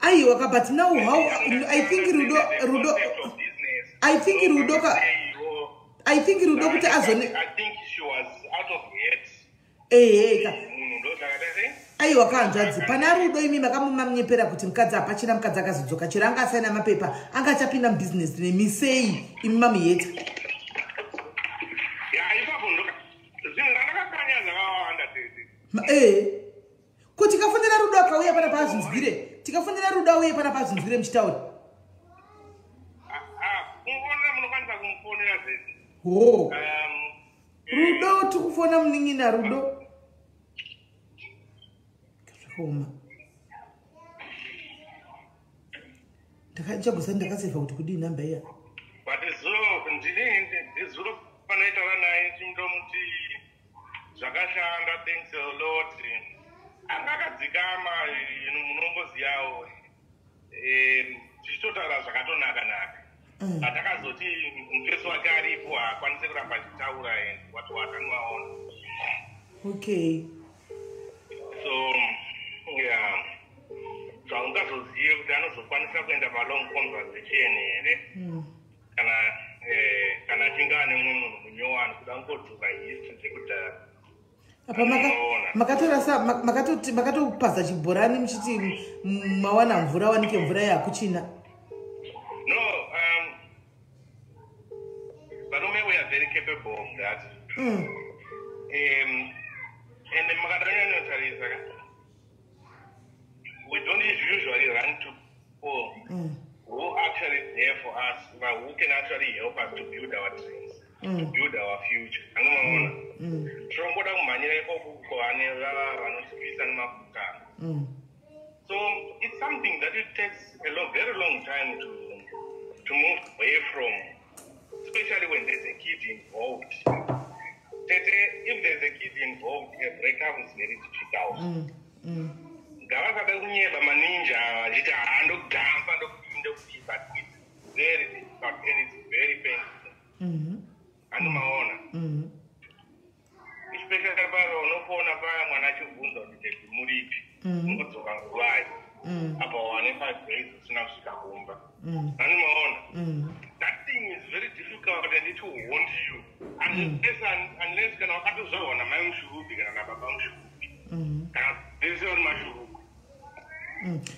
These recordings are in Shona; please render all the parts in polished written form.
Aiwa, but now how I think Rudo kuti azone. I think she was out of it. Aiwa kanzvadzi pana Rudo imi makamumanyepera kuti mukadzi apachina mukadzi akazodzoka chero anga asaina mapepa anga achapinda mubusiness nemisei imi mamuyeta. Kuti tikafonera Rudo akauya pana pazvinzwire tikafonera Rudo auye pana pazvinzwire muchitaura. Rudo tikufona muningina Rudo. Homa. Ndakachagusa ndakaseva kuti kudi namba iya. But zuro panoita vana chimdomuti zvakashanda, thanks a lot. Angakadzikama munomboziyawo tichitotaura zvakatonaka naka. Atakazoti mupesi wake aripo akwanise kuramba achitaura watu wakanwaona. Okay. So yeah, zvaungazozive kuti anozokwanisa kuenda palong conversation here kana achinge ane mumwe munhu munyowani kuti angodzoka history dzekudhara. Apa makatopaza chibhorani muchiti mawana mvura wanike mvura yakuchina. No, varume we are very capable of that. And we don't usually run to people who actually there for us, but who can actually help us to build our dreams, to build our future. So it's something that it takes a very long time to move away from, especially when there's a kid involved. If there's a kid involved, a breakup is very difficult. But it's very difficult and it's very painful. And especially about unopona paya mwana chibvunza kuti muripi ungodzoka nguwai apa 1 days usina kusvika kumba. And that thing is very difficult and it will haunt you unless kana wakatozvarwa namai mushurupi kana nababa mushurupi kana vese vari mashurupi.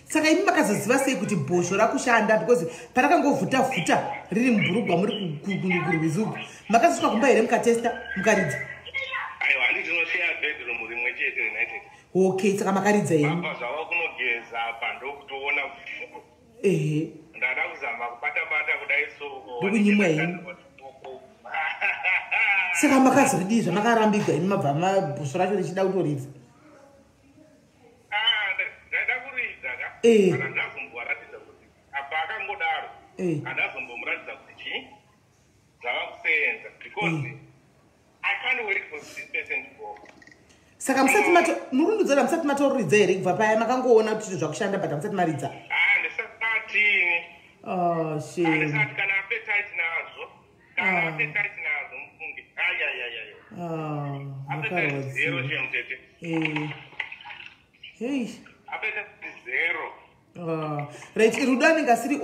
Saka imi makazoziva sei kuti bhosvo rakushanda because parakangovhuta riri mubhurugwa muri kurwizuku makasvika kumba here mukatesta mukaridza. Aiwa handinoshare bedroom rimwe chete reunited. Okay, saka makaridza imi baba zvava kunogeza pandokutoona ndada kuzama kubata kudai so ndokunyimwa imi. Saka makazodii zvamakarambika imi mabva bhosvo racho richida kutoridza. Ndaida kuridza ka kana ndazomboratidza kuti apa akangodaro handazombomuratidza kuti chii zvava kusenza because I can't wait for this person to go. Saka murundudzora musati matoridza here kubva paya makangoona kuti zvakushanda but musati maridza. Ndisatini. Shame. Ndisati kana appetite nazo. Kana appetite nazo mfungi. Appetite zero chemtete. Hey. Appetite zero. Right, Rudo anenge asiri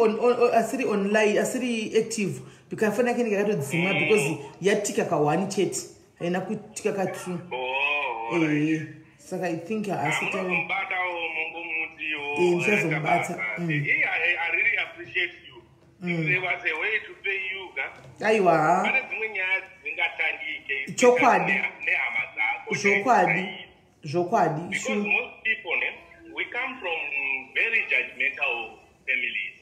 online, asiri active. Bikafana kene kakatodzima because yatika ka 1 chete. Haina kutika ka 2. Saka I think asita mbata mungumuti yo. I really appreciate you. There was a way to pay you, guys. Aiwa. Pane dzimwe nyaya dzingatangike. Chokwadi. Because most people, we come from very judgmental families.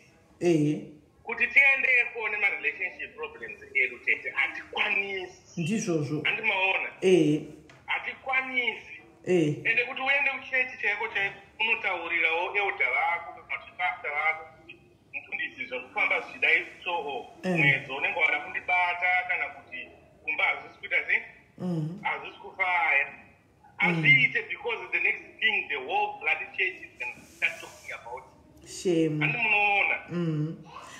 Kuti tiendeko nema-relationship problems edu tete hatikwanisi. Ndizvozvo. Handimaona. Hatikwanisi. Ende kuti uende kuchechi chaiko unotaurirawo elda vako kana pastor vako mufundisi zvekufamba zvidai so mwedzi unenge wada kundibata kana kuti kumba hazvisi kuita sei hazvisi kufaya. Azviite because the next thing the whole bloody church is going to start talking about. Shame. Handi munoona.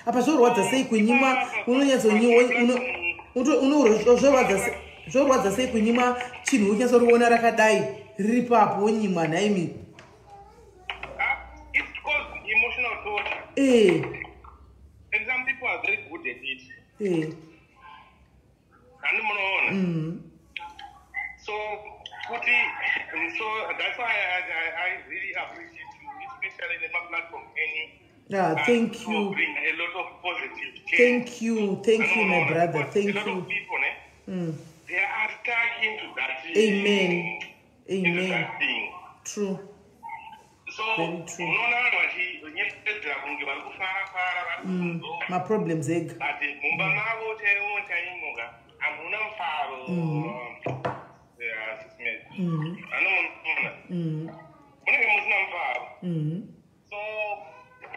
Apa zvorwadza sei kunyimwa zvorwadza sei kunyimwa chinhu unyatsoriona rakadai riri papo nyimwana imi. It's called emotional torture. And some people are very good at it. So that's why I really appreciate you, especially in the platform. Thank you. Bring a lot of positive change. Thank you, my brother. Thank you. A lot of people, they are stuck into that. Amen. Into that thing. True. So, very true. My problems, egg. So,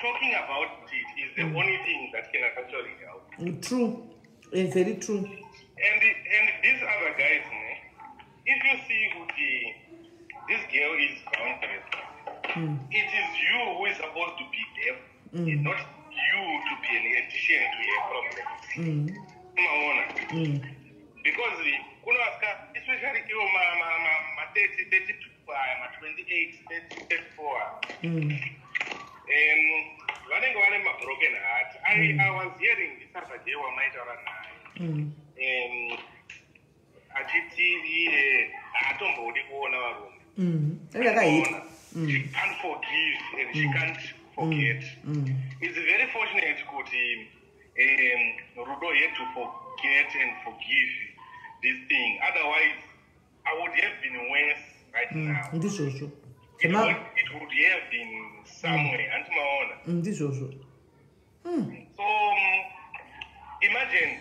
talking about it is the only thing that can actually help. True. It's very true. And these other guys, if you see who this girl is boundless, it is you who is supposed to be there, not you to be an addition to a problem. Because especially 30, 28, 34. Running my broken heart. I was hearing this other day when I she can't forgive and she can't forget. It's very fortunate Rudo had to forget and forgive this thing. Otherwise, I would have been worse right now. This also. It would have been somewhere. This also. So, imagine.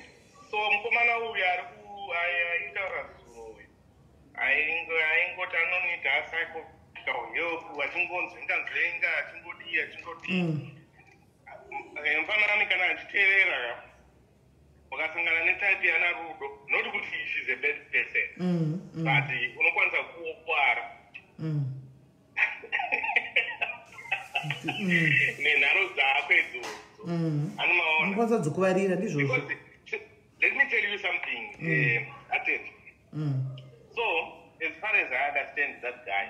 So, Mupone, we are who I ain't got anonymous psycho. Not good, she's a bad person. But let me tell you something. So, as far as I understand that guy,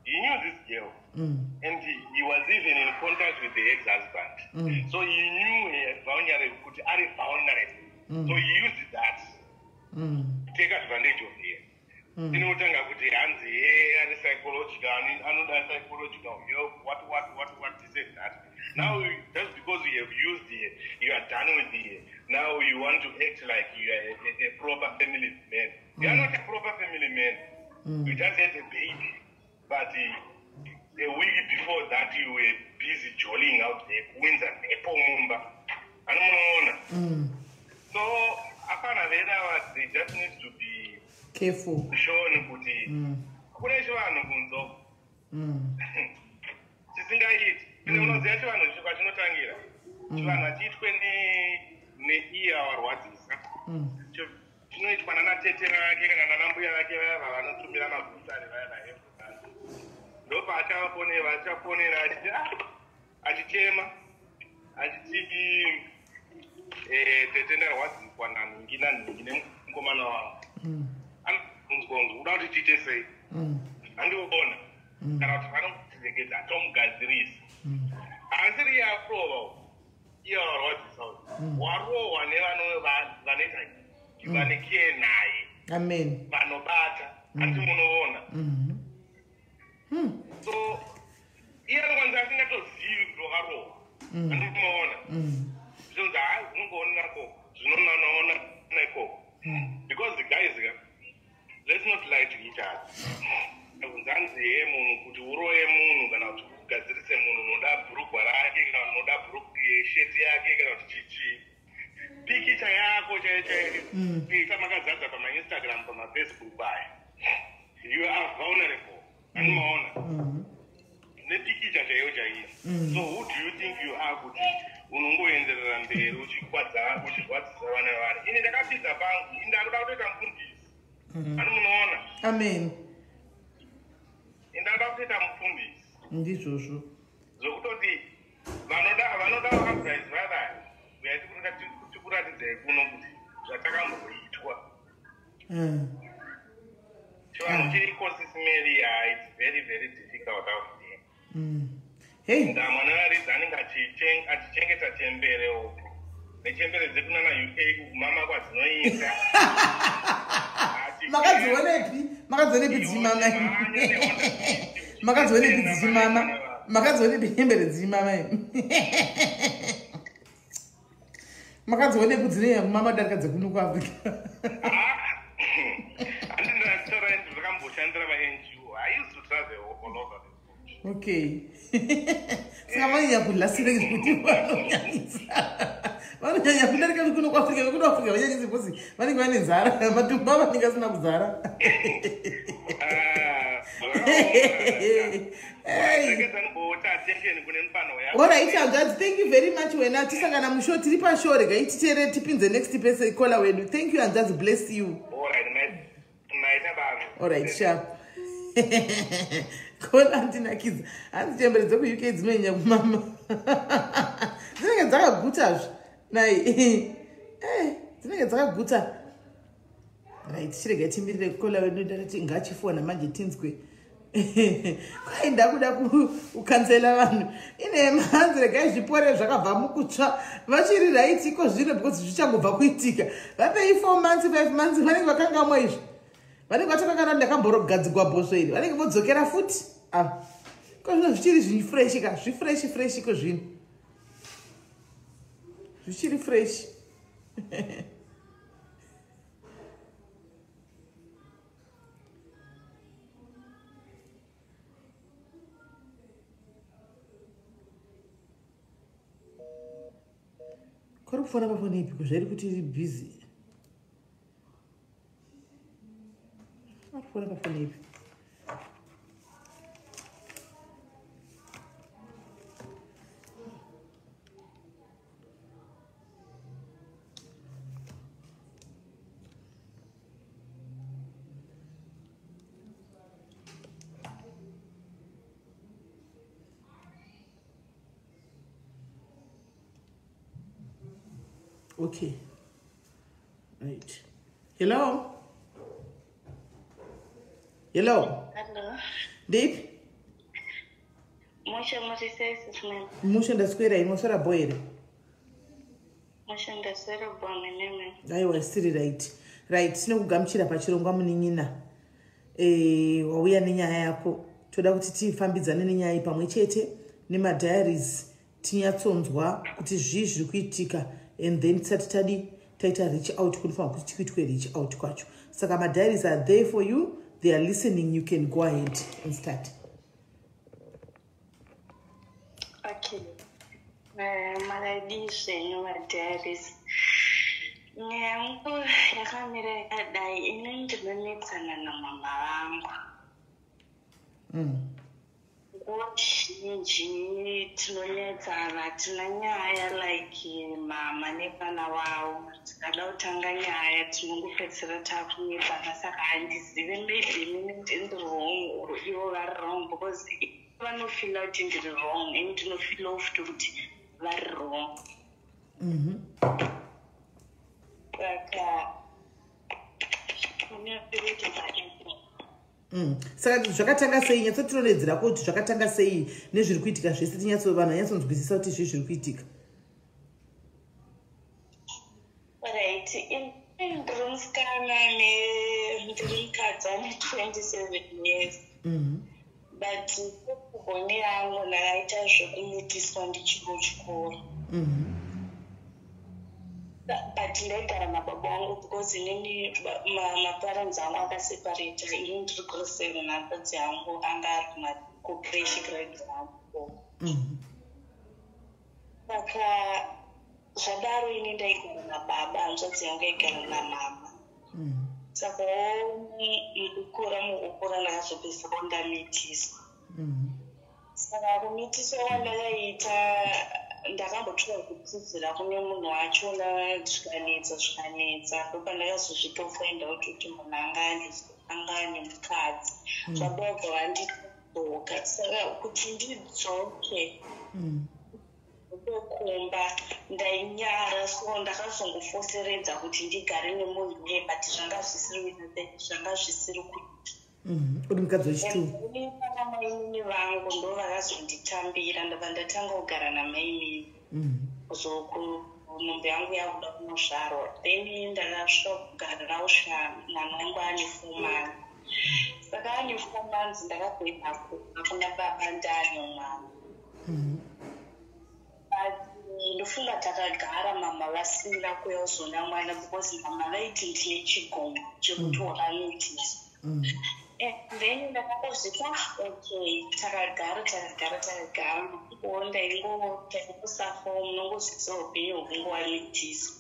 he knew this girl, and he was even in contact with the ex-husband. So he knew he had vulnerable. So he used that to take advantage of her. Psychological help, what is it that? Now, just because you have used it, you are done with it. Now you want to act like you are a proper family man. You are not a proper family man. You just had a baby. But a week before that, you were busy jolling out there, wins and apple mumba. So, they just need to be careful. Shown Amen. So, here ones I think that was zero. Because the guys, let's not lie to each other. You are vulnerable. So who do you think you are? Amen. This also. chivanhu chiri consismary it's very very difficult out there. Hey, mwana aridzi anenge achichengeta chembere uku nechembere dzekunana UK mama kwadzinoinda. Makadzionepi dzimama? Makadzionepi dzimama? Makadzionepi chembere dzimama? Makadzionepi dzinoya kumama darika dzekuno kuAfrica? Okay. Singavanya kulasira kuti vanonyanya kudarika kuno kuAfrica vekuno Africa vanyanyisa because vanenge vane nzara matumba vanenge asina kuzara. Alright, thank you very much. Wena tisangana musho tiri pasho rega ititere tipinze next person caller wedu. Thank you and just bless you. Alright, sharp. Call Antina kids. Anti chambere dzako UK dzinonya kumama. Dzinenge dzakaguta nai. Dzinenge dzakaguta. Right, chirega timbirire caller wedu ndati ngachifona manje tinzwe. Kwai ndakuda kukansela vanhu ine manzi regai zvipore zvakabva mukutsva vachiri right iko zvino because zvichangobva kuitika vapei 4 months 5 months vanenge vakangamwa izvi vanenge vatokangana ndakamborogadzigwa bhosvo iri vanenge vodzokera futi ko zvino zvichiri zvifresh ka zvifresh iko zvino zvichiri fresh. Kuri kufona pafoni ipi kuzvairi kuti iri busy. Kufona pafoni ipi. Okay. Right. Hello? Hello. Deep? Musha SIS MELLY. Musha ndaswera inoswera boyere. Musha ndaswera bwamene. Aiwa siri right. Right, sinokugamuchira pachirongwa munin'ina. Wauya nenyaya yako. Toda kuti tifambidzane nenyaya iyi pamwe chete nemadiaries tinyatsonzwa kuti zviri kuitika. And then taita reach out kunifana kuti kuitwe reach out kwacho. Saka my diaries are there for you. They are listening. You can go ahead and start. Okay. My diaries. Nyangu yakamira kadai ine ndinonetsana namama vangu. Zhinji tinonetsana tina nyaya like mama nepana wavo tikada kutanga nyaya tinongopedzisira takunetsana saka handizive maybe mine ndiri wrong or ivo vari wrong because vanofila kuti ndiri wrong and ndinofila futi kuti vari wrong. Saka Saka zvakatanga sei nyatsotirondedzera kuti zvakatanga sei nezviri kuitika zvese vanhu vanyatsonzwisisa kuti zviri kuitika. Right, ndiri musikana ndiri mukadzi ane 27 years. But kubhoni yangu ndakaita zvekumitiswa ndichiri kuchikoro. But ndaigara nababa vangu because inini maparents angu akaseparata ini ndiri grade 7 nakadzi angu anga ari kucreche grade 1. Saka zvadaro ini ndaigara nababa hanzvadzi yangu aigara namama. Saka mukukura ndakazopedzisira ndamitiswa. Saka kumitiswa kwandakaita ndakambotora kudzidzira kune munhu wacho zvikanetsa ndopandakazozvitofainda kuti munhu anga ane mukadzi zvabobva vandidzoka. Saka kuti ndidzoke ndokumba ndainyara so ndakazongofoseredza kuti ndigare nemunhu uye but zvanga zvisiri kuita uri mukadzi wechituru. Pana maimini vangu ndo vakazonditambira ndabva ndatanga kugara namaimini kuzoku mombe yangu yakuda kunozvarwa then ndakasvika kugarirawo mwana wangu ane 4 months. Saka ane 4 months ndakabvema kuna baba ndane mwana. Ndofunga takagara mama vasina kuya kuzona mwana because mama vaiti ndine chigomo chekuti wakanoitisa. Then ndakazvita okay takagara ndaingosafa munongozvisa upenyu hwunguva noitisa.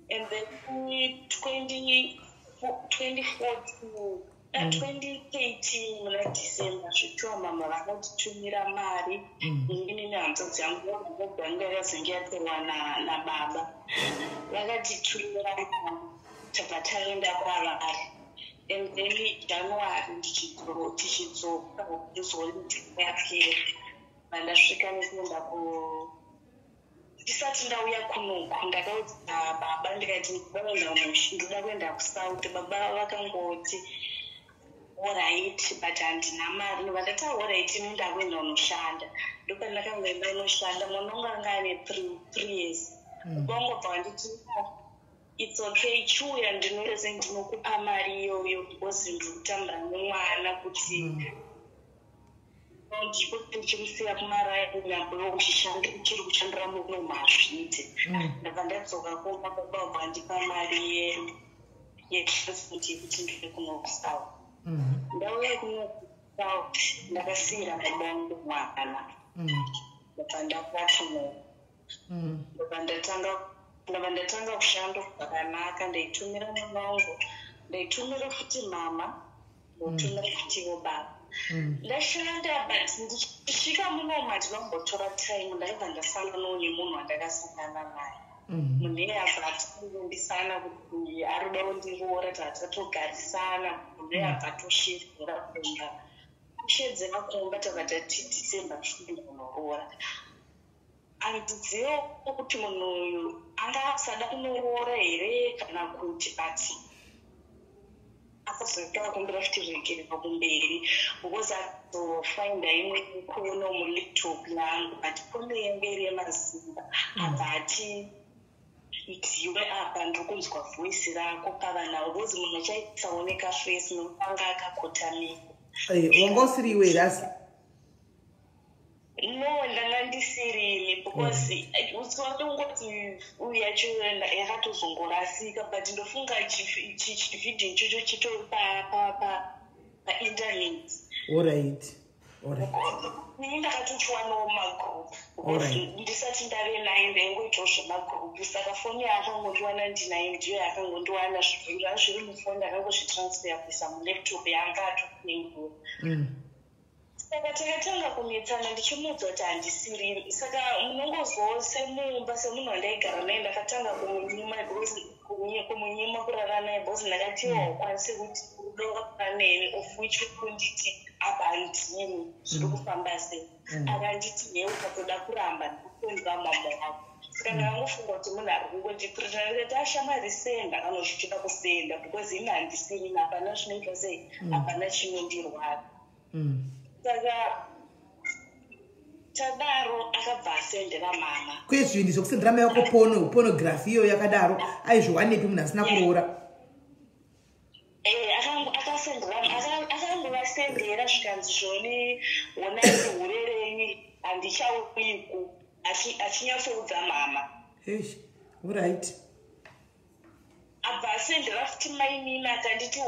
And then 2013 muna December zvitwa mama vakatitumira mari inini nehamza dzangu ndanga yakazenge yatorwa nababa vakatitumira tabva taenda kwavari. And then January tichidzoka kuzolidipapira vandasvika nekuenda ndisati ndauya kunoku ndakaudza baba ndikati ndoda kuenda kusauti. Baba vakangoti alright but handina mari. Vandati alright nenda kuenda unoshanda. Ndopandakangoenda unoshanda mwana wangu anga ane 3 years. Vangobva vanditi it's okay chiuya ndinoese ndinokupa mari iyoyo because ndikutambura nemwana kuti ndipo ndichimusiya kumarainabo uchiri kushandira muno mazvite. Ndabva ndadzoka kuma baba vandipa mari yetransport yekuti ndiri kunokusawa. Ndauya kunokusawa ndakasiyira baba vangu mwana. Ndabva ndakwatumo ndabva ndatanga kushanda zvakanaka. ndaitumira mwana wangu, ndaitumira futi mama, ndotumira futiwo baba. Ndashanda but ndichisvika muno mandinongotora time ndaibva ndasanganawo nemunhu wandakasangana naye. Munhu iyabva atondisana kuti arida kundiroora tatatogarisana. Munhu iyabva atoshedzera kumba. Kushedzera kumba tabva tati December tikunoroora. Handidziwo kuti munhu uyu anga asada kunoroora here kana kuti but akazoita kumbira futi zvekereka kumberi because azofinda imwe kuno mulaptop yangu but fone yangu iri yemazimba abva ati idziwe apa ndokunzwa voice rako pavanavo because munhu achaitsaoneka face nokanga akakotamika. Wanga usiri iwe here asi? No, ndanga ndisirimi because usingoti uyu yacho yakatozongorasika but ndofunga chivhidhiyo ichocho chitori painternet. Alright. Ini ndakatochiwanawo magroup because ndisati ndave naye ndaingoitawo zvemagroup. Saka foni yakangondiwana ndinayo ndiyo yakangondiwana zvinhu zviri mufoni ndakangozvitransfer kuisa mulaptop yanga atokuengura. Saka takatanga kunetsana ndichimuudza kuti handisiri. Saka munongozvawo semumba semunhu wandaigara naye ndakatanga kumunyima kurara naye because ndakatiwa ukwanise kuti udoka neni of which kunditi apa handini zviri kufamba sei. Akanditi ye ukatoda kuramba ndikutonzwa mama wako. Saka ndakangofunga kuti munhu ari kungondipreta ndikati ashamwari senda kanozvichida kusenda because ini handisiri hapana zvinoitwa sei hapana chinondirwara. Saka tadaro akabva asendera mama. Kwezvinhu zvokusendera mai wako pornography iyo yakadaro aizviwanepi munhu asina kuroora? Akangosendera zvikanzi zvoni onai urerenyi handichauiku achinyatsoudza mama. Alright. Abva asendera futi mainini akanditi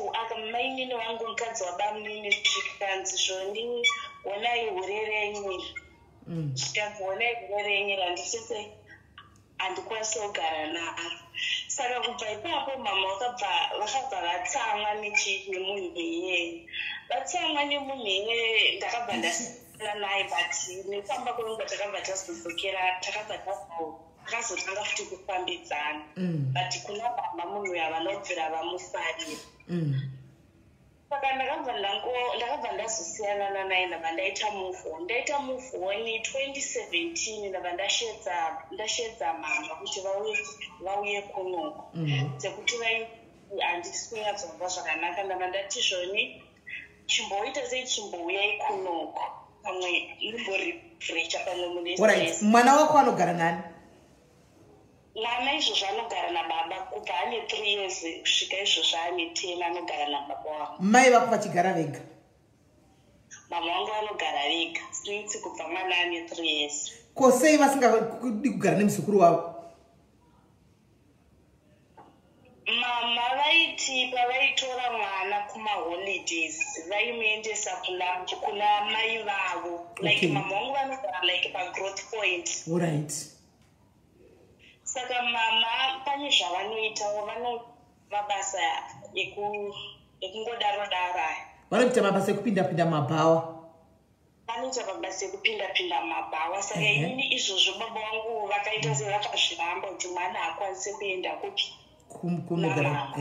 mainini wangu mukadzi wabamunini zvikanzi zvoni onai urerenyi. Zvikanzi onai urerenyi handisese handikwanisi kugara naye. Saka kubva ipapo mama vakabva vatsamwa nemunhu iyeye. Vatsamwa nemunhu iyeye ndakabva ndasiyana naye but nekufamba kwenguva takabva tazodzokera takabva takazotanga futi kufambidzana but kuna mama munhu uyu vanobvira vamufarira. Saka ndakabva ndazosiyana naye ndabva ndaita move on 2017 ndabva ndashedza mama kuti vauye kunoku sekuti handisi kunyatsomva zvakanaka ndava ndati zvoni chimboita sei chimbouyai kunoko pamwe imborirecha pamwe mune mwana wako anogara nani? Mwana izvozvo anogara nababa kubva ane 3 years kusvika izvozvo ane 10 anogara nababa wavo. Mai vako vachigara vega? Mama vangu vanogara vega since kubva mwana ane 3 years. Ko sei vasingadi kugara nemuzukuru wavo? Mama vaiti pavaitora mwana kumaholidays vaimuendesa kuna mai vavo. Like mama vangu vanogara like pagrowth point. Alright. Saka mama pane zvavanoitawo mabasa ekungodaro-daro. Vanoita mabasa ekupinda-pinda mabhawa. Vanoita mabasa ekupinda-pinda mabhawa. Saka inini izvozvo baba vangu vakaita sevakazviramba kuti mwana akwanise kuenda kupi kunogara.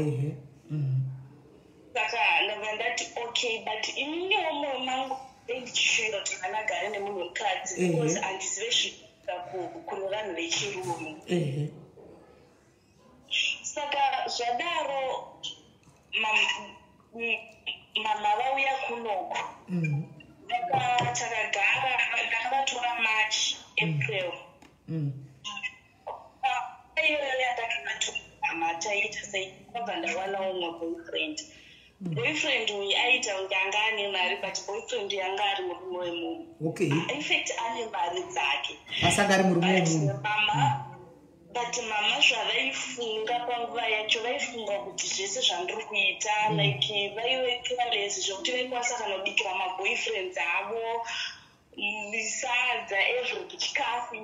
Saka ndabva ndati okay, but ininiwo mwoyo mangu ndichishinga kuti mwana agare nemunhu wekadzi because handizive kune vanhu vechirume. Saka zvadaro mama vauya kunoko takagara ndakavatora March, April iyoyo ndakavatora taita sei kwabva ndawana umwe boyfriend uyu aita kunge anga ane mari but boyfriend yanga ari murume wemunhu. In fact ane mari dzake asanga ari murume wemunhu. But mama zvavaifunga panguva yacho vaifunga kuti zvese zvandiri kuita like vaive careless zvokuti vaikwanisa kana kubikira maboyfriends avo sadza everything chikafu.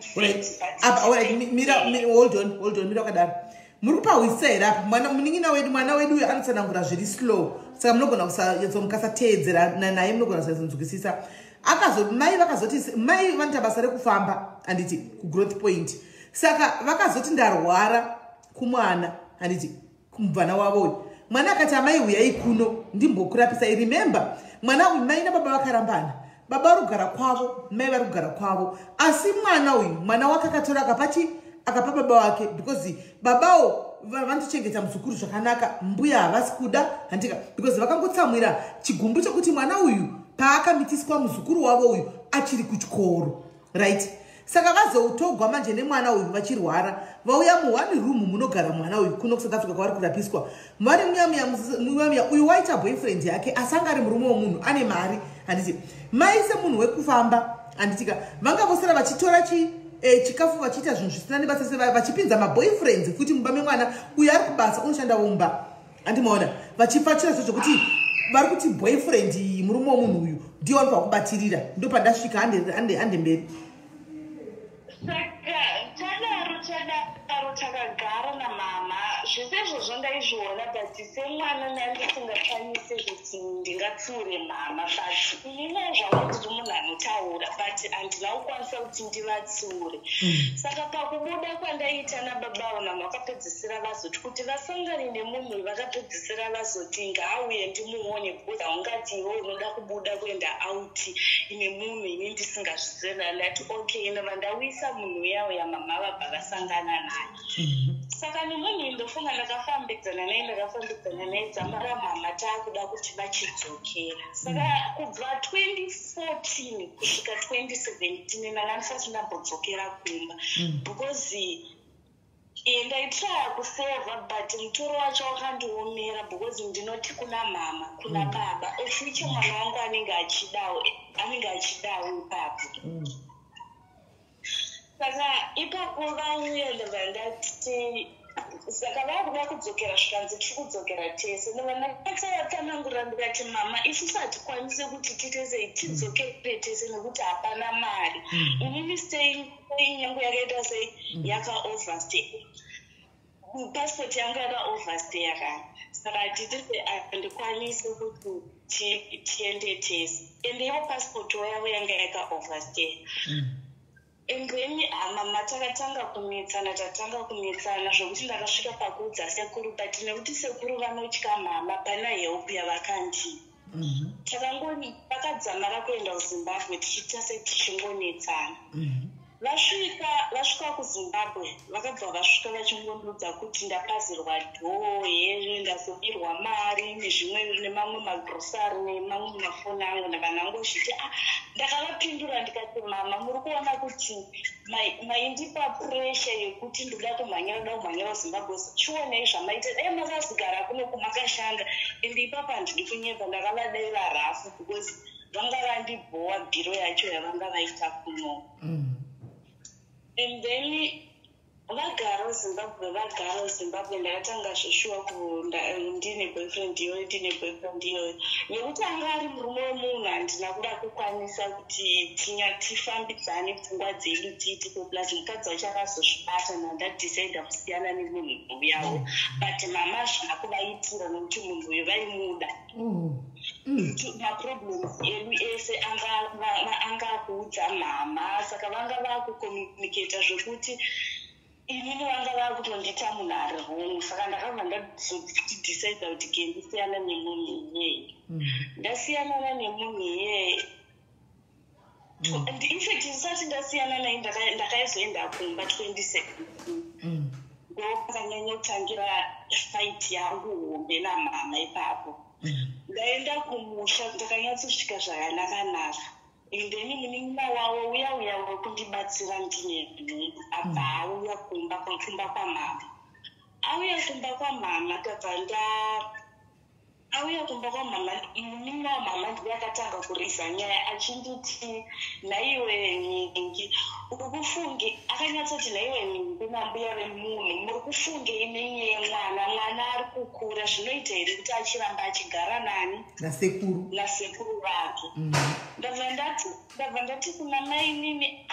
Hold on mira wakadaro muri kupahwisa here apa mwana wedu uyu anotsanangura zviri slow saka munogona kusateedzera naye munogona kusazonzwisisa. Mai vakazoti mai vanoita basa rekufamba handiti kugrowth point saka vakazoti ndarwara kumwana handiti kumubvana wavo uyu mwana akati amai uyai kuno ndimbokurapisai. Remember mwana uyu mai nababa vakarambana, baba vari kugara kwavo mai vari kugara kwavo asi mwana wake akatora akapa baba wake because babawo vanotochengeta muzukuru zvakanaka mbuya havasi kuda handika because vakangotsamwira chigumbu chokuti mwana uyu paakamitiswa muzukuru wavo uyu achiri kuchikoro right. Saka vazotogwa manje nemwana uyu vachirwara vauya mu1 room munogara mwana uyu kuno kuSouth Africa kwavari kurapiswa vari muyamiya uyu waita boyfriend yake asanga ari murume womunhu ane mari handiti mai semunhu wekufamba handitika vanga vosara vachitora chikafu vachiita zvinhu zvisina nebasa vachipinza maboyfriends futi mumba memwana uyu ari kubasa unoshanda umba handimaona vachipachira zvo zvokuti vari kuti boyfriend murume womunhu uyu ndiyo vanopa kubatirira ndopandasvika ande mberi. Saka takagara namama zvese izvozvo ndaizviona but semwana ndandisingakwanisi kuti ndingatsiure mama but inini zvavo ndiri munhu anotaura but handina kukwanisa kuti ndivatsiure. Saka pakubuda kwandaita nababa mama vakapedzisira vazoti kuti vasangane nemunhu vakapedzisira vazoti ngaauye ndimuone because haungati iwe unoda kubuda kuenda auti ine munhu ini ndisingazvizera ndati okay ndava ndauyisa munhu uya mama vabva vasangana naye. Saka nemuni ndofunga ndakafambidzana naye dzamba ramama taakuda kuti vachidzokera. Saka kubva 2014 kusvika 2017 ndanga ndisati ndambodzokera kumba because ndaitaya kuseva but mutoro wacho wakandiomera because ndinoti kuna mama kuna baba ofiche mwana wangu anenge achidawo ipapo. Saka ipapo vauya ndabva ndati saka vakuda kudzokera zvikanzi tiri kudzokera tese ndabva ndakatsanangurira ndikati mama isusu hatikwanisi kuti tiite sei tidzokere tese nekuti hapana mari inini stay yangu yakaita sei yakaoverstay passport yangu yakaoverstay yakani saka titise handikwanisi kuti tiende tese ende ivo passport yavo yanga yakaoverstay. Embreni mama takatanga kumitsana zvokuti ndakasvika pakuudza sekuru but nekuti sekuru vanotya mama pana help yavakandi takangoni vakadzamara kuenda kuZimbabwe tichiita setichingomitsana vasvika kuZimbabwe vakabva vasvika vachingondudza kuti ndapazirwa dhohe ndazobirwa mari nezvimwe nemamwe magrosari nemamwe mafoni angu ndavanangozviti ndakavapindura ndikati mama muri kuona kuti maindipa puresha yekuti ndoda kumhanyira Zimbabwe chionei zvamaita dai makazigara kuno kumakashanda ende ipapa handidi kunyepa ndakavadayira rafu because vanga vandibhowa bhiro yacho yavanga vaita kuno. And then vagara Zimbabwe ndakatanga zveshuwa ndine boyfriend iyoyo nekuti anga ari murume wemunhu handina kuda kukwanisa kuti tifambidzane pfungwa dzedu tiitiko plus mukadzi wacho akazozvibata ndadecida kusiyana nemunhu uyawo but mama zvina kuvaitira nokuti munhu uyo vaimuda. Maproblems edu ese anga kuudza mama saka vanga vakucommunicata zvekuti inini vanga vakutondita munhu ari wrong saka ndakabva ndadecida kuti ke ndisiyana nemunhu iyeye ndasiyana nemunhu iyeye and infact ndisati ndasiyana naye ndakaizoenda kumba 2017 ndokanyanya kutangira fight yangu hombe namama ipapo. Ndaenda kumusha ndakanyatsosvika zvakanaka endeni munin'ina wavo uya wekundibatsira ndine nhumbu abva auya kumba kwamama auya kumba kwamama munin'ina wamama ndiye akatanga kurisa nyaya achinditi naiwe nyingi uri kufunge akanyatsoti naiwe nyingi nambuya vemunhu muri kufunge nenyaya yemwana ari kukura zvinoita here kuti achiramba achigara nani nasekuru vake. Ndabva ndati kuna mai nini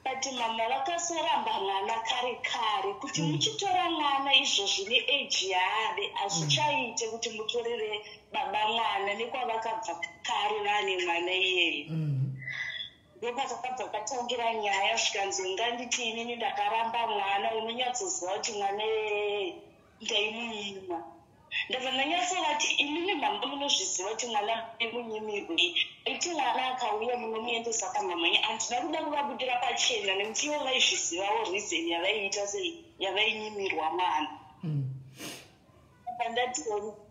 but mama vakasoramba mwana kare kuti muchitora mwana izvozvi neage yaade hazvichaite kuti mutorere baba mwana nekwavakabva kare vane mwana iyeye. Ndopakabva patangira nyaya zvikanzi nganditi inini ndakaramba mwana unonyatsoziva kuti mwana ndaimunyima. Ndabva ndanyatsorati inini mama munozviziva kuti mwana munyimirwei iti mwana akauya munomuendesa pamamanya handina kuda kuvabudira pachena nekuti ivo vaizvizivawo reason yavaiita sei yavainyimirwa mwana. Ndati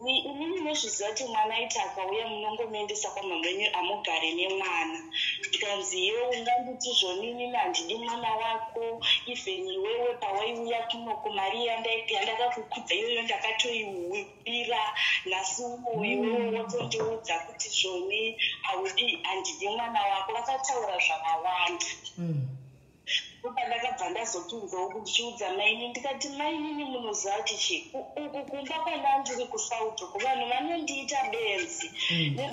inini munozviziva kuti mwana aiti akauya munongomuendesa pamamanya amugare nemwana ndikanzi iwe unganditi zvonini handidi mwana wako even iwewe pawaiuya kuno kumari yandakakukudza iyoyo ndakatoiwira nhasi uno iwewe wotondiudza kuti zvoni handidi mwana wako. Vakataura zvakawanda. Ndakabva ndazopinzawo kuchiudza maini ndikati mainini munoziva kuti uku kumba kwandandiri kusauto kuvanhu vanondiita benzi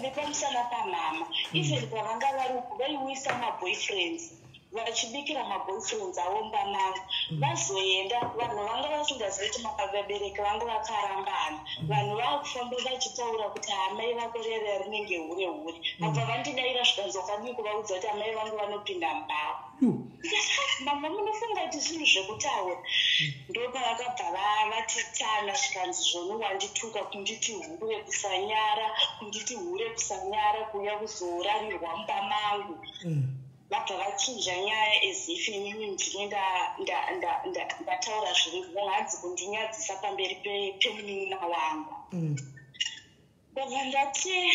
nepamusana pamama even pavanga vari uku vaiuyisa maboyfriends vachibikira maboyfriends avo mba mavo vazoenda vanhu vanga vasingazivi kuti makabereka vanga vakarambana vanhu vakufamba vachitaura kuti amai vako rere rinenge hure vabva vandidayira zvikanzokani kuvaudza kuti amai vangu vanopinda mbavo. Mama munofunga kuti zvinhu zvekutaura ndopavakabva vatitana zvikanzi zvoni wandituka kunditi hure kusanyara kuuya kuzorarirwa mumba mangu. Vabva vachinja nyaya as if inini ndine ndataura zviri hanzi kundinyadzisa pamberi pemunin'ina wangu. Ndabva ndati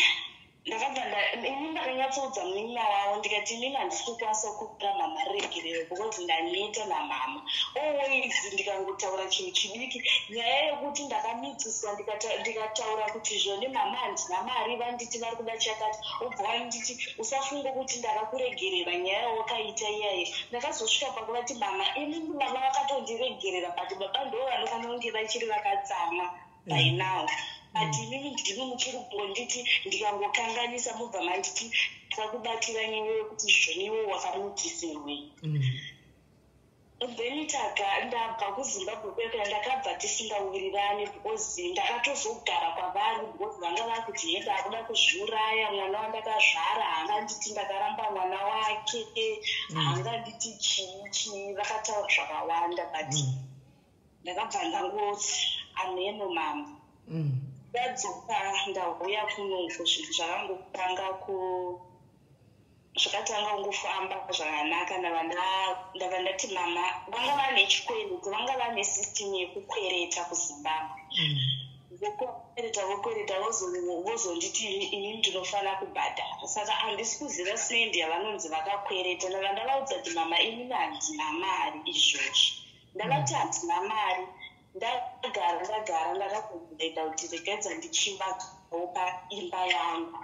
inini ndakanyatsoudza munin'ina wavo ndikati inini handisi kukwanisa kukura mama regerero because ndaneta namama always ndikangotaura chinhu chidiki nyaya yekuti ndakamitiswa ndikataura kuti zvoni mama handina mari vanditi vari kuda chakati obva vanditi usafunga kuti ndakakuregerera nyaya yawakaita iyaye. Ndakazosvika pakuvati mama inini mama vakatondiregerera but baba ndo vanofanira kunge vachiri vakatsamwa by now. But inini ndimi muchiri kunditi ndikangokanganisa mubva manditi takakubatira nyewe kuti zvoniwe wakamutisirwei. Then ndabva kuZimbabwe kweka ndakabva tisingawirirani because ndakatozogara kwavari because vanga vakuti henda akuda kuzviuraya mwana wandakazvara haanganditi ndakaramba mwana wake haanganditi chii vakataura zvakawanda but ndakabva ndangoti ameno mama. Ndadzoka ndauya kunoko zvinhu zvakangotanga zvakatanga kungofamba zvakanaka ndava ndati mama vanga vane chikwereti vanga vane system yekukwereta kuZimbabwe vokwereta vozonditi ini ndinofanira kubhadhara saka handisi kuziva sinendi yavanonzi vakakwereta ndava ndavaudza kuti mama ini handina mari izvozvi ndavati handina mari ndagara ndakakumbireta kuti regadza ndichivakawo paimba yangu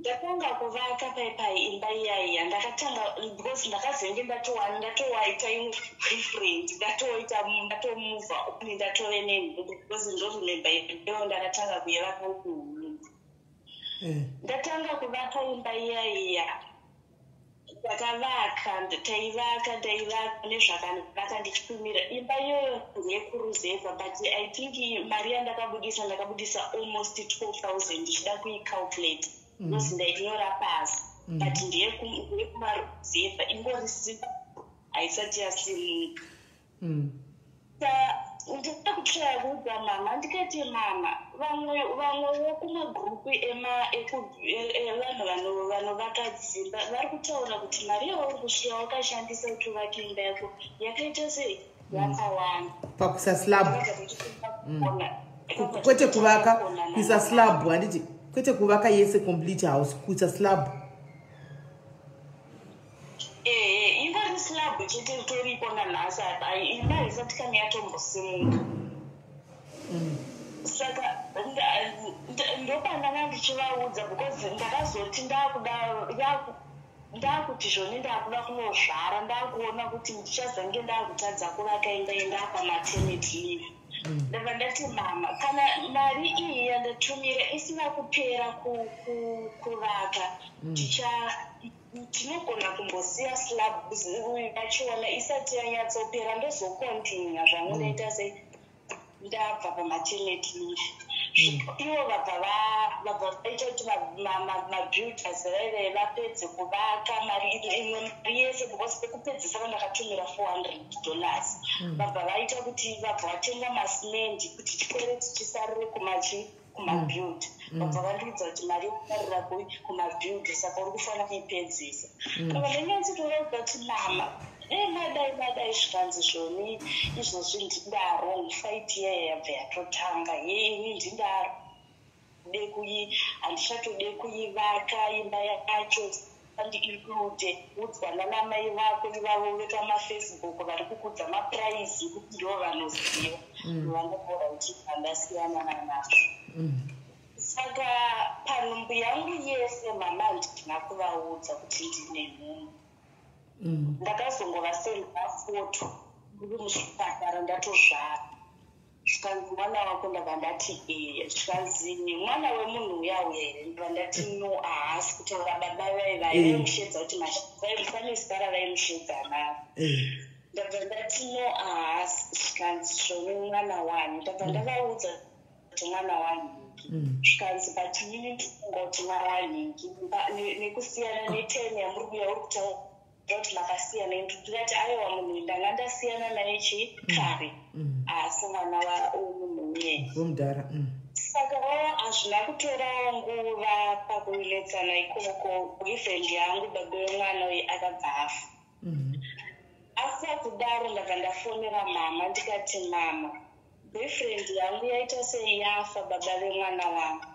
ndakanga kuvaka paipai imba iyaiya ndakatanga because ndakazenge ndatowaita imwe different ndatomuvha upini ndatove nenhuku because ndorememba iyo ndakatanga kuyevaka ukuhunu ndatanga kuvaka imba iyaiya ndakavaka taivaka nezvakanaka ndichipimira imba iyoyo ndeyekuruzevha but I think mari yandakabudisa almost 12,000 ndichida kuicalculate because ndainyora pasi but ndeyekumaruzevha ingorisi haisati yasimuka ndida kutraya kuudza mama ndikati mama vamwe vokumagrupu evanhu vanovaka dzimba vari kutaura kuti mari yauri kushiya wakashandisa kuti uvake imba yako yakaita sei yakawanda pakuisa slab kwete kuvaka kuisa slab handiti kwete kuvaka yese complete house kuisa slab ingari slab chete toripo nanhasi imba haisati kana yatombosimuka saka ndopandanga ndichivaudza because ndakazoti ndakuti zvoni ndakuda kunozvara ndakuona kuti ndichazange ndakutadza kuvaka imba indapa maternity leave ndabva ndati mama kana mari iyi yandatumira isina kupera kuvaka tinogona kumbosiya slab vachiona isati yanyatsopera ndozokontinya zvangu ndaita sei ndabva pamaternity leave ivo vabva vaita kuti mabuilders vaive vapedze kuvaka mari yese because pekupedzisa vandakatumira $400 vabva vaita kuti vabva vatenga masimendi kuti chikwereti chisarire kumabuild vabva vandiudza kuti mari yekusarira kumabuild saka uri kufanira kuipedzisa ava ndanyatsotovaudza kuti mama madai zvikanzi zvoni izvozvi ndidaro fight iyaya yabva yatotanga yeni ndidaro handichatode kuivaka imba yacho andiinclude udzwana namai vako ivavo vepamafacebook vari kukudza mapraizi kuti ndo vanoziva vanobora kuti vandasiyana nanazvo saka panhumbu yangu yese mama handina kuvaudza kuti ndine munhu ndakazongovasendera foto uri muzvipatara ndatozvara zvikanzi mwana wako ndabva ndati zvikanzi mwana wemunhu uyauya here ndabva ndati no haasi kutaura baba vaimushedza kuti pane zita ravaimushedza navo ndabva ndati no haasi zvikanzi zvone mwana wani ndabva ndavaudza kuti mwana wanhingi zvikanzi but ini ndifunga kuti mwana wanhingi nekusiyana ne10 yamuri kuya uri kutaura kuti makasiyana ndikati aiwa munhu ndanga ndasiyana naye chikare asi mwana wamunhu uye mudhara saka hazvina kutora nguva pakuiletsana ikoko boyfriend yangu baba wemwana uyu akabva afa asi kudaro ndabva ndafonera mama ndikati mama boyfriend yangu yaita sei yafa baba vemwana wangu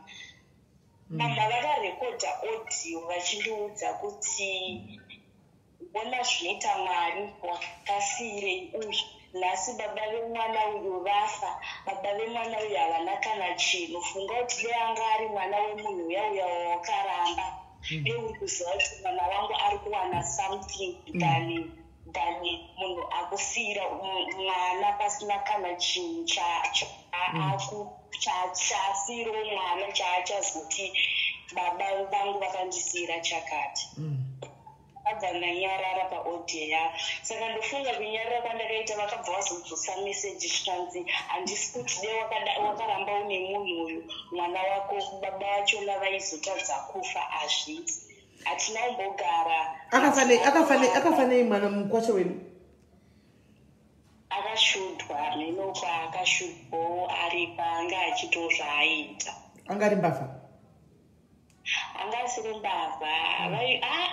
mama vakarekodha audio vachindiudza kuti bona zvinoita mwari wakasiyirei uyu nhasi baba vemwana uyu vafa baba vemwana uyu havana kana chinhu funga kuti dei anga ari mwana wemunhu uyauya wakaramba dei uri kuziva kuti mwana wangu ari kuwana something than munhu akusiyira mwana pasina kana chinhu chaasiyirawo mwana chaachazoti baba vangu vakandisiyira chakati abva nanyarara paaudio yavo saka ndofunga kunyarara kwandakaita vakabva vazodzosa meseji zvikanzi handisi kuti dei wakaramba une munhu uyu mwana wako baba vachona vaizotadza kufa hazviti hatina kumbogara akafanei mwana mukwacha wenu akashudwa nenokwa akashudwawo ari paanga achitawo zvaaita anga ari mbavha anga asiri mbavha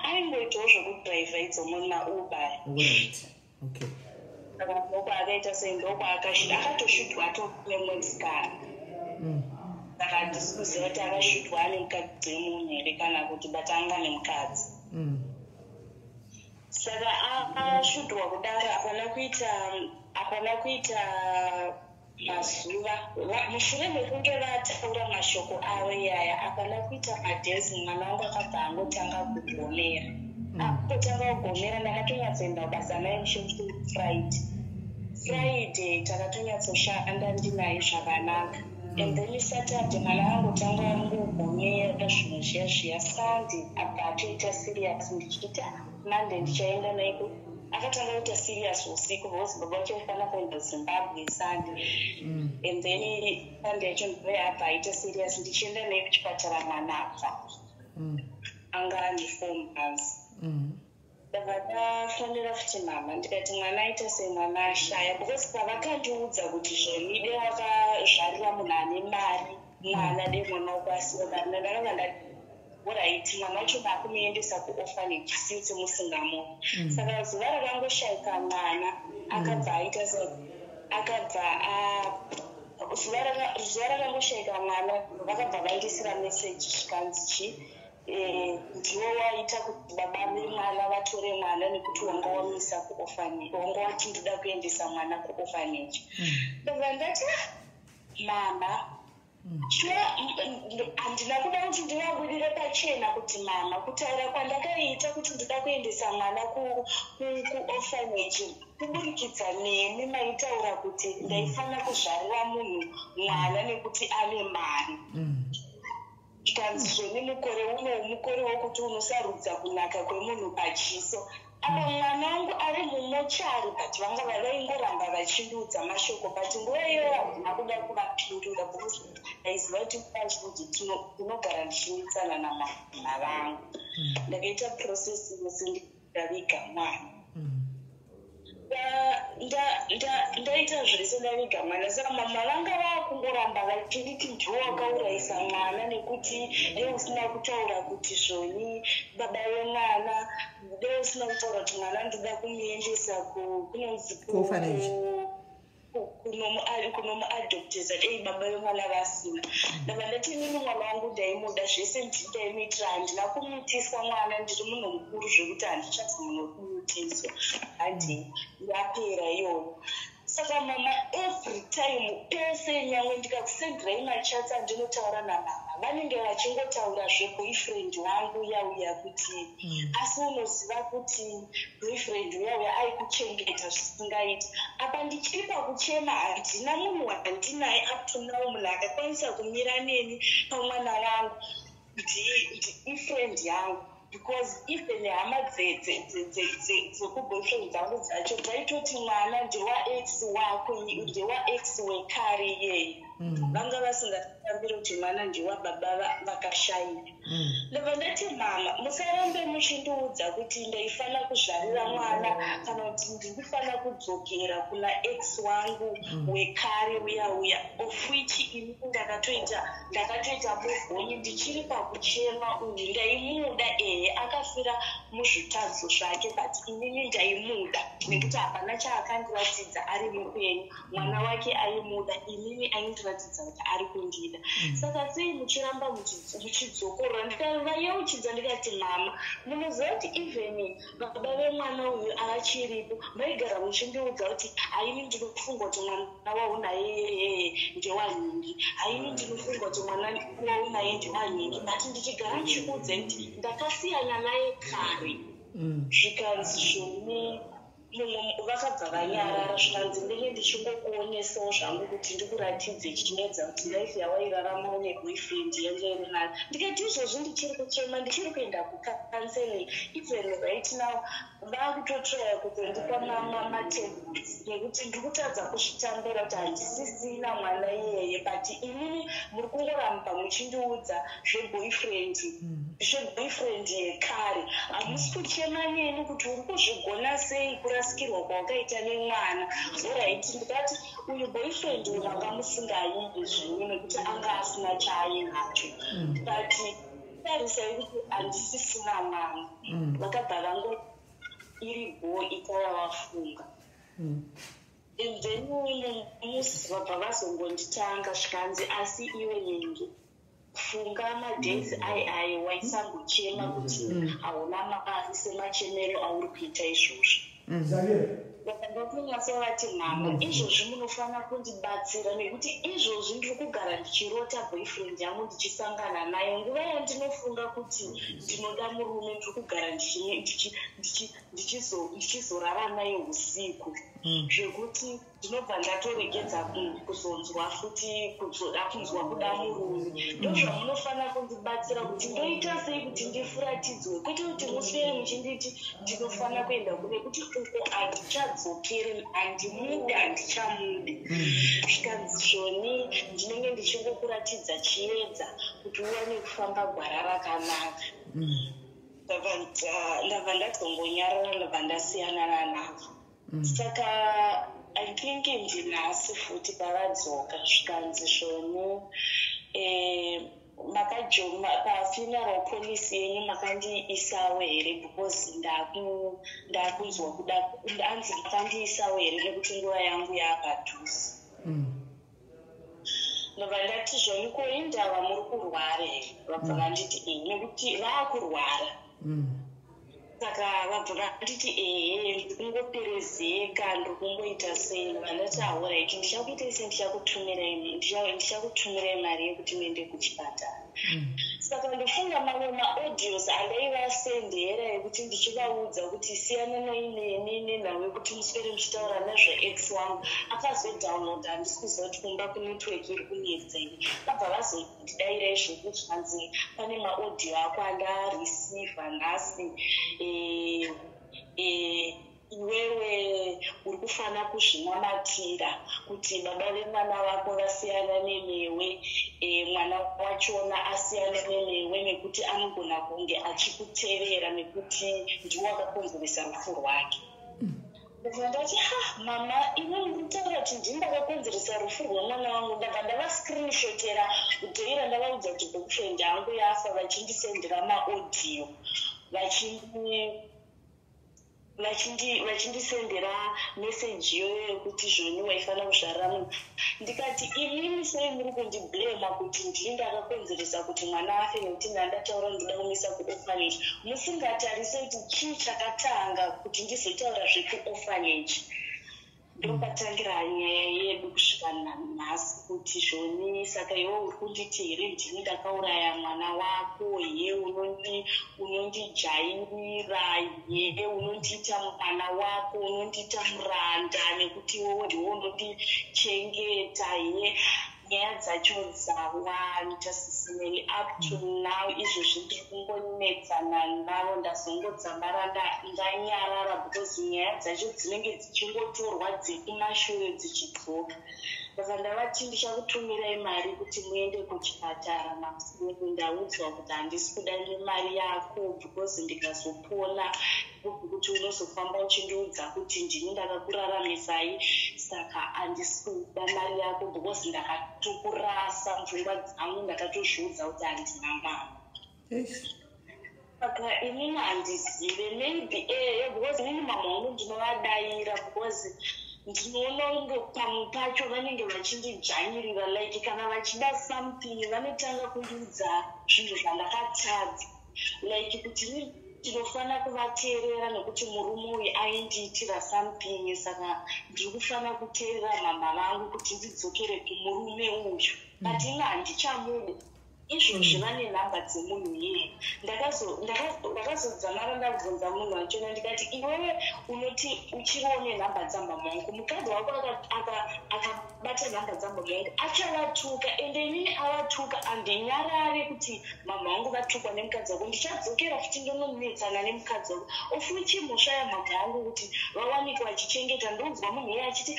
aingoitawo zvekudhiraivha idzomwe mauber. Okay. Saka ndoko akaita sendoko akatoshutwa atopemwe musikana. Saka handisi kuziva kuti akashutwa ane mukadzi wemunhu here kana kuti batanga nemukadzi. Saka ashutwa kudaro hapana kuita mazuva mushure mekunge vataura mashoko avo iyaya hapana kuita madhezi mwana wangu akabva angotanga kugomera. Akutotanga kugomera ndakatonyatsoenda kubasa naye mushe Friday takatonyatsoshanda ndinaye zvakanaka. And then Saturday mwana wangu tanga kugomera zvinhu zviya Sunday abva atoita serious ndichita Monday ndichaenda naye akatanga kuita serious usiku because baba wake ufana kuenda Zimbabwe Sunday. And then Sunday yacho ndibva aita serious ndichienda naye kuchipatara mwana abva. Anga ane 4 months. Ndakafanira futi mama ndikati mwana aita semwana ashaya because pavakandiudza kuti zvonide wakazvarira munhu ane mari mwana demwana ukwasiwa mari ndakanga ndati oraiti mwana wacho ndakumuendesa kuorphanage since musingamoni. Saka zuva rakangoshaika mwana akabva aita zuva rakangoshaika mwana vakabva vaindisira meseji zvikanzi ndiwo waita kuti baba vemwana vatore mwana nekuti wanga wamisa kuorphanage wanga wati ndoda kuendesa mwana kuorphanage. Ndobva ndati mama handina kuda kuti ndivabudire pachena kuti mama kutaura kwandakaita kuti ndoda kuendesa mwana kuorphanage kuburikidza nemi maitaura kuti ndaifana kuzvarira munhu mwana nekuti ane mari. Tikanzi zvoni mukore uno mukore wokuti unosarudza kunaka kwemunhu pachiso. Apa mwana wangu ari mumochari but vanga vaingoramba vachindiudza mashoko but nguva iyoyo handina kuda kuvapindura because ndaiziva kuti pachikuti tinogara ndichimitsana namama vangu. Ndakaita process yose ndaviga mwana. Ndaita zvese ndaviga mwana. Saka mama vanga vakungoramba vachinditi ndiwo wakaurayisa mwana nekuti dei usina kutaura kuti zvoni baba vemwana, dei usina kutaura kuti mwana ndoda kumuendesa kunomuadoptesa dei baba vemwana vasina. Ndabva ndati inini mwana wangu ndaimuda zvese ndaimuitira handina kumuitiswa mwana ndiri munhu mukuru zvekuti handichazomunokumitiswa handi yapera iyoyo. Saka mama every time pese nyangwe ndikakusendirai machats andinotaura namama vanenge vachingotaura zveboyfriend wangu uyauya kuti asi unoziva kuti boyfriend uyauya aikuchengeta zvisingaiti. Apa ndichiri pakuchema handina munhu wandinaye up to now munhu akakwanisa kumira neni pamwana wangu ifriend yangu because even hama dzekuboyfriend dzangu dzacho dzaitoti mwana ndewaex wako ndewaex wekare iyeye vanga vasingatambiri kuti mwana ndewababa vakashaira. Ndobva ndati mama musarambe muchindiudza kuti ndaifana kuzvarira mwana kana kuti ndinofana kudzokera kuna ex wangu wekare uya of which ini ndakatoita muvhonyi ndichiri pakuchema uyu ndaimuda akafira muzvitadzo zvake but inini ndaimuda nekuti hapana chaakandiratidza ari mupenyu. Mwana wake aimuda inini aindiratidza kuti ari kundida. Saka sei muchiramba muchidzokorora. Ndikavayeuchidza ndikati mama munoziva kuti even baba vemwana uyu avachiripo maigara muchindiudza kuti haini ndinofunga kuti mwana waunaye ndewanhingi haini ndinofunga kuti mwana waunaye ndewanhingi but ndichigara ndichikuudza kuti ndakasiyana naye kare. Zvikanzi zvoni vakabva vanyarara zvikanzi ndenge ndichingokuonesawo zvangu kuti ndikuratidze chinedza kuti life yawairaramawo neboyfriend yenjeri nayo. Ndikati izvozvi ndichiri kuchema ndichiri kuenda kukanseling even right now vakutotraya kutondipa matembuts nekuti ndikutadza kuzvitambira kuti handisisina mwana iyeye but inini muri kungoramba muchindiudza zveboyfriend yekare. Hamusi kuchema neni kuti uri kuzvigona sei kurasikirwa kwawakaita nemwana. Alright ndikati uyu boyfriend uyu vanga musingaidi zvino nekuti anga asina chaainacho. Ndikati tarisa yekuti handisisina mwana vakabva vango iri go ikaya vafunga and then musi vabva vazongonditanga zvikanzi asi iwe nyengi funga madhays ai waisangochema kuti hauna mari semachemero auri kuita izvozvo ndakunyasovati mama izvozvi munofanira kundibatsira nekuti izvozvi ndiri kugara ndichirota boyfriend yangu ndichisangana naye nguva yandinofunga kuti ndinoda murume ndiri kugara ndichizorara naye usiku zvekuti ndinobva ndatoregedza kuzonzwa futi kuzoda kunzwa kuda murume ndozvamunofanira kundibatsira kuti ndoita sei kuti ndifuratidzwe kwete kuti muswere muchinditi ndinofanira kuenda kune kuti uko handichadzokeri handimude handichamude zvikanzi zvoni ndinenge ndichingokuratidza chiedza kuti uwane kufamba gwara rakanaka ndabva ndadzongonyarara ndabva ndasiyana navo saka I think ndinhasi futi pavadzoka zvikanzi zvoni makajoma pafuneral policy yenyu makandiisawo here because ndakunzwa kuda anzi makandiisawo here nekuti nguva yangu yapadhuze ndobva ndati zvoni ko indava muri kurwara here vabva vanditi nekuti vaakurwara saka vabva vanditi ndikungoperezeka ndokungoita sei vandati ahoraichi ndichakuita sei ndichakutumirai mari yekuti muende kuchipatara saka ndofunga mamwe maaudios andaivasendera ekuti ndichivaudza kuti siyana naineni nenhau yekuti muswere muchitaura nezveex wangu akazodhaunloda handisi kuziva kuti kumba kunetwork iri kunetsei vabva vazondidaira izvozvo zvanzi pane maaudio ako andareceiva nhasi iwewe uri kufanira kuzvinamatira kuti baba vemwana wako vasiyana nenewe mwana wachona asiyana nenewe nekuti anogona kunge achikutevera nekuti ndiwo akakonzeresa rufu rwake ndati mama iwe uri kutaura kuti ndini ndakakonzeresa rufu rwemwana wangu ndabva ndavascreenshotera kudhoira ndavaudza kuti boyfriend yangu yafa vachindisendera maaudio vachindisendera meseji iyoyo yekuti zvoni waifanira kuzvarira munhu ndikati imimi sei muri kundiblema kuti ndini ndakakonzeresa kuti mwana afe nekuti ndandataura ndinoda kumisa kuorphanage musingatarise kuti chii chakatanga kuti ndizotaura zvekuorphanage ndopatangira nyaya yedu kusvika nhasi kuti zvoni saka iwe uri kunditi here ndini ndakauraya mwana wako ye unondijairira ye unondiita mwana wako unondiita muranda nekuti iwewe ndiwo unondichengeta ye nyaya dzacho dzawanda sisimeli up to now izvozvi ndiri kungonetsana navo ndazongodzambara ndanyarara because nyaya dzacho dzinenge dzichingotorwa dzekumashure dzichidzoka saka ndavati ndichakutumirai mari kuti muende kuchipatara makusini ndaudzwa kuti handisi kuda nemari yako because ndikazopona kuti unozofamba uchindiudza kuti ndini ndakakuraramisai saka handisi kuda mari yako because ndakatokurasa mfungwa dzangu ndakatozviudza kuti handina mama saka inini handizive maybe because inini mama wangu ndinovadaira because ndinoona kunge pamwe pacho vanenge vachindidzvanyirira like kana vachida something vanotanga kundiudza zvinhu zvandakatadza like kuti ndinofanira kuvateerera nekuti murume uyu aindiitira something saka ndiri kufanira kuteerera mama vangu kuti ndidzokere kumurume uyu but ina handichamude izvozvi vane nhamba dzemunhu iye ndakazodzamara ndabvunza munhu wachona ndikati iwewe unoti uchirione nhamba dzamama vangu mukadzi wako akabata nhamba dzamama vangu achavatuka ende inini avatuka handinyarare kuti mama vangu vatukwa nemukadzi wako ndichadzokera futi ndononetsana nemukadzi wako ofuni chimhoshaya mama vangu kuti vawanikwa vachichengeta ndonzwa munhu iye achiti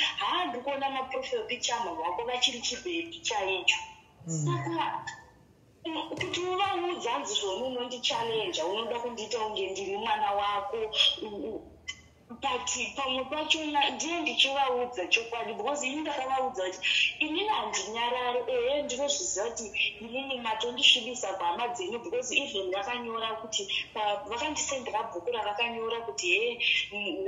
ndiri kuona maprofile picture amama vako vachiri chibhepi chaicho saka kuti uvaudza hanzi zvoni unondichallenja unoda kundiita unge ndiri mwana wako but pamwe pachona ndiye ndichivaudza chokwadi because ini ndakavaudza kuti inini handinyarari ndinozviziva kuti inini matondisvibisa pahama dzenyu because even vakanyora kuti vakandisendera bhuku ravakanyora kuti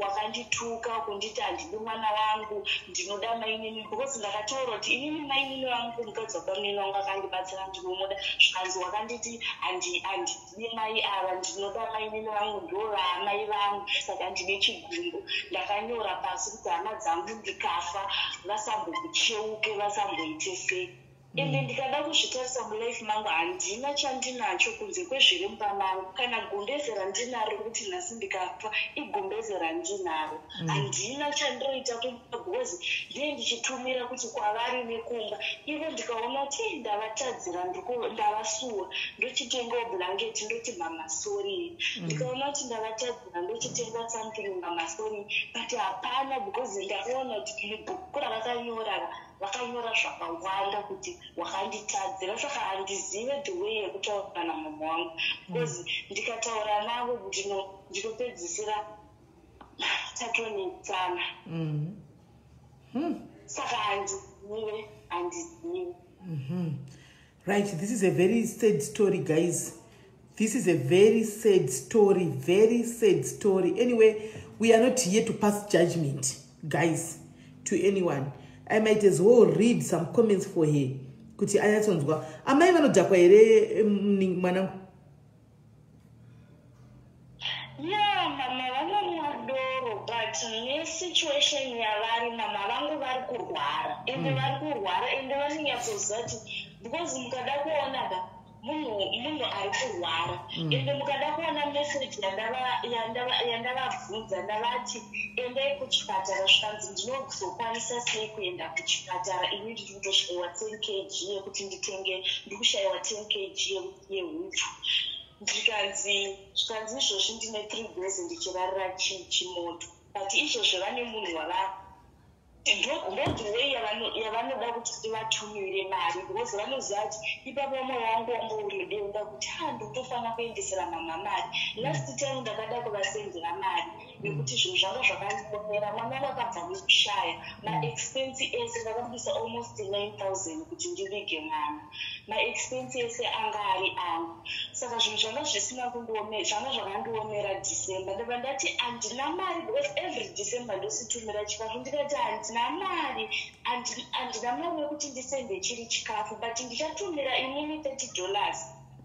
wakandituka kunditi handidi mwana wangu ndinoda mainini because ndakataura kuti inini mainini vangu mukadzi wapamunini wangu akandibatsira ndinomuda zvikanzi wakanditi handidi mai ava ndinoda mainini vangu ndo vaamai vangu saka ndine chigumbu ndakanyora pasi kuti hama dzangu ndikafa vasambokucheuke vasamboite sei ende ndikada kuzvitarisa mulife mangu handina chandinacho kunze kwezviri mumba mangu kana gombezera ndinaro kuti nhasi ndikafa igombezera ndinaro handina chandiroita because ndiye ndichitumira kuti kwavari nekumba ivo ndikaona kuti ndavatadzira ndavasuwa ndochitengawo bhurangeti ndoti mama sorry ndikaona kuti ndavatadzira ndochitenga something mama sorry but hapana because ndakaona kuti mubhuku ravakanyora vakanyora zvakawanda kuti wakanditadzira saka handizive the way yekutaura namama wangu because ndikataura navo ndinopedzisira tatonetsana saka handizive. Right, this is a very sad story, guys. This is a very sad story, very sad story. Anyway, we are not here to pass judgment, guys, to anyone. I might as well read some comments for her. Kuti ayatsonzwa. Amai vanodhakwa here mwana? Yeah, mama vanomuadoro, but nesituation yavari mama vangu vari kurwara. Ende vari kurwara, ende vanonyatsoziva kuti because mukada kuona munhu ari kurwara ende mukada kuona meseji yandavabvunza ndavati endai kuchipatara zvikanzi ndinozokwanisa sei kuenda kuchipatara ini ndiri kutoshayiwa 10 kg yekuti ndikushayiwa 10 kg yehuchu zvikanzi izvozvi ndine 3 days ndichirarira chimoto but izvozvo vane munhu wava ndodhiwei yavanoda kuti tivatumire mari because vanoziva kuti ipapo mwoyo wangu wangu uridenga kuti ndotofanira kuendesera mama mari. Last time ndakada kuvasendera mari nekuti zvinhu zvanga zvakandiomera mwana vakabva mukushaya maexpense ese ndakabudisa almost 9,000 kuti ndivige mwana maexpense ese anga ari angu saka zvinhu zvanga zvisina kundiomera zvanga zvakandiomera December ndabva ndati handina mari because every December ndositumira chikafu ndikati handina mari yekuti ndisende chiri chikafu but ndichatumira inini $30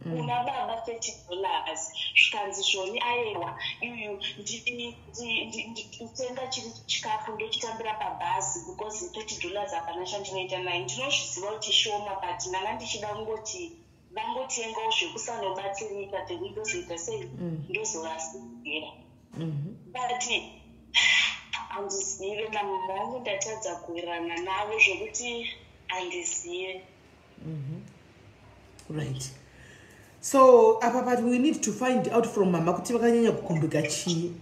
una baba $30 zvikanzi zvoni ayewa iyu nditenga chiri chikafu ndochitambira pabhazi because $30 hapana chandinoita naye ndinozviziva kuti shoma but ndanga ndichida kungoti vangotengawo zvekusanobatsirika then ndozoita sei ndozovasindira but handizive namama vangu ndatadza kuwirirana navo zvokuti handizive. Right. So but we need to find out from mama kuti vakanyanya kugumbuka chii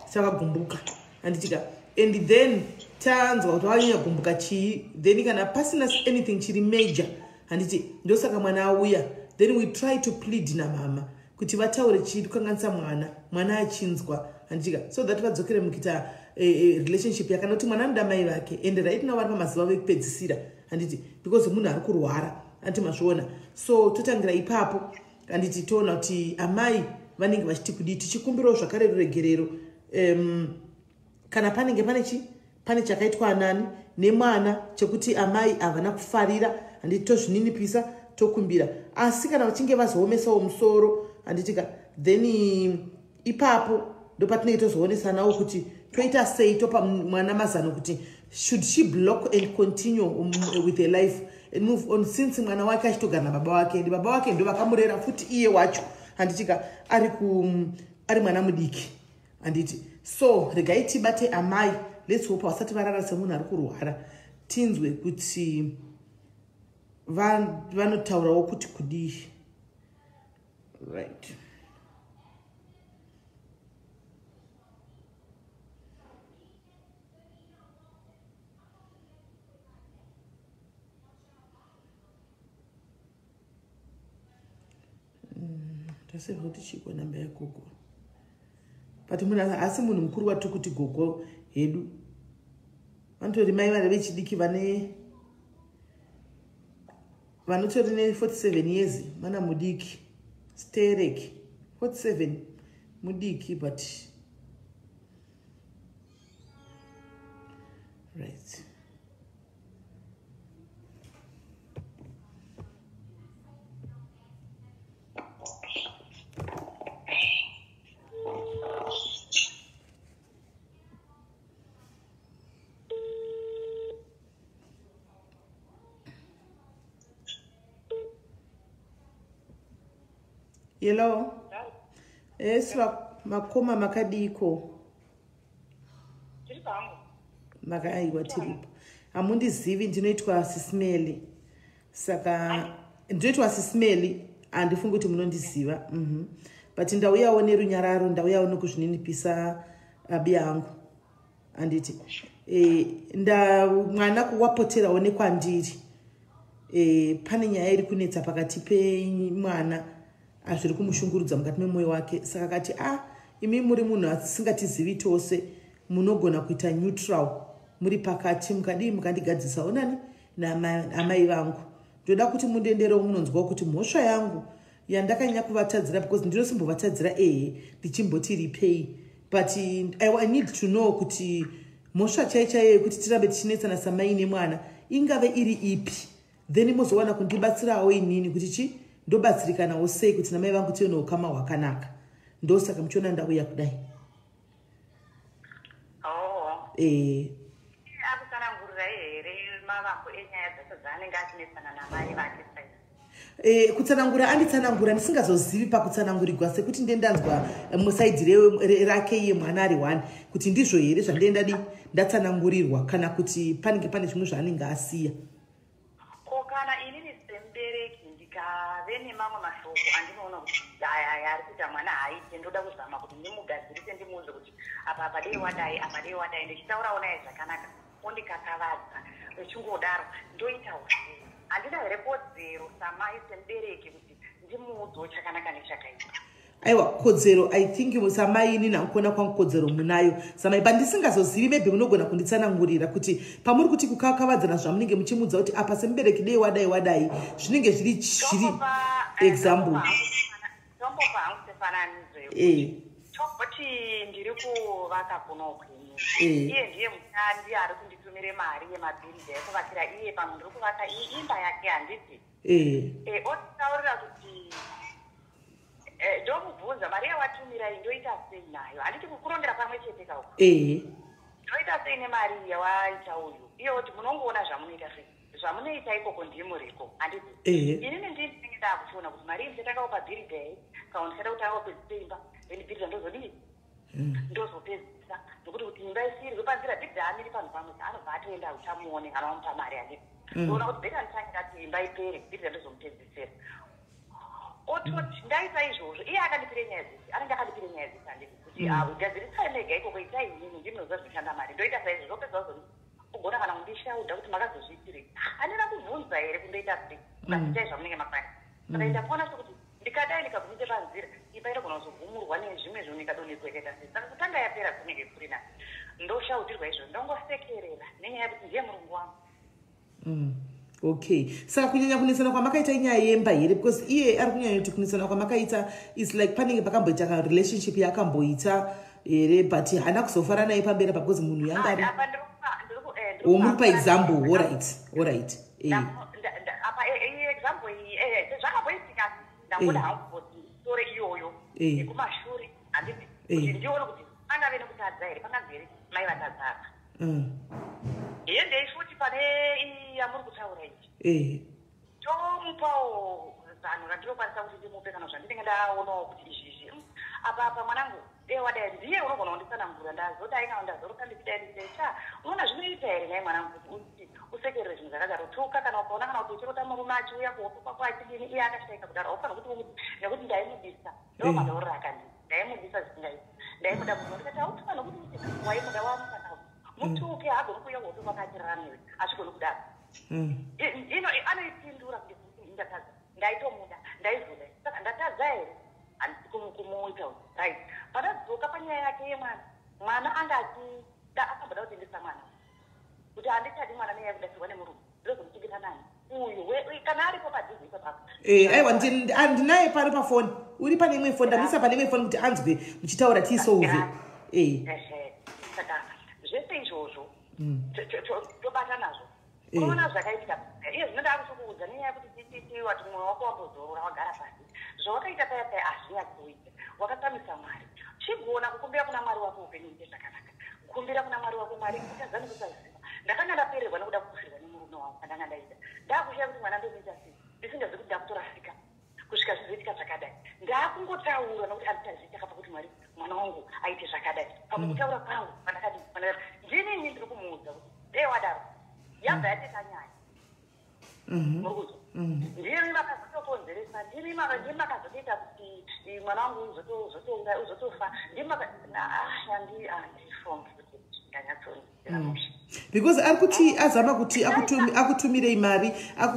savagumbuka anditika and then tanzwa kuti vakanyanya kugumbuka chii then kana pasina anything chiri major handiti ndosaka mwana auya then we try to plead na mama kuti vataure chii kukanganisa mwana achinzwa handitika so that vadzokere mukuita relationship yakanaka kuti mwana anoda mai vake and right now vari pamazuva vekupedzisira handiti because munhu ari kurwara anti mazviona so totangira ipapo handiti toona kuti amai vanenge vachiti kudii tichikumbirawo zvakare ruregerero kana panenge pane chakaitwa anani nemwana chekuti amai havana kufarira handiti tozvininipisa tokumbira asi kana vachinge vazoomesawo musoro handitika then ipapo ndopatinenge tozoonesanawo kuti toita sei topa mwana mazano kuti should she block and continue with her life and move on since mwana wake achitogara nababa wake and baba wake ndo vakamurera futi iye wacho handitika ari mwana mudiki handiti so regai tibate amai let's hope vasati varara semunhu ari kurwara tinzwe kuti vanotaurawo kuti kudii. Right. Tasema kuti chiko namba ya Google but munhu asi munhu mukuru watu kuti gogo hedu vanotori mai vana vechidiki vanotori ne 47 years mana mudiki sterek 47 mudiki but right. Hello. Yes, makoma makadiko. Makaiwa tiripo. Amundizivi ndinoitwa SIS MELLY. Saka ndinoitwa SIS MELLY andifunga kuti munondiziva. But ndauyawo nerunyararo, ndauyawo nokuzvininipisa abi yangu. Anditi mwana kuwapoterawo nekwandiri. Pane nyaya iri kunetsa pakati pemwana azviri kumushungurudza mukati memwoyo wake. Saka kati imi muri munhu asingatizivi tose, munogona kuita neutral, muri pakati, mukadii mukandigadzisawo nani naamai vangu. Ndoda kuti mundenderewo munonzwawo kuti mhosva yangu yandakanyanya kuvatadzira, because ndinosimbovatadzira ndichimboti repay, but I need to know kuti mhosva chaiyo kuti tirambe tichinetsana samai nemwana ingave iri ipi, then mozowana kundibatsirawo inini kuti ndobatsirikanawo sei kuti namai vangu tive neukama hwakanaka. Ndosaka muchiona ndauya kudai. Kutsanangura anditsanangura ndisingazozivi pakutsanangurirwa, sekuti ndendanzwa musaidhi rake iye mwana ari 1 kuti ndizvo here zvandendadi ndatsanangurirwa, kana kuti panenge pane zvimwe zvaanenge asiya. Kana inini sembereki ndikave nemamwe mashoko andinoona kuti ari kuita mwana haaite, ndoda kuzama kuti ndimugadzirise ndimuudze kuti apa dei wadai, ndichitaurawo naye zvakanaka ondikakavadza vechingodaro ndoita ushe. Handina here kodzero samai sembereki kuti ndimuudzewo chakanaka nechakaipa. Aiwa, kodzero I think samai inini akuona kwangu kodzero munayo. Samai pandisingazozivi maybe munogona kunditsanangurira kuti pamuri kuti kukakavadzana zvamunenge muchimudza kuti apa sembereki dei wadai zvinenge zviri example. Tombo pangu sefananidzo chokoti ndiri kuvaka kuno kwenyu. Iye ndiye mushandi ari kunditumire mari yemabhiriji ekuvakira iye pamunhu ndiri kuvaka imba yake handiti. Otitaurira kuti ndomubvunza mari yawatumira iyi ndoita sei nayo, handiti kukurondera pamwe chete kauko. Ndoita sei nemari yawaita uyu, iye kuti munongoona zvamunoita sei, zvamunoita ikoko ndimuriko handiti. Inini ndinenge ndakuchiona kuti mari iyi ndetakawo pabhiriji kana ndichada kuti awopedzise imba, then bhiriji ndozodii ndozopedzisa nokuti kuti imba isiri panzira bhiriji amiri panhu pamwe anobva atoenda uchamuone kana wamupa mari handiti. Ndoona kuti bhiriji anditangira kuti imba ipere bhiriji ndozomupedzisira. Ototi ndaita izvozvo iye akandipire nyaya dzisi, anenge akandipire nyaya dzisi handiti kuti gadzirisai mega ikoko itai inini ndinoziva zvinoshanda mari, ndoita saizvo zvopedza wazoti kugona kana kundishauda kuti makazozviitirei. Handina kubvunza here kundoita sei ukasitai zvamunenge makwanisa. Saka ndakuona sokuti ndikadai ndikabvunze panzira imba inogona kuzogumurwa nezvimwe zvounikadonekuekaita sei. Saka kutanga yapera kunenge kuri nani ndoshautirwa izvo ndongosekerera nenyaya yekuti ndiye murungu wangu. Okay, saka kunyanya kunesana kwamakaita inyaya yemba here, because iye ari kunyanya kuti kunesana kwamakaita is like panenge pakamboita ka relationship yakamboita here, but hana kuzofara naye pamberi because munhu yanga ari muri pa example. All right. Apa example zvakaboitika ndakuda hangu story iyoyo yekumashure handiti kuti ndione kuti angave nekutadza here, pangazi here mai vatadzaka. Iye ndeifuti pane yamuri kutaura ichi tomupawo zano randinokwanisa kuti ndimupe kana zvandinenge ndaonawo kuti izvizvi apa mwanangu wadai ndiye unogona kunditsanangura ndazodai kana ndazoroka ndichidaidisecha unoona zvinoita here naye mwanangu kuti usekerere zvinhu zvakadaro tuka kana ukaona kana kuti uchirota murume achiuya kuhopo kwako achidini iye akashaika kudaro aufana kuti umuti nekuti ndaimudisa ndo matauriro akandii ndaimudisa zvisingaiti ndaimuda munhu ndikati hautofana kuti waimuda wamukana mutuke hagoni kuuya kuhopo kwakachiraniwe asvikoni kudaro ino anoipindura kuti ndatadza ndaitomuda ndaivhuda saka ndatadza here handisi kumuita right panadzoko kuchoka panyaya yake yemwana mwana anga achida akamboda kutengesa mwana kuti handichadi mwana nenyaya yekudasirwa nemurume ndinozomuchengeta nani uyu kana aripo padhuze ipapapo aiwa ndinaye pari pafoni uri pane imwe foni ndamisa pane imwe foni kuti anzwe muchitaura tiisouve saka zvese izvozvo tobata nazvo unoona zvakaitika iye zvinoda kutokuudza nenyaya yekuti titi wati mwoyo wako wambozorora wagara pasi zvawakaita paya paya hazvinyatsi kuita wakatamisa mwari chigona kukumbira kuna mwari wako upenyu uite zvakanaka kukumbira kuna mwari wako mwari utazani kusaziva ndakanga ndapererwa nekuda kufirwa nemurume wangu kandanga ndaita ndakushiya kuti mwana ndomuita sei ndisingazi kuti ndakutorasika kusvika zvizoitika zvakadai ndakungotaura nokuti anditazivi chakabva kuti mwari mwana wangu aite zvakadai pakutaura kwangu pandakadii ndinini ndiri kumuudza kuti dei wadaro yabva yateta nyaya murikuzwa ndimi makazotokonzeresa ndimi makazotoita kuti mwana wangu uzotofa handifongi kuti ndanyatsonzeramusha because ari kuti azama kuti akutumirei mari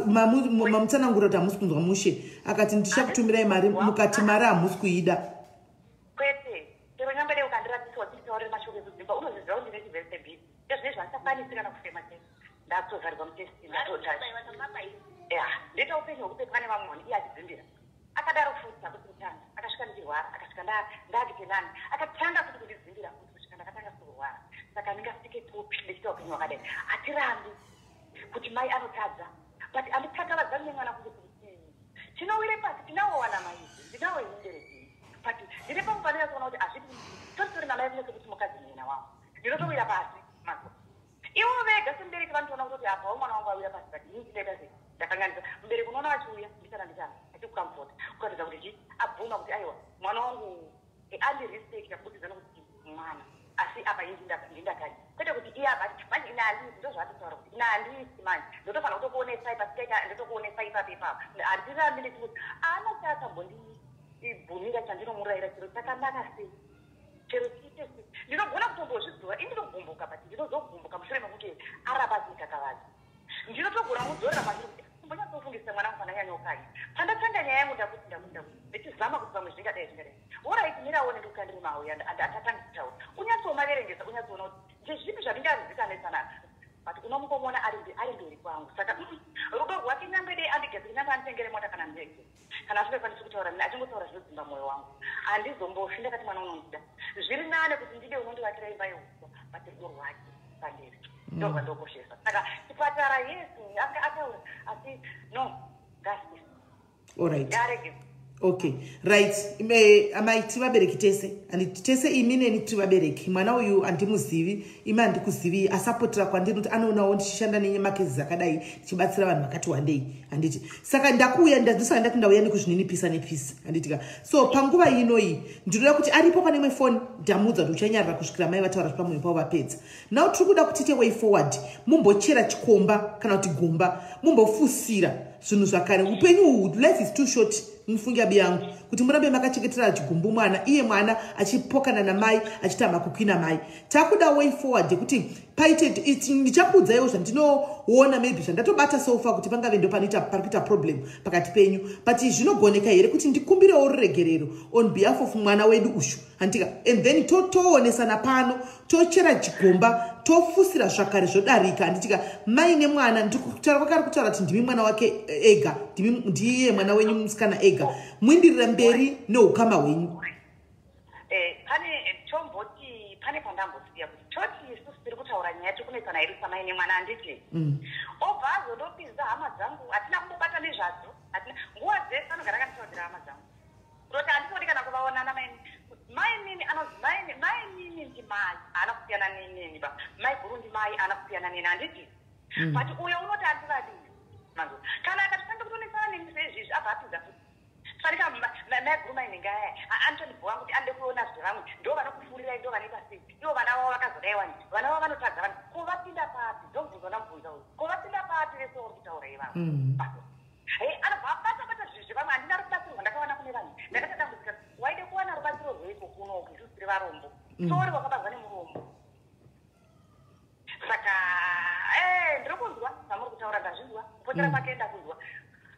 mamutsanangura kuti hamusi kunzwa mushe akati ndichakutumirai mari mukati mari hamusi kuida kwete chero nyamba dei ukandiratisawo tiitaurire mashoko ekudzimba unoziziva kuti ndine chivese bhii ezvinezvi handisakwanisi kana kufema testi ndakutozvarirwa mutesti ndeta upenyu hwekupe pane vamwe vanhu iye achidzimbira akadaro futi akuti kutanga akasvika ndichirwara akasvika ndadike nani akatanga futi kundidzimbira kuti kusvika ndakatanga kurwara saka ndingasvike pupi ndichita upenyu hwakadai hatirambi kuti mai anotadza but andikakavadzani nemwana kuti tinowire pasi tinawowana maizvi ndinawo imubereki but ndiri pamufanira kuona kuti hazviti toritori namai vine sekuti mukadzi munyena wavo ndinotowira pasi mazuva ivo vega semubereki vanotoona kuti apawo mwana wangu awira pasi but ini tindaita sei ndakanganisa mubereki unoona vachiuya ndichana ndichana achikukamfota kuratidza kuti abvuma kuti aiwa mwana wangu andirespecta kuti zana kuti mwana asi apa indindakani kwete kuti iye apa manje ina handisi ndo zvatitaura kuti ina handisi manje ndotofanira kutokuonesai pasikaita ndotokuonesai ipapo handirambi ndechikuti ana chaakambondibvumira chandinomurayira chiro chakanaka sei chero chiite sei ndinogona kutombozvidziva indinogumbuka but ndinozogumbuka mushure mekuti arabazika kavazi ndinotogona mudzorera mashiro kuti kumbonyatsofungisa mwana mufana nyanyokai pandatanga nyaya yangu ndakuti ndichizama kuti pamwe zvingadai oraiti miraone ndikukandiri mauya atatanga kutaura unyatsomaverengesa unyatsoona kuti ndezvipi zvandingazivikanaisanaka but unomukomona ari mberi kwangu saka rudo rwake nyangwe dei andigadziri nyangwe anditengere mota kana ndege kana asingakwanisi kutaura mine achingotaura zvinodzimba mwoyo wangu handizombofi ndakati mwana unondida zviri nane kuti ndide unondivakira imba yeuswa but rudo rwake pandiri ndo rwandokoshesa saka chipatara yesi ataura asi no gasi alright okay right amai tivabereki tese and tese imi neni tivabereki mwana uyu handimuzivi imi handikuzivi asapotera kwandiri kuti anoonawo ndichishanda nemakezi akadai tichibatsira vanhu vakati wandei handiti saka ndakuuya ndisaka ndati ndauya nekuzvininipisa nepisi handitika so panguva inoyi ndinoda kuti aripo pane imwe foni ndamuudza kuti uchanyarira kusvikira mai vataura zvipamwe pavo vapedza now tiri kuda kuti tiite way forward mumbochera chikomba kana kuti gomba mumbofusira zvinhu zvakare upenyu uhu life is too short mufungi abi yangu kuti murambe makachengetera chigumbu mwana iye mwana achipokana namai achitama kukwina mai takuda way forward kuti paite ndichakuudzaiwo zvandinoona maybe zvandatobata sofa kuti pangave ndo parikuita problem pakati penyu but zvinogoneka here kuti ndikumbirewo ruregerero on behalf of mwana wedu ushu handika and then toonesana pano tochera chigomba tofusira zvakare zvodarika handitika mai nemwana ndikutaura kwakari kutaura kuti ndimi mwana wake ega ndiye mwana wenyu musikana ega muindirira mberi neukama hwenyu pane tomboti pane pandambosiya kuti toti isusu tiri kutaura nyaya tikunoisana iri samai nemwana handiti obva azondopinza hama dzangu hatina kumbobata nezvadzo nguva dzese anogara akanditaurira hama dzangu kutoti handikodi kana kuvaonana mainini anonzi mainini ndimai haana kusiyana nenini ba mai guru ndimai haana kusiyana neni handiti but uyo unoti handivadii manzo kana akatitanda kutonesana neni sezvizvi abva apinza futi farika mai guru maininga anotondibhuva kuti ande kuona zvevamwe ndo vanokufurirai ndo vanoita sei ivo vana vavo vakazodaiwa ni vana vavo vanotadza vanhu kovapinda papi ndobvunza namubvunza uyu kovapinda papi vese uri kutaura ivavo anobva abata zvinhu zvevamwe handina rubatsirwa ndakawana kune vanhu ndakatatambudzika waide kuwana rubatsiro rweiko kunoku isusu tiri varombo sori wakabarwa nemurombo saka ndiri kunzwa zvamuri kutaura ndazvinzwa kupotera kwake ndakuzwa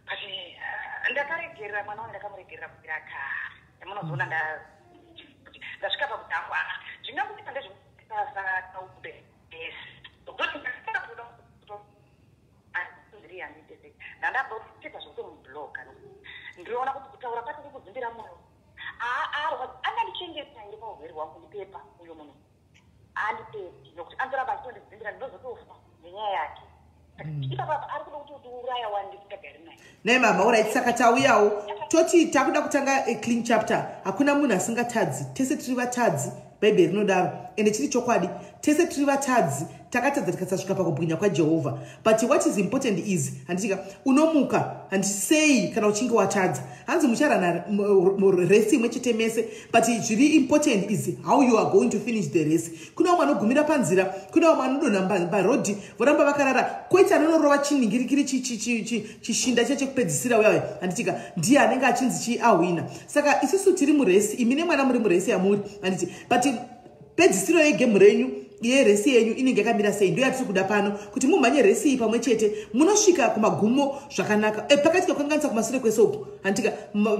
but ndakaregerera mwana wangu ndakamuregerera kubvira kare yamunozoona ndasvika pakuti ndiriona kuti kutaura kwati kukudzimbira moyo andandichengetsa iri pauvheri hwangu ndipepa uyo munhu andipeti nokuti andoramba achitondidzimbira ndinozotofa nenyaya yake ipapapa ari kuda kuti utiuraya wandisingagari naye naye mama orit saka tauyawo toti takuda kutanga clean chapter hakuna munhu asingatadzi tese tiri vatadzi bhaibheri rinodaro ende chiri chokwadi tese tiri vatadzi takatadza tikasasvika pakubwinya kwajehovha but what is important is handitika unomuka handisei kana uchinge watadza hanzi mucharana resi imwe chete mese but zviri important is how you are going to finish the race kuna vamwe vanogumira panzira kuna vamwe vanodonha parodhi voramba vakarara kwete anonorova chinhingirikiri chishinda chekupedzisira uyawe handitika ndiye anenge achinzi ahwina saka isusu tiri muresi imi nemwana muri muresi yamuri handiti but pedzisiro yegemu renyu yeresi yenyu inenge yakamira sei ndo yatiri kuda pano kuti mumhanye resi iyi pamwe chete munosvika kumagumo zvakanaka pakati kakukanganisa kumashure kwesoko handika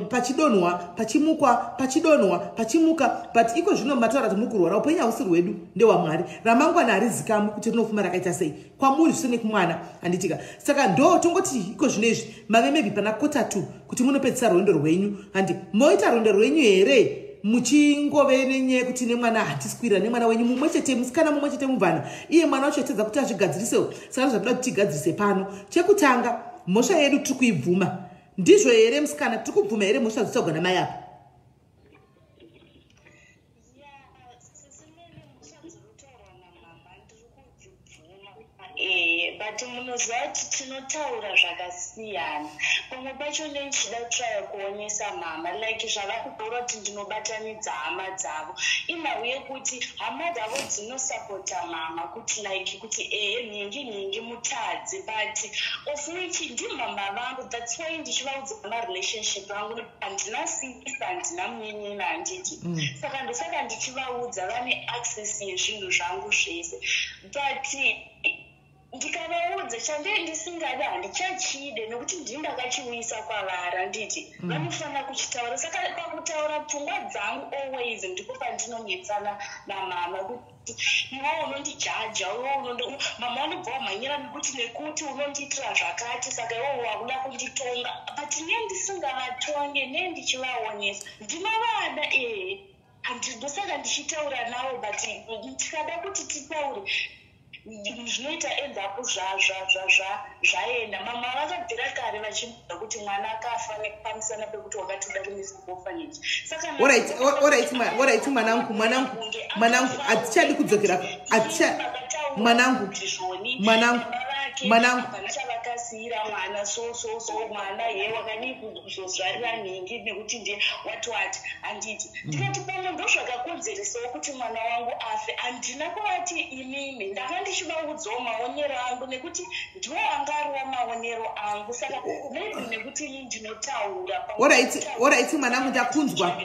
pachidonhwa pachimukwa pachidonhwa pachimuka but iko zvino mataura kuti mukurwara upenyu hausi rwedu ndewamwari ramangwana harizikamwi kuti rinofuma rakaita sei kwamuri zvisine kumwana handitika saka ndo tongoti iko zvino izvi mave maybe pana kota 2 kuti munopedzisa rwendo rwenyu handi moita rwendo rwenyu here muchingove nenyaya kuti nemwana hatiskwira nemwana wenyu mumwe chete musikana mumwe chete mubvana iye mwana wacho atedza kuti azvigadzirisewo saka zvatoda kuti tigadzirise pano chekutanga mhosva yedu tiri kuibvuma ndizvo here musikana tiri kubvuma here mhosva dzitsagwa namai apa but munoziva kuti tinotaura zvakasiyana pamwe pacho nechida kutraya kuonesa mama like zvava kutaura kuti ndinobatanidza hama dzavo imauye kuti hama dzavo dzinosapota mama kuti like kuti nhingi mutadzi but of which ndimama vangu that's why ndichivaudza marelationship vangu handina sisa handina munyenyena handiti saka ndichivaudza vane access yezvinhu zvangu zvese but ndikavaudza chandee ndisingada handichachide nokuti ndindakachiuyisa kwavari handiti vanofanira kuchitaura saka pakutaura pfungwa dzangu always ndipo pandinonetsana namama kuti iwe unondijaja mama unobva wamhanyira nekuti nekuti unondiitira zvakati saka iwe wakuda kunditonga but ne ndisingavatonge ne ndichivaonesa ndinavada ndosaka ndichitaura navo but tikada kuti titaure zvinoita endapo zvaenda mama vakabvira kare vachibuda kuti mwana akafa nekupamisana pekuti wakatoda kunisibofaniji saka orit mwanangu hatichadi kudzokera mwanangu vakasiyira mwana so mwana ye wakadi kuzozvarira nhingi nekuti ndiye wati handiti ndikati pamwe ndo zvakakonzeresawo kuti mwana wangu afe handina kuvati inini ndanga ndichivaudzawo maonero angu nekuti ndiwo anga ariwo maonero angu saka maybe nekuti ini ndinotaura orit mwanangu ndakunzwa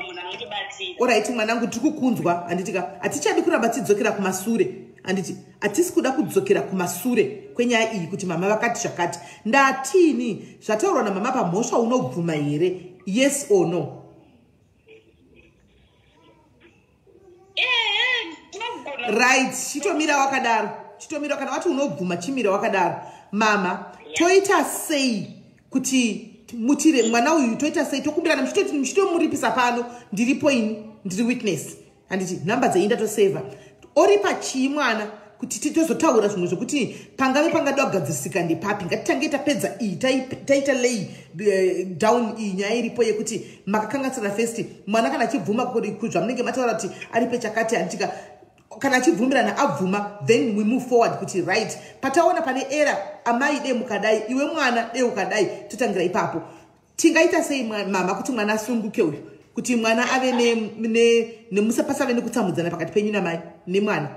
orit mwanangu tiri kukunzwa handitika hatichadi kuramba tidzokera kumasure handiti hatisi kuda kudzokera kumasure kwenyaya iyi kuti mama vakati zvakati ndatini zvataurwa namama pamhosva unobvuma here yes or no right chitomira wakadaro kana wati unobvuma chimira wakadaro mama toita sei kuti mutire mwana uyu toita sei tokumbirana muchitomuripisa pano ndiripo ini ndiri witness handiti nhamba dzeinda toseva ori pachii mwana kuti titozotaura zvimwe zvokuti pangave pangada kugadzirisika ndepapi ngatitange tapedza iyi taita lay down iyi nyaya iripo yekuti makakanganisana first mwana kana achibvuma kuzvamunenge mataura kuti ari pechakati handika kana achibvumirana abvuma then we move forward kuti right pataona pane era amai de mukadai iwe mwana de ukadai totangira ipapo tingaita sei mama kuti mwana asunguke uyu kuti mwana ave nemusapasave nekutsamudzana pakati penyu namai nemwana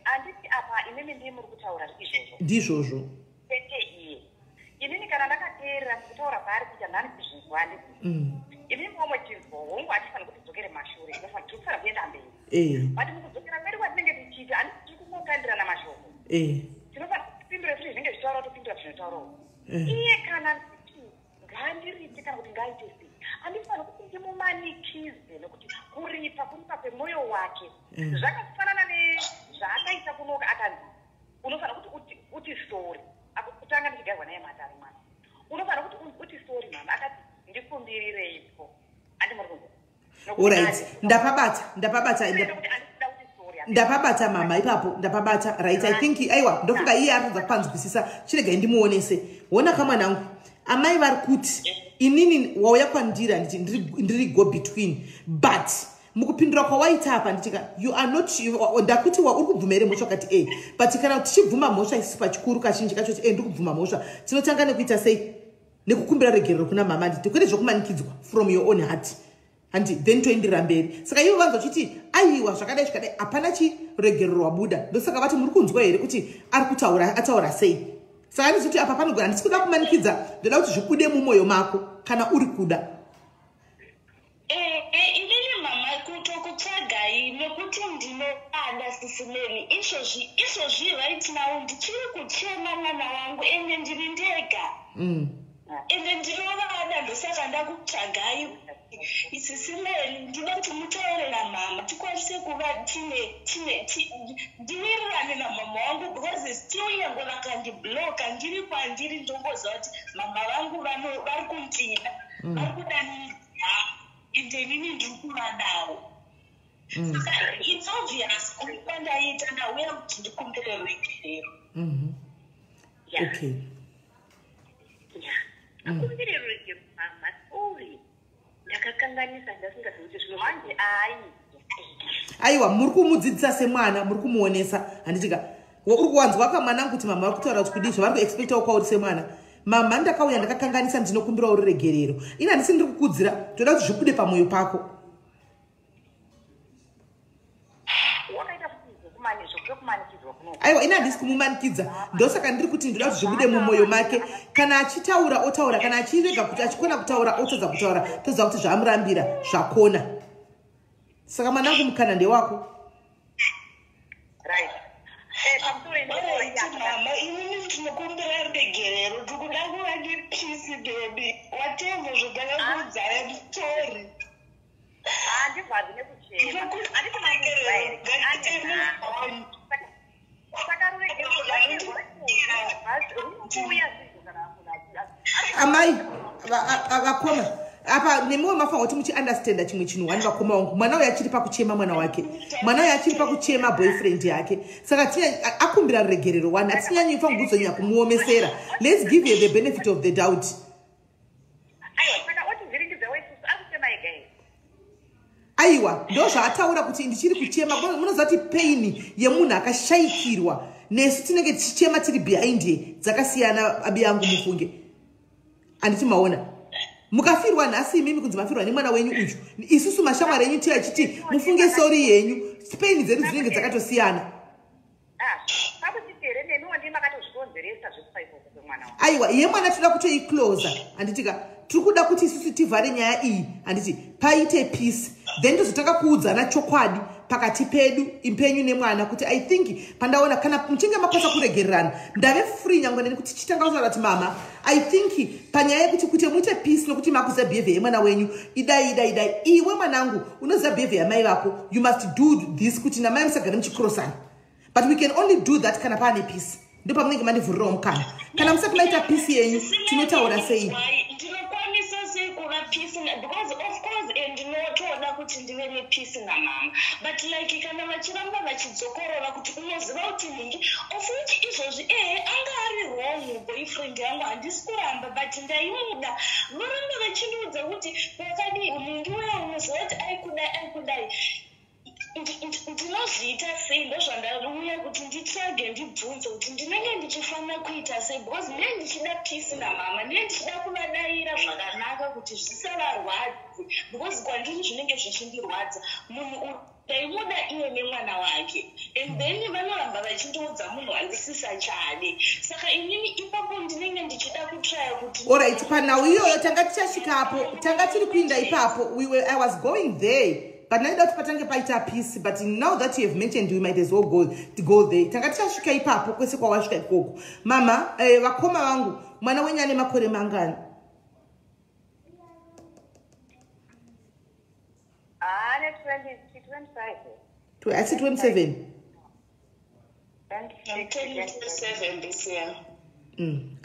handiti apa inini ndiye muri kutaura izvozvo ndizvozvo pete iye inini kana ndakateerera kutaura paari kuti handani kuzvizwa handiti inini momwe chizvo hongu hatifanira kuti tidzokere mashure tinofanira kuenda mberi but mukudzokera mberi kwatinenge tichiita handiti tiri kungokandirana mashoko tinofanira kupindura zviri zvinenge zvitaura topindura zvinotaurawo iye kana ngaandirite kana kuti ngaaite sei handifanira kuti ndimo umanikize nokuti kuripa kwemoyo wake zvakafanana nezvaakaita kunoka akanzi unofanira kuti uti sorry akutanga ndichigarwa naye matari mwana unofanira kuti uti sorry mama akati ndikumbirireipo andimuri alright ndapabata mama ipapo ndapabata right. I think aiwa ndofunga iye arikudza kupanzwisisa chirega ndimuonese wona kamwanangu amai vari kuti inini wauya kwandira ndiri go between but mukupindura kwawaita apa ndichika you are not ndakuti uri kubvuma here mhosva kati but kana tichibvuma mhosva isusu pachikuru kazhinji kacho kuti ndiri kubvuma mhosva tinotanga nekuita sei nekukumbira regerero kuna mama nditi kwete zvokumanikidzwa from your own heart and then toenderera mberi saka ivo vanzi vachiti aiwa zvakadai hapana chiregerero wabuda ndosaka vati muri kunzwa here kuti ari kutaura ataura sei saka ndizoti apa panogona ndisi kuda kumanikidza ndoda kuti zvibude mumwoyo mako kana uri kuda inini mama kutokutsvagai nekuti ndinoada sisimeli izvozvi right now ndichiri kuchema mwana wangu ende ndiri ndega ende ndinovada ndosaka ndakutsvagai isisimeli ndinoda kuti mutaure namama tikwanise kuva ndiwirirane namama wangu because still yango vakandibloka ndiri kwandiri ndongoziva kuti mama vangu vari kundida vari kudanidza ende inini ndiri kuvadawo saka it's obvious kwandaita ndauya kuti ndikumbire regerero okay akumbire regerero mama sorry ndakakanganisa ndasingazivi kuti zvino manje aiwa muri kumudzidzisa semwana muri kumuonesa handitika uri kuwanzwa kamwanangu kuti mama vari kutaura kuti kudii zvavari kuexpectawo kwauri semwana mama ndakauya ndakakanganisa ndinokumbira uri regerero ini handisi ndiri kukudzira toda kuti zvibude pamwoyo pako aiwa ini handisi kumumanikidza ndosaka ndiri kuti ndoda kuti zvibude mumwoyo make kana achitaura otaura kana achirega kuti achikona kutaura otodza kutaura toziva kuti zvaamurambira zvakona saka mwanangu mukana ndewako mama inini ndinokumbira regerero ndikuda kuva nepisi bebi watevho zvandakakuudzaya mutori handibvazi nekuchema amai vakoma apa nemiwo mafanwa kuti muchiunderstanda chimwe chinhu wani vakoma wangu mwana uyo achiri pakuchema mwana wake mwana uyo achiri pakuchema boyfriend yake saka akumbira regerero wani hatinyanyi fangu kuzonyanya kumuomesera let's give you the benefit of the doubt aiwa ndo zvaataura kuti ndichiri kuchema munoziva kuti paini yemunhu akashayikirwa nesu tinenge tichichema tiri behind ye dzakasiyana abi yangu mufunge handiti maona mukafirwa nhasi imimi kunzi mafirwa nemwana wenyu uyu isusu mashamwari enyu tiachiti mufunge sori yenyu paini dzedu dzinenge dzakatosiyana aiwa yemwana toda kutoiclosa handitika tiri kuda kuti isusu tivhare nyaya iyi handiti paite peace then tozotanga kuudzana chokwadi pakati pedu impenyu nemwana kuti I think pandaona kana muchinge makwasa kuregererana ndave free nyange nekuti chitanga kutaura kuti mama I think panyaya yekuti kuti muite peace nokuti makuziva behavior yemwana wenyu idai iwe mwanangu unoziva behavior yamai vako you must do this kuti namai musagara muchikrosana but we can only do that kana paane peace ndo pamunenge mandivhurirawo mukana kana musati maita peace yenyu tinotaura sei because of course ndinotoda kuti ndive nepeace namama but like kana vachiramba vachidzokorora kuti unoziva kuti ningi of which izvozvi anga ari wrong boyfriend yangu handisi kuramba but ndaimuda voramba vachindiudza kuti wakadii ningi weya unoziva kuti aikudai ndinozviita sei ndozvandauya kuti nditsvage ndibvunze kuti ndinenge ndichifanira kuita sei because ndee ndichida peace namama ndee ndichida kuvadayira zvakanaka kuti zvisavarwadzi because kwandiri zvinenge zvichindirwadza munhu ndaimuda iye nemwana wake and then vanoramba vachindiudza munhu handisisa chade saka inini ipapo ndinenge ndichida kutraya kuti alright panhau iyoyo tanga tichasvikapo tanga tiri kuinda ipapo I was going there but now that patange paita peace but now that you have mentioned we might as well go there tanga tichasvika ipapo kwese kwawasvika ikoko mama vakoma vangu mwana wenyu ane makore mangani Asi 27. I'm turning 27 this year.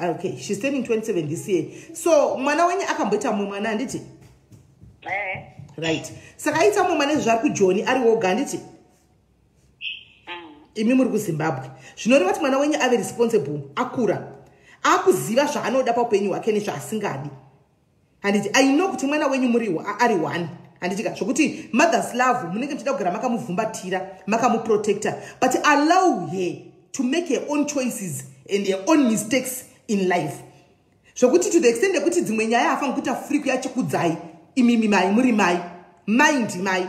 Okay, she's turning 27 this year. So mwana wenye akamboita mwana nditi? Right. Saka aita mwana zvari kuJoni ari woga nditi? Imi muri kuZimbabwe. Zvinoreva kuti mwana wenye ave responsible, akura. Akuziva zvaanoda paupenyu hwake nezvaasingadi. Handiti I know kuti mwana wenyu muri ari one. Handitika zvokuti mother's love munenge muchida kugara makamuvhumbatira, makamuprotector, but allow her to make her own choices and her own mistakes in life. Zvokuti to the extent yekuti dzimwe nyaya afa ngokuita free kuyachikudzai imimi mai muri mai mind mai.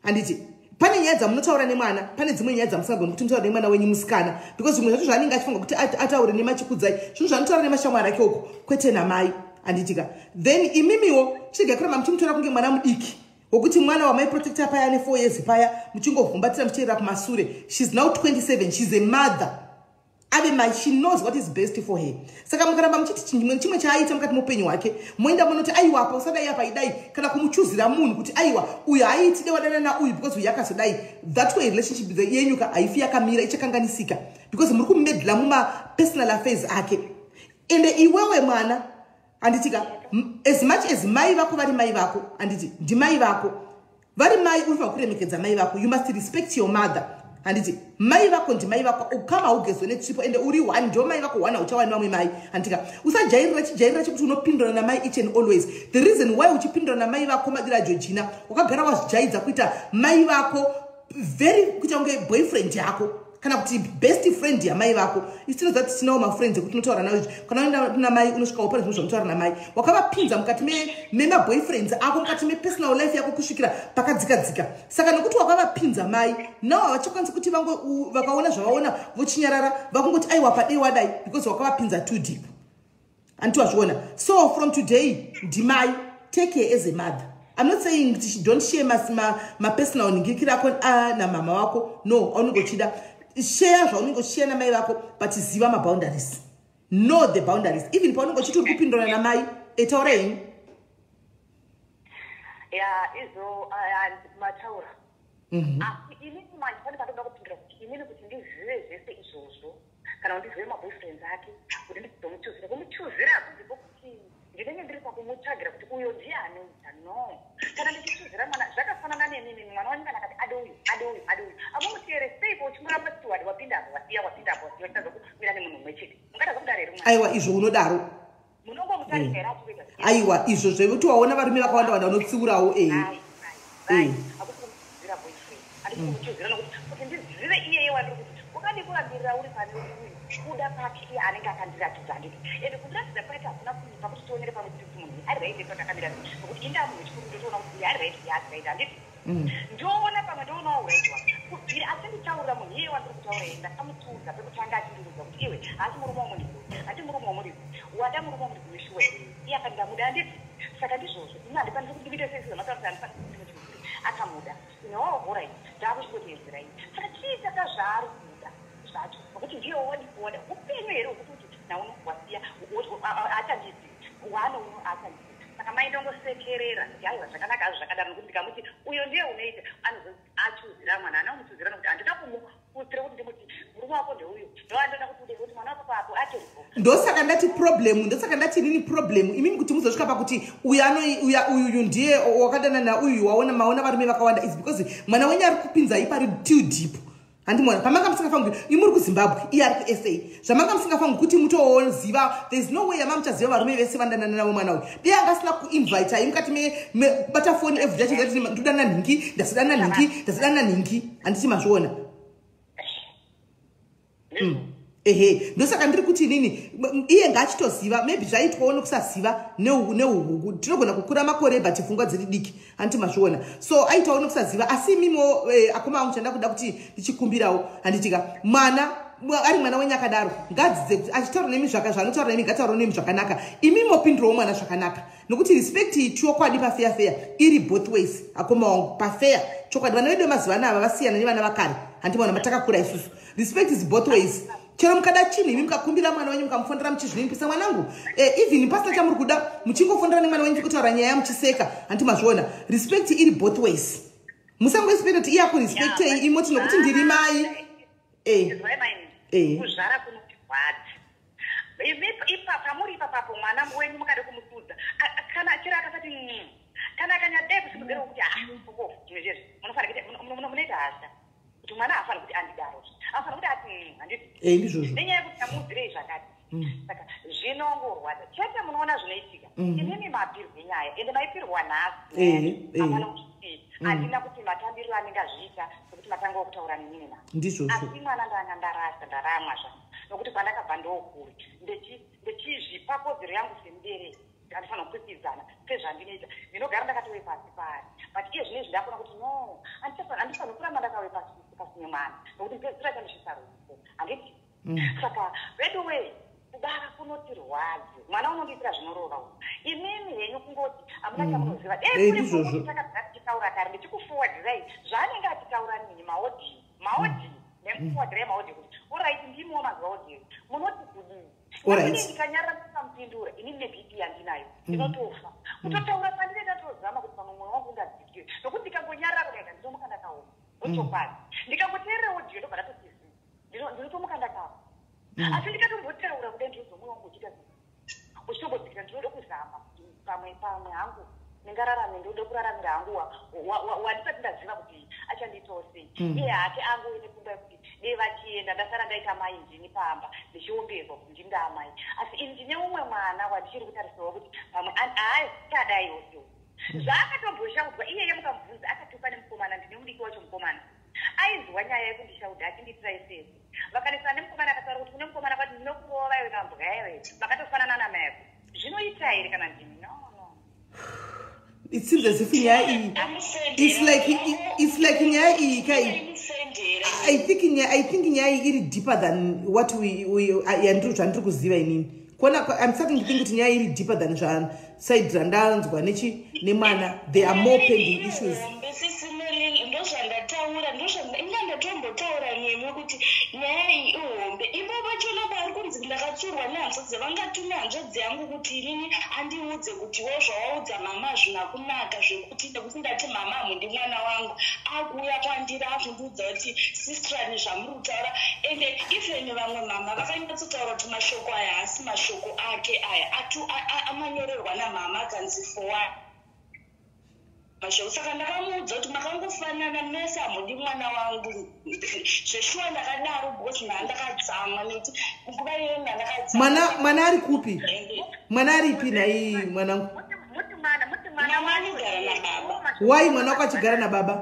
Handiti pane nyaya dzamunotaura nemwana, pane dzimwe nyaya dzamusingagoni kuti mutaure nemwana wenyu musikana, because zvimwe zvacho zvaanenge achifunga kuti ataure nemachikudzai zvinhu zvanotaura nemashamwari ake uko kwete namai. Handitika then imimiwo chiga kuramba muchimutora kunge mwana mudiki wokuti mwana wamai protector paya ne 4 years paya muchingovhumbatira muchienda kumasure. She's now 27, she's a mother. Ave mai, she knows what is best for her. Saka mukaramba muchiti chimwe chaaita mukati mupenyu hwake moenda munoti aiwa apa usadai apa idai kana kumuchuzira munhu kuti aiwa uyu aiti dewadana na uyu because uyu yakazodai. That way relationship yenyu haifi yakamira ichakanganisika because muri kumedla muma personal affairs ake. Ende iwewe mwana handitika as much as mai vako vari mai vako, handiti ndi mai vako vari mai unofanira kuremekedza mai vako. You must respect your mother. Handiti mai vako ndi mai vako, ukama ugezwe nechipo ende uri one ndio mai vako one uchawani vamwe mai. Handika usajairira chikuti unopindura na mai each and always. The reason why uchipindura na mai vako madira Georgina wakagara wazvijaidza kuita mai vako very kuita unge boyfriend yako kana kuti best friend ya mai vako. Isino that tinawo ma friends kuti unotaura nawo kana unoenda na mai unosvika upana zvino zvonotaura na mai wakavapinza mukati mema boyfriends ako mukati me personal life yako kusvikira pakadzika. Saka nokuti wakavapinza mai nawo havachakwanisi kuti vakaona zvavaona vochinyarara vakungoti aiwa padei wadai because wakavapinza too deep. Antiwazviona. So from today ndimai, take her as a mother. I'm not saying don't share my personal ningikira ako na mama wako. No, aunongochida share zvaunenge share na mai vako, but ziva ma boundaries. Know the boundaries. Even paunenge chitu kupindura na mai etaura yenyu. Izo mataura. Ini mai pane patoda kupindura kuti inini kuti ndizive zvese izvozvo kana ndizive ma boyfriends ake kuti ndizomuchuzira kumuchuzira ndipo kuti ndinenge ndiri pakumutsvagira kuti uyo ndiani. No, kana ndichizira mwana zvakafanana nenini mwana wangu kana kati adoyu amumutere sei pochimuramba steward wapinda apo wapinda apo wachitazokumira nemunhu mumwe chete ungada kudare rimwe. Aiwa izvo unodaro munongomutarisira achikuita aiwa izvo zvekuti waona varume vakawanda wanda vanotsiurawo akukumuchuzira boyfriend andikumuchuzira nokuti kuti ndizive iyeye wandiri kuti ukadi kurambirira uri pane uyu kuda pake iye anenge akandiratidza anditi ende kundiratidza kwaita hakuna kunipa kuti tionere pamwe kuti munhu ari right patakamira nokuti indamunhu chikuru ndotoona kuti ari right right anditi ndoona pamwe ndoonawo right kubvira asi nditaurira munhu iye wandiri kutaura iye ndakamutuudza pekutanga achindiudza kuti iwe hasi murume wamuriku hati murume wamuriku wada murume wamuriku mishuwa here iye akandamuda anditi saka ndizvozvo ino handikwanisi kuti ndivite sei zvamataurisa handikwanisi kuti akamuda inowaora iyi ndaakuchikoteedzera iyi saka chiitaka zvaari kuda zvacho nokuti ndiye wodikuoda upenyu here hwekuti naunowasiya achandisi wana uno achandisi. Saka mai ndongosekerera yaiwa zvakanaka azvo zvakadaro nokuti ndikamuti uyo ndiye unoita achuzira mwana anamuchuzira nokuti handida kumuputira kuti ndimuti murume wako ndeuyo ndoandoda kuti kuti mwana wako papo atoripo. Ndosaka ndati problem, ndosaka ndati nini problem imimi kuti muzosvika pakuti uyu ndiye wakadana na uyu maona varume vakawanda is because mwana wenyu ari kupinza ipari too deep. Handimona pamanga musingafangu imuri kuZimbabwe iye ari kuSA zvamanga musingafangu kuti mutoziva there is no way yamamuchaziva varume vese vandanana navo mwana uyu dei angasina kuinvita imukati kubata foni every day achizati ndodana nhingi ndasidana nhingi handiti mazviona. Ehe ndosaka ndiri kuti nini iye ngaachitoziva maybe zvaitwawo nokusaziva neuhuku tinogona kukura makore but pfungwa dziri diki handiti mazviona. So aitawo nokusaziva asi imimo akoma angu chanda kuda kuti ndichikumbirawo handitika mwana ari mwana wenyu akadaro ngadzidze kuti achitaura nemi zvanotaura nemi ngataurawo nemi zvakanaka imimo pindurawo mwana zvakanaka nokuti respect chokwadi pafeya iri both ways akoma wangu pafeya chokwadi vana vedu vemazuva anava vasiyana nevana vakare handimona matakakura isusu respect is both ways. Chero mukada chini imi mukakumbira mwana wenyu mukamufondera muchizvinipisa mwanangu even pasina chamuri kuda muchingofondera nemwana wenyu kutaura nyaya muchiseka handiti mazviona respect iri both ways. musangoisipenda kuti iye akurespektei imoti nokuti ndiri mai kuzvara kunotirwadza ipapa muri ipapapo mwana wenyu mukade kumusudza kana chiri akasati kana akanyadai kusimugera kuti munoita hasha kuti mwana afana kuti andidaro afana kuti ati handiti ndizvozvo nenyaya yekuti amudzirei zvakati saka zvinongorwadza chete munoona zvinoitika inini mapirwa enyaya ende maipirwa nhasi apana kuti handina kuti matambiriro anenge azviita nokuti matanga okutaura nenini na asi mwana ndanga ndarasa ndaramwa zva nokuti pandakabva ndokuri ndechizvipa kodzero yangu semubereki ndinofanira kukwikwidzana sezvandinoita ndinogara ndakatowe pasi pari but iye zvinezvi ndakona kuti no handifanira kuramba ndakawe pasi nemwana nokuti pedzisira chandisvisa rufu handiti saka redoway kubara kunotirwadze mwana unondiitira zvinorova imimi henyu kungoti amuna chamunoziva takagara tichitaura kare ndichikufuwadhirai zvaanenge achitaura nini maodhi nemufuwadhirai maodhi kuti oraiti ndimiwo mazuva odhiri munoti kudii ndikanyarira ndikamupindura inini nebp yandinayo ndinotofa kutotaura pandine ndatozama kuti pamwe mwoyo wangu ungadzikire nokuti ndikangonyarira kudaika ndinomuka ndakaoma ochokwadi ndikangoteerera odhiyo ndobva ndatotizi ndinotomuka ndakaoma asi ndikatombotaura kudai ndinozomwoyo wangu uchita uchitombodzikira ndinoda kuzama kuti pamwe hangu ningararame ndode kuraramira hangu wandisati ndaziva kuti achanditawo sei iye hake angu ine kumba yekuti dei vachienda ndasara ndaita mainjini pamba ndichiombezwa kuti ndiri ndaamai asi ini ndine umwe mwana wandichiri kutarisawo kuti pamwe haachadaiwo zvaakatomboshaudwa iyeye mukamubvunza akatuka nemukomana ndine mudiki wacho mukomana aizwa nyaya yekundishaudha achindiitira isezi vakanesana nemukomana akataura kuti kune mukomana kwati ndinokurova iwe kambwa iwe vakatofanana namai zvinoita here kana ndini no it seems as if it's like nyai kai I think nyai iri deeper than what we yandiri zvandiri kuziva inini kona I'm starting to think kuti nyai iri deeper than side randanzwa nemwana there are more pending issues ingandatombotaura nemi kuti nyaya iyi ihombe ivo vachona vari kunzi ndakatsurwa nehanzvadzi vangatuma hanzvadzi yangu kuti inini handiudze kuti wo zvawaudza mama hazvina kunaka zvekuti nekuti ndati mama hamundi mwana wangu akuuya kwandiri azvindiudza kuti sistrani zvamuri kutaura ende even vamwe mama vakanyatsotaura kuti mashoko aya haasi mashoko ake aya amanyorerwa namama akanzi fowa mashoko saka ndakamuudza kuti makangofanana mese hamudi mwana wangu zveshuwa ndakadaro because ndandakadzama nekuti nguva iyoyo ndandakadzama mwana ari kupi mwana aripi nai mwanangu mama anogara nababa wai mwana wako achigara nababa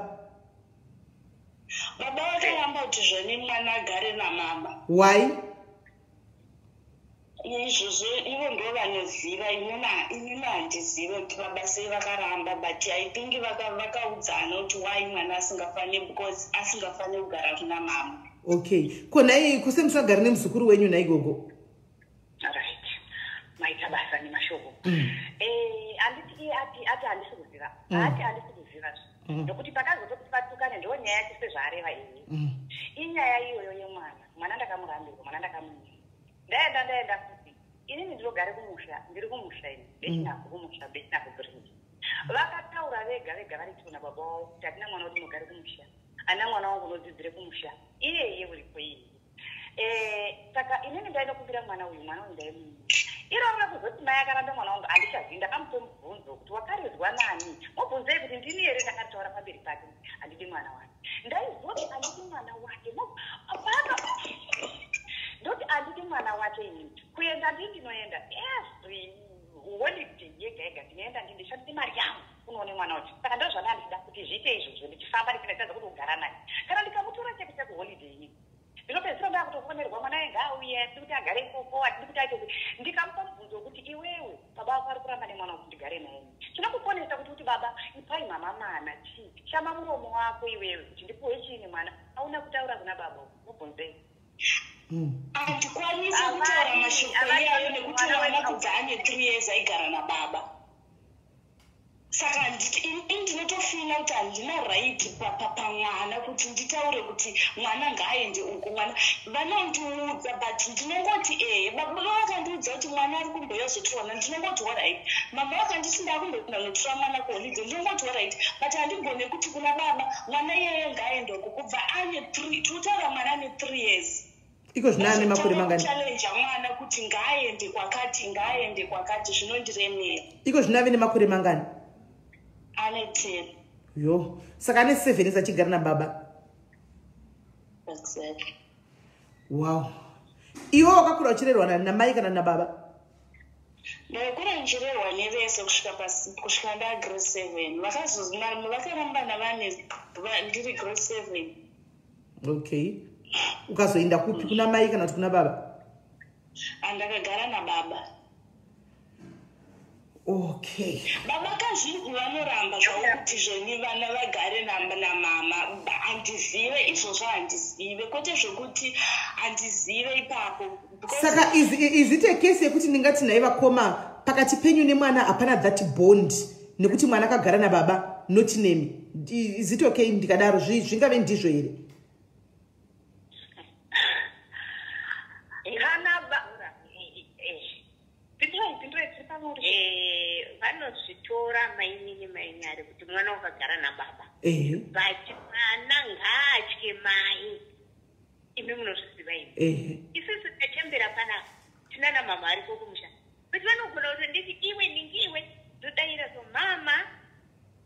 baba vakaramba kuti zvene mwana agare namama wai izvozvo ivo ndo vanoziva inini handizive kuti baba sei vakaramba but I think vakaudzana kuti wai mwana asingafaniri because asingafaniri kugara kuna mama okay konai kuse musagara nemuzukuru wenyu naigogo right maita basa nemashoko handiti ati handisi kuziva handisi kuziva nokuti pakazototi patukane ndo nyaya yake sezvaareva iyi inyaya iyoyo yemwana ndakamurambirwa mwana ndakamunyima ndaenda kuti inini ndinogare kumusha ndiri kumusha ini bechinako kumusha bechinako bridge vakataura vega vari tuna baba wavo kuti hatina mwana woti unogare kumusha ana mwana wangu unodzidzire kumusha iyeye uripo iyi saka inini ndaenda kumbira mwana uyu ndaimunyima irorora kuzoti mai akaramba mwana wangu handichazivi ndakamupe mubvunzo kuti wakaridzwa nani mubvunzei kuti ndini here ndakataura pamberi pake handidi mwana wake ndaizoti handidi mwana wake ndoti handidi mwana wake ini kuenda ndinoenda every holiday yega yega ndinoenda ndishandise mari yangu unoone mwana wacho saka ndo zvana ndichida kuti zviite izvozvo ndichifamba ndichinaitaza kuti ugara naye kana ndikamutora cheke chake holiday ini ndinopedzisira ndakutofonerwa mwana enge auye tiri kuti agare ikoko hatidi kuti aite ndikamupa mubvunzo wekuti iwewe baba wako ari kuramba nemwana wekuti ndigare naye chinokuponesa kuti baba ipai mama mana chii shama muromo wako iwewe kuti ndipuwe chiini mwana hauna kutaura kuna baba mubvunzei handikwanisi kutaura mashoko iyayo nekuti mwana kubva ane 3 years aigara nababa saka ndinotofunga kuti handina right pamwana kuti nditaure kuti mwana ngaaende uko mwana vanondiudza but ndinongoti baba vakandiudza kuti mwana ari kumboyozotorwana ndinongoti alright mama vakanditi ndakumbonanotora mwana kuholiday ndinongoti alright but handigone kuti kuna baba mwana iyeye ngaaende uko kubva ane 3 tutaura mwana ane 3 years iko zvinane makore mangani challenge mwana kuti ngaaende kwakati zvinondiremera iko zvinave nemakore mangani ane 10 yo saka ane 7 achigara nababa exactly wow iwo wakakura uchirerwa namai kana nababa ndakura ndichirerwa nevese kusvika ndagrade 7 vakaramba navane ndiri grade 7 okay ukazoenda kupi kuna mai kana kuti kuna baba andakagara nababa okay baba kazhinji vanoramba zvakuti zvoni vana vagare namama handizive izvozvo handizive kwete zvokuti handizive ipapo saka izite kesi yekuti ndingati nai vakoma pakati penyu nemwana hapana that bond nekuti mwana akagara nababa not nemi izite okay ndikadaro zvingave ndizvo here vanozvitora maini ari kuti mwana wakagara nababa but mwana ngaatye mai imi munozviziva imi isusu tachembera panapa tinana mama ariko kumusha but vanogona kuti nditi iwe ningiwe ndodayira so mama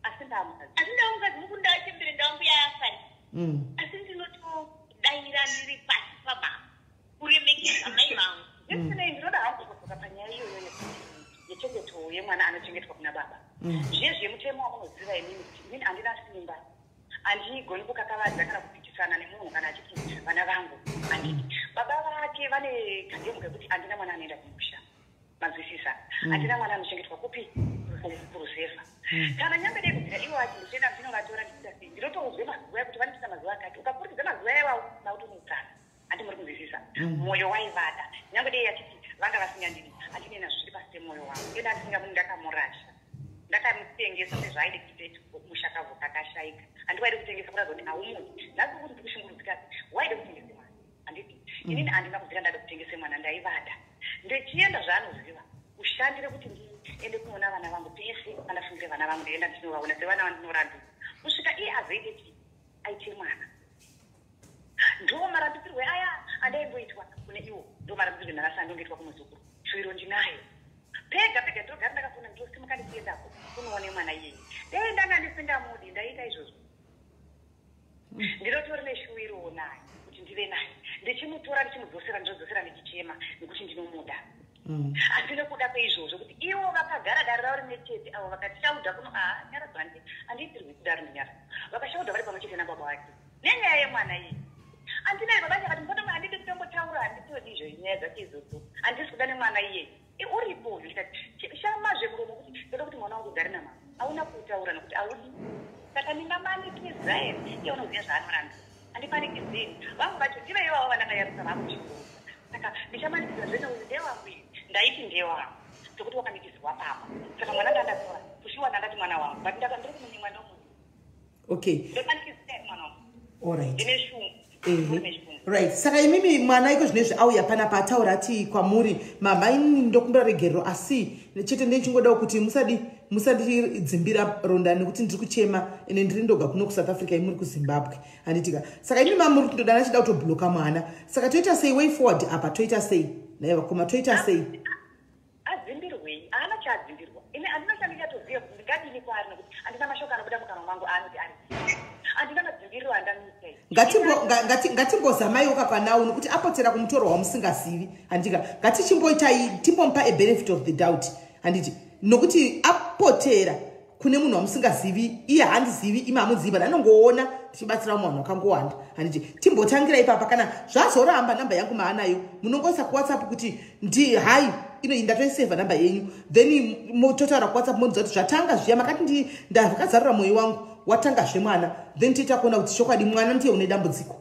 asi ndaungazi muku ndachembere ndambuya afari asi ndinotodayira ndiri pasi pamama kuremekeza mai vangu ndisina ndinoda hangu kutoka panyaya iyoyo yechengeto yemwana anochengetwa kuna baba zvezve mutemo wamunoziva inini handina simba handigoni kukakavadza kana kupikisana nemunhu kana achiti vana vangu handiti baba vake vane kagemu kekuti handina mwana anoenda kumusha manzwisisa handina mwana anochengetwa kupi kuruzefa kana nyambe dei kubvira ivo ati ndichenda ndinovatora ndiitasi ndinotouze mazuva ekuti vanopisa mazuva akati ukapurikidza mazuva iwawo nautomutsana handi muri kunzwisisa mwoyo waivada nyambe dei achiti vanga vasingandini handinena zviri pasi pemwoyo wangu enda ndisingamunhu ndakamurasha ndakamutengesa sezvaaide kuite mushakavhu kakashaika handiwaide kutengesa kuratidza kuti haumudi nhasi kuti ndikushungurudzika waide kutengese mwana handiti inini handina kubvira ndada kutengese mwana ndaivada ndichienda zvaanoziva kushandire kuti ndiende kunoona vana vangu pese andafungire vana vangu ndienda ndinovaona sevana vandinorambira kusvika iye azoite ti aite mwana ndo marambisirwe aya andaimboitwa kune iwo ndo marambisirwe ndarasa andongoitwa kumuzukuru shuviro ndinayo pega pega ndogara ndakafuna ndosimuka ndichiendapo kunoone mwana iyeye dei ndanga ndisindamudi ndaita izvozvo ndinotori neshuwiro naye kuti ndive naye ndichimutora ndichimudzosera ndichidzosera ndichichema nekuti ndinomuda asi nekuda kweizvozvo kuti ivo vakagara dare ravo rimwe chete avo vakashauda kuno nyaradzwa handiitirwi kudaro ndinyara vakashauda vari pamwe chete nababa vake nenyaya yemwana iyi handinai baba chakati mbotomwe handidi kutombotaura handitodizvo nyaya dzake idzodzo handisi kuda nemwana iyeye uripo ndikati shamazve muromo kuti toda kuti mwana wangu ugare namama hauna kutaura nekuti haudi saka ndingamanikiza here iye unoziva zvaanoramba handipanikidzini vangu vacho ndive ivavo vandakayarisa vakuchikoro saka ndichamanikiza zvene uyu ndewangu iyi ndaiti ndewangu sokuti wakanikizwa papa saka mwana ndandatora kushiwa ndangati mwana wangu but ndakandiri kumunye mwana womunhu okay ndomanikizai mwana wangu alright ndine shungu right saka imimi mwana iko zvinezvi auya panapa ataura ati kwamuri mama inini ndokumbira regerero asi chete ndichingodawo kuti musandidzimbira ronda nekuti ndiri kuchema ene ndiri ndoga kuno kuSouth Africa imuri kuZimbabwe handitika saka imimi mama muri kutodana achida kutobhloka mwana saka toita sei way forward apa toita sei naye vakoma toita sei adzimbirwei haana chaadzimbirwa ine handina chandichatoziva kuti ndingadini kwaari nekuti handina mashoko anobuda mukanwa mangu aanoti ari handina madzimbiriro handamitai ngatimbozamaiwo kakanawo nokuti apotera kumutorwa wamusingazivi handika ngatichimboitai timbomupa abenefit of the doubt handiti nokuti apotera kune munhu wamusingazivi iye handizivi imi hamuzivi anongoona tichibatsira munhu wakangowanda handiti timbotangira ipapa kana zvazoramba namba yangu maanayo munongoisa kuwhatsapp kuti ndi hai ino ndatoisevha namba yenyu then mototaura kuwhatsapp moudza kuti zvatanga zviya makati ndavhakazarura mwoyo wangu watanga zvemwana then tiita kuona kuti chokwadi mwana ndiye une dambudziko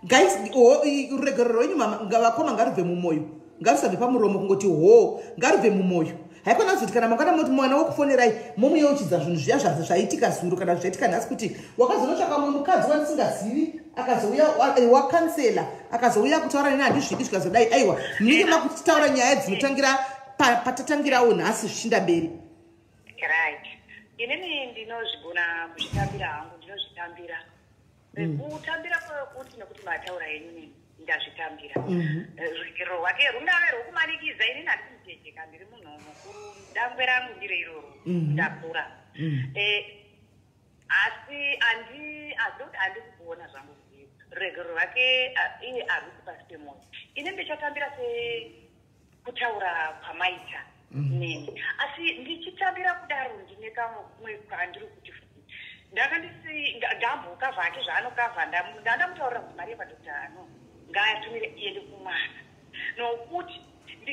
guys ruregerero rwenyu mama ngavakoma ngarubve mumwoyo ngarusabve pamuromo kungoti ho ngarubve mumwoyo haikona kuzoti kana mangwana moti mwana wokufonerai momuyeuchidza zvinhu zviya zvaitika zuro kana zvaitika nhasi kuti wakazonotsvaka mumwe mukadzi wandisingazivi akazouya wakansela akazouya kutaura neni handizvidi zvikazodai aiwa munenge makutaura nyaya dzinotangira patatangirawo nhasi zvichinda mberi. Right. Inini ndinozvigona kuzvitambira hangu ndinozvitambira. Kutambira kwekuti nekuti mataura yenyu ndazvitambira. Rugero rwake rungave rwokumanikiza inini handimutejeka ndiri munhu mukuru dangwe rangu ndiro iroro ndakura. Asi handisi kuona zvangu rugero rwake iye arisi pasi pemoyo. Ini ndichatambira kutaura kwamaita neni asi ndichitambira kudaro ndine kamwe kandiri kuti ndakandisi ndambuka vhake zvaanokavha ndandamutaurira kuti mari yepadhokta ngaatumire iende kumwana nokuti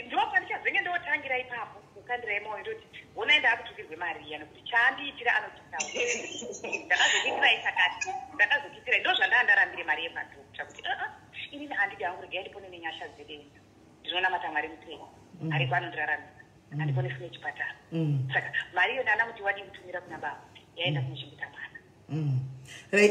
ndopa ndichazenge ndotangira ipapo kukandira imoyo ndoti honai ndaakutukirwe mari iya nekuti chaandiitira anotisaura ndakazokitirai takati ndakazokitirai ndo zvandaandarambire mari yepadhokta kuti inini handidi hangu regai ndipone nenyasha dzedenga ndinonamata mwari mupenyu ari kwanondiraramira handipone fune chipatara saka mari iyo ndanamuti wadi kutumira kuna baba yaenda kunochengeta mwana.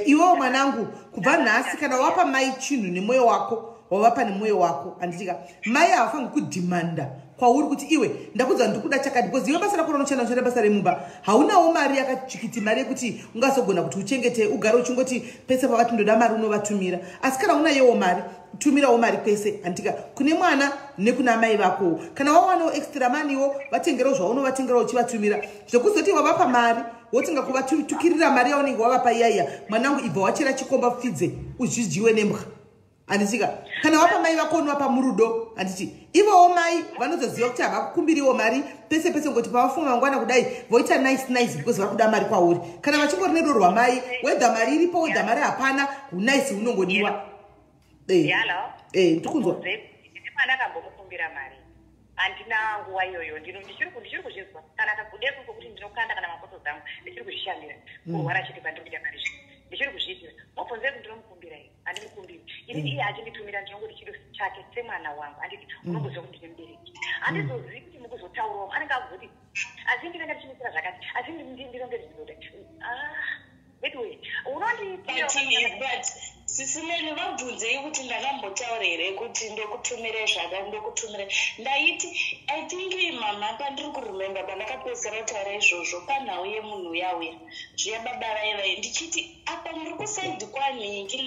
Iwo mwanangu kubva nhasi kana wapa mai chinhu nemwoyo wako wavapa nemwoyo wako handitika mai havafangi kudhimanda kwauri kuti iwe ndakudza ndikuda chakati because iwe basa rako raunoshanda unoshanda basa remumba haunawo mari yakachikiti mari yekuti ungazogona kuti uchengete ugare uchingoti pese pavati ndoda mari unovatumira asi kana unayewo mari tumirawo mari kwese handika kune mwana nekuna mai vako kana wawanawo extra maniwo vatengerawo zvaunovatengerawo uchivatumira zvekuzoti wavapa mari wotinga kuvatukirira mari yaunenge wavapa iyaiya mwanangu ibva wachera chikomba pfidze uzvidyiwe nembwa handitika kana wapa mai vako unowapa murudo handiti ivowo mai vanozoziva kuti havakukumbiriwo mari pese pese ngoti pavafunga mangwana kudai voita nice because vari kuda mari kwauri kana vachingori nedo rwamai wedha mari iripo wedha mari hapana unice unongodiwa. Ndikunzwa mwana akambomukumbira mari handina nguva iyoyo ndichiri kuzvizwa kana kakudeko kokuti ndinokanda kana mapoto dzangu ndichiri kuzvishandira kurwara chete pandiri kuita mari zvino ndichiri kuzviitira mabvunze kuti ndinomukumbira here handimukumbiri inini iye achinditumira ndinongoti chido chake semwana wangu handiti unomboziva kuti ndine mubereki handizozivi kuti mukuzotaurawo anenge akuzoti asi ndinenge ndichimisira zvakati asi ndinongeri zvinoda bedway unondii sisimeni vabvunzei kuti ndakambotaura here kuti ndokutumire zvada ndokutumire ndaiti I think mama pandiri kurememba pandakapedzisira kutaura izvozvo panhau yemunhu yawira zviya baba vaivai ndichiti apa muri kusaidhi kwanhingi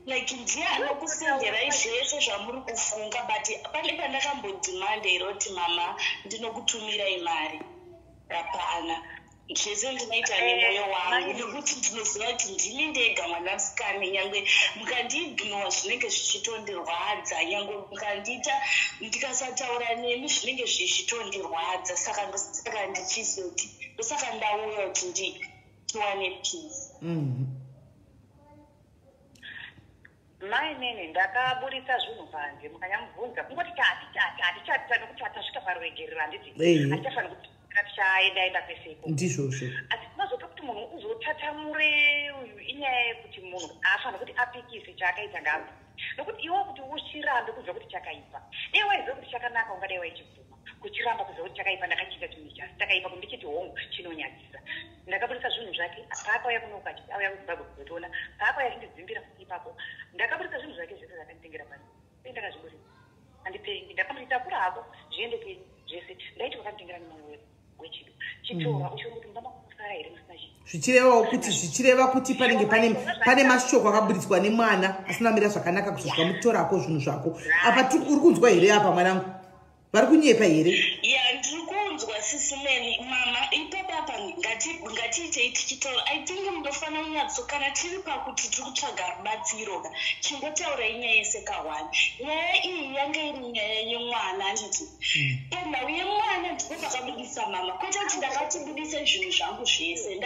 like ndiye anokusenderai zvese zvamuri kufunga but pane pandakambodhimanda here kuti mama ndinokutumirai mari hapana zvese ndinoita nemwoyo wangu nekuti ndinoziva kuti ndini ndega mwanasikana nyange mukandiignora zvinenge zvichitondirwadza nyange mukandiita ndikasataura nemi zvinenge zvichitondirwadza saka ndichizoti ndosaka ndauya kuti tiwane peace. mai nene ndakaburitsa zvinhu panze mukanyamubvunza kungoti hatichati nekuti hatasvika paruregerero handiti hatichafanira kuti tichaendaenda kweseko ndizvozvo asi tinozopa kuti munhu uzotatamure uyu inyaya yekuti munhu haafanira kuti apikise chaakaita ngapi nokuti iwo kuti uchirambe kuziva kuti chakaipa dei waiziva kuti chakanaka ungadai waichibvuma kuchiramba kuziva kuti chakaipa ndakachita chinhu chasi takaipa kundichiti hongu chinonyadzisa ndakaburitsa zvinhu zvake paakauya kunoka auya kuzimbabwe kuzotiona paakauya achindidzimbira ipapo ndakaburitsa zvinhu zvake zvese zvakanditengera pasi sei ndakazviburitsa handipengi ndakamboitakura hako zviende penyu zvese ndaiti wakanditengera nemwoyo wechido chitora uchiona kuti ndamakusara here musina chinhu zvichireva kuti panenge pane mashoko akaburitswa nemwana asina mira zvakanaka kuzosvika mutorako zvinhu zvako apa uri kunzwa here apa mwanangu vari kunyepa here? Ndiri kunzwa sisimeni mama ipapapa ngatiitei tichitaura I think mundofanira kunyatso kana tiri pakuti tiri kutsvaga rubatsiro chingotaurai nyaya yesekahwani nyaya iyi yange iri nyaya yemwana handiti panhau yemwana ndipo pakabudisa mama kwete kuti ndakatibudise zvinhu zvangu zvese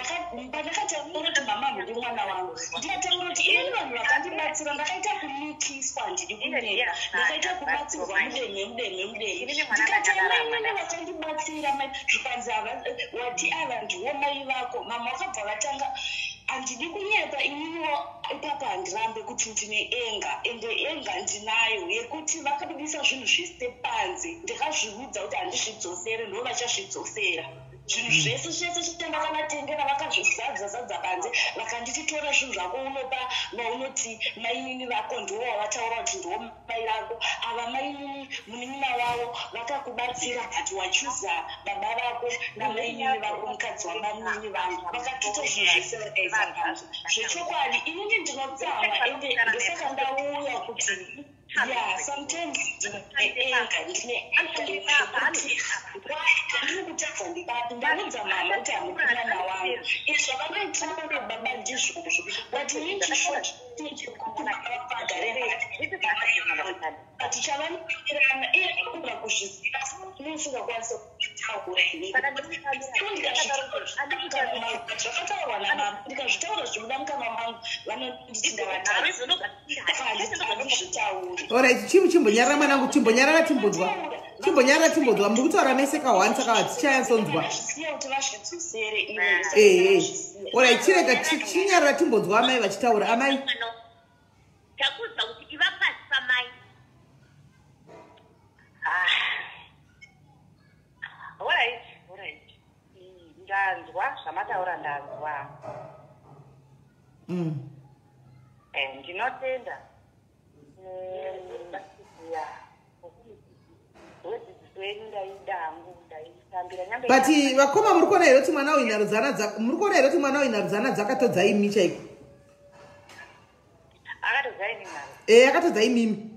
pandakataura kuti mama ndiri mwana wangu ndikataura kuti ini vanhu vakandibatsira ndakaita kumikiswa handidi kunyepa ndakaita kubatsirwa mudemhe ndikataimene vakandibatsira zvikanzi wati ava ndiwo mai vako mama vakabva vatanga handidi kunyepa ininiwo ipapa handirambe kuti ndine enga ende enga ndinayo yekuti vakabudisa zvinhu zviste panze ndikazviudza kuti handizvidzosere ndo vachazvidzosera zvinhu zvese zvese chandakavatengera vakazvizadza panze vakanditi tora zvinhu zvako unopa vaunoti mainini vako ndiwo wavataura kuti ndiwo mai vako ava mainini munin'ina wavo vakakubatsira but wachuza baba vako namainini vako mukadzi wamainini vangu vakatita zvinhu zvese vakaisa panze zvechokwadi inini ndinotsamwa ende ndosaka ndauya kuti yeah, sometimes ndinokutadza ndibati ndaudza mama kuti hamukuna nawangu izvo vanoitambore baba ndizvozvo but but chavanoirana iye akuda kuzviziva nesingakwanisa kutaura zvakataurwa namama ndikazvitaura zvimuda mukama mangu vanonditi ndavataazvitauri. Alright, chimbonyarara mwanangu, chimbonyarara timbonzwa. Chimbonyarara timbonzwa. Muri kutaura mese ka1 saka tichayatsonzwa. Alright, chirega chinyarara timbonzwa amai vachitaura. Amai. Takuza kuti ivapasi pamai. Alright. Ndanzwa zvamataura ndanzwa. Ndinotenda. But vakoma muri kuona here kuti mwana uyu narudzana dzakatodzai mimi chaiko? Akatodzai mimi. Akatodzai mimi.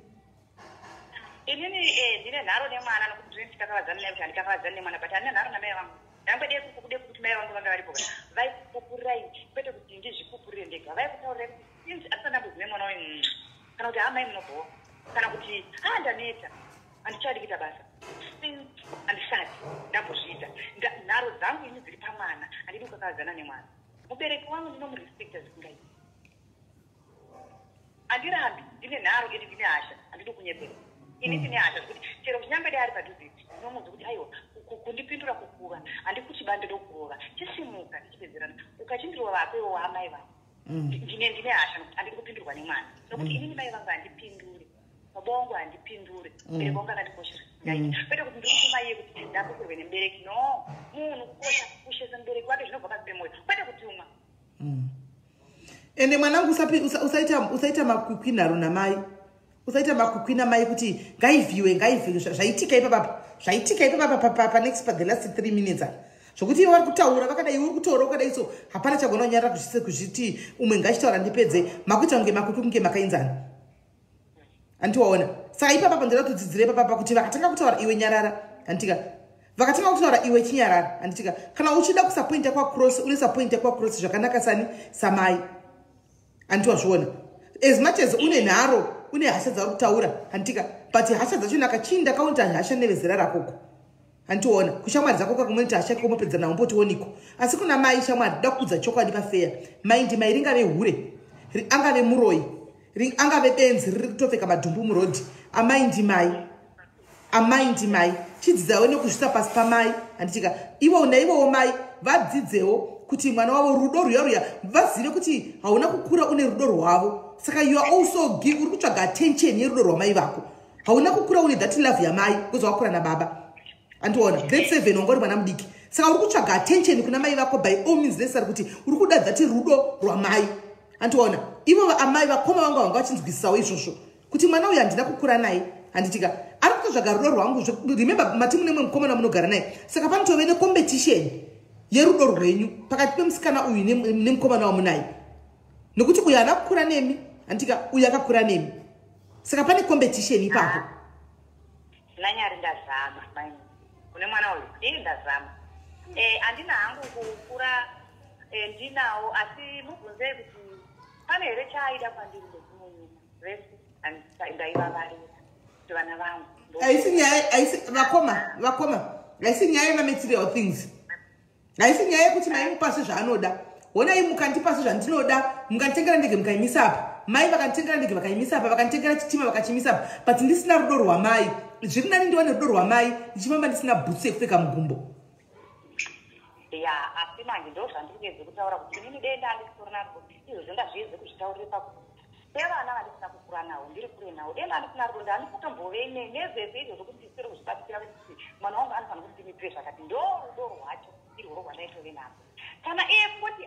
Inini ndine nharo nemwana nokuti ndakavadzana naye kuti handikavadzana nemwana but handina nharo namai vangu. Ndangode kuti mai vangu vanga varipo vaikupupurirai kwete kuti ndizvikupurire ndega vaikutaurira kuti sinzi asina kuzive mwana uyu kana kuti amai munobhowa kana kuti ndaneta handichadi kuita basa handisati ndambozviita nharo dzangu ini dziri pamwana handidi kukakadzana nemwana mubereki wangu ndinomurespekta zvisingaiti handirambi ndine nharo edi ndine hasha handidi kunyepera ini ndine hasha zvekuti chero kunyambede ari padhuze ndinomuudza kuti aiwa kundipindura kukuva handikuti bande rokurova chisimuka tichipedzerana ukachindirova apewo amai vangu ndine hasha nokuti handidi kupindurwa nemwana nokuti inini mai vangu handipindure mabongo handipindure mubereki wangu akandikoshera kwete kuti ndiri kuti mai yekuti ndapukirwe nemubereki no munhu kukosha kushesa mubereki wake zvinobva pasi pemoyo kwete kutumwa ende mwanangu usaita makwikwi nharo namai usaita makwikwi namai kuti ngaivhiwe zvaitika ipapa panext the last 3 minutes zvokuti iwe vari kutaura vakadai iwe uri kutaura ukadai so hapana chagona kunyarara kuzviti umwe ngachitaura ndipedze makuita kunge makwikwi kunge makainzana andiwaona saka ipapa ndira kudzidzira ipapa kuti vakatanga kutaura iwe nyarara anditika vakatanga kutaura iwe chinyarara anditika kana uchida kusapointa kwacross unesapointa kwacross zvakanaka sani samai andiwazviona as much as une nharo une hasha dzauri kutaura anditika but hasha dzacho nakachinda kaunta hasha nevezera rakoko andiona kushamwari dzako kakumwenti hasha komopedza nawo mbotioniko asi kuna mai shamwari da kudza chokwadi pafeya mai ndimai ringave hure angave muroi angave benzi riri kutopfeka madhumbu murodhi amai ndimai chidzidzawo nekuzvisa pasi pamai handitika ivo naivowo mai vadzidzewo kuti mwana wavo rudo ruya vazive kuti hauna kukura une rudo rwavo saka you are also uri kutsvaga attention yerudo rwamai vako hauna kukura une that love yamai kuzi wakura nababa andiona grade 7 wanga uri mwana mudiki saka uri kutsvaga attention kuna mai vako by all means necessary kuti uri kuda that rudo rwamai andiona ivo amai vakoma vangu vanga vachinzwisisawo izvozvo kuti mwana uyu handina kukura naye handitika ari kutotsvaga rudo rwangu remember mati mune mwe mukomana munogara naye saka panotove necompetition yerudo rwenyu pakati pemusikana uyu nemukomana wamunaye nokuti uyu haana kukura nemi handitika uyu akakura nemi saka pane competition ipapo nanyari ndazama mai kune mwana uyu ini ndazama handina hangu kukura ndinawo asi mubvunzei kuti pane here chaaida kwandiri ndezimunyika vese ndaivavarira kuti vana vangu haisi nyaya vakoma haisi nyaya yemamaterial things haisi nyaya yekuti mai mupasi zvaanoda honai mukandipasi zvandinoda mukanditengera ndege mukaimisa apa mai vakanditengera ndege vakaimisa apa vakanditengera chitima vakachimisa apa but ndisina rudo rwamai zviri nani ndiwane rudo rwamai ndichifamba ndisina bhutsu yekupfeka mugumbo ya asi manje ndo zvandikeze kutaura kuti inini denda andisitorinapo izvo zvingazviedze kuzvitaurire pakuti sevana vandisina kukura nawo ndiri kure nawo denda andisina rudo handikutombove nezvese izvo zvokuti ndisiri kuzvibatikira kuti mwana wangu anofanira kuti ndimipire zvakati ndo rudo rwacho irwo rwandaitove narwo kana iye kuti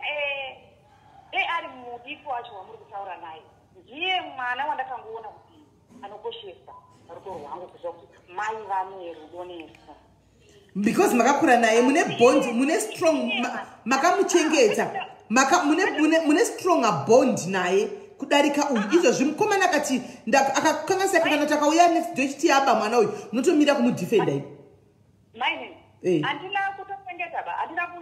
ari mudiki wacho wamuri kutaura naye ndiye mwana wandakangoona kuti anokoshesa rudo rwangu kuziva kuti mai vane rudo nesu because makakura naye mune bond mune strong makamuchengeta mune stronger bond naye kudarika uyu izvo zvimukomana akati akakangasira kana takauya next day chiti aba mwana uyu munotomira kumudefenda ivi maine handina kutochengeta ba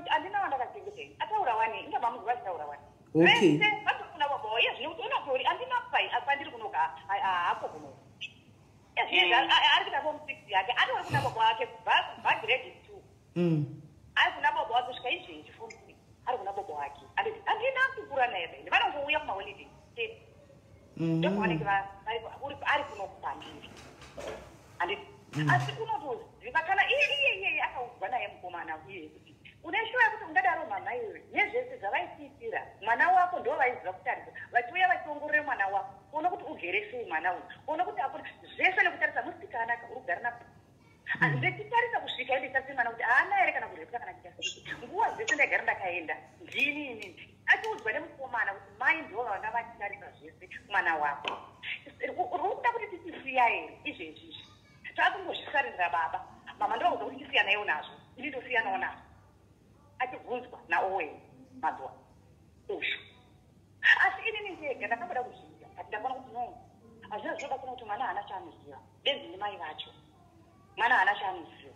handina wandakachengeta ataura wani inga bamuzi vachitaura wani okay vatokuna baba iye zvine kuti unatori handina pandiri kunoka hapo kunoka ari kuita form 6 yake atori kuna baba wake kubva grade 2 ari kuna baba wake kusvika izvezvi form 6 ari kuna baba wake handina kukura naye baine vanongouya kumaholiday ndokuvanenge ari kunokupandiri asi unotoziva kana iyeye akaudzwa naye mukomana uye kuti une shuwa yekuti ungadaro mama iyoyo nezvese zvavaitiitira mwana wako ndo vaiziva kutarisa vachiuya vachiongorore mwana wako kuona kuti ugere sei mwana uyu kuona kuti akuna zvese nekutarisa musikana uri kugara napo ndechitarisa kusvika nditarisa mwana kuti haana here kana kurepta kana chitasii nguva dzese ndaigara ndakaenda ndini inini achiudzwa nemukomana kuti mai ndo vanga vachitarisa zvese mwana wako rukuda kuti tichisiya here izvezvizvi taakungozvisarira baba mama ndokuda kuti chisiya nayewo nazvo nditosiyanawo nazvo achibvunzwa naowen mazuva ushu asi inini ndega ndakabuda kuzviita kati ndakaona kuti no hazvina zvinoda kuona kuti mwana haana chaanoziva benzi nemai vacho mwana haana chaanoziva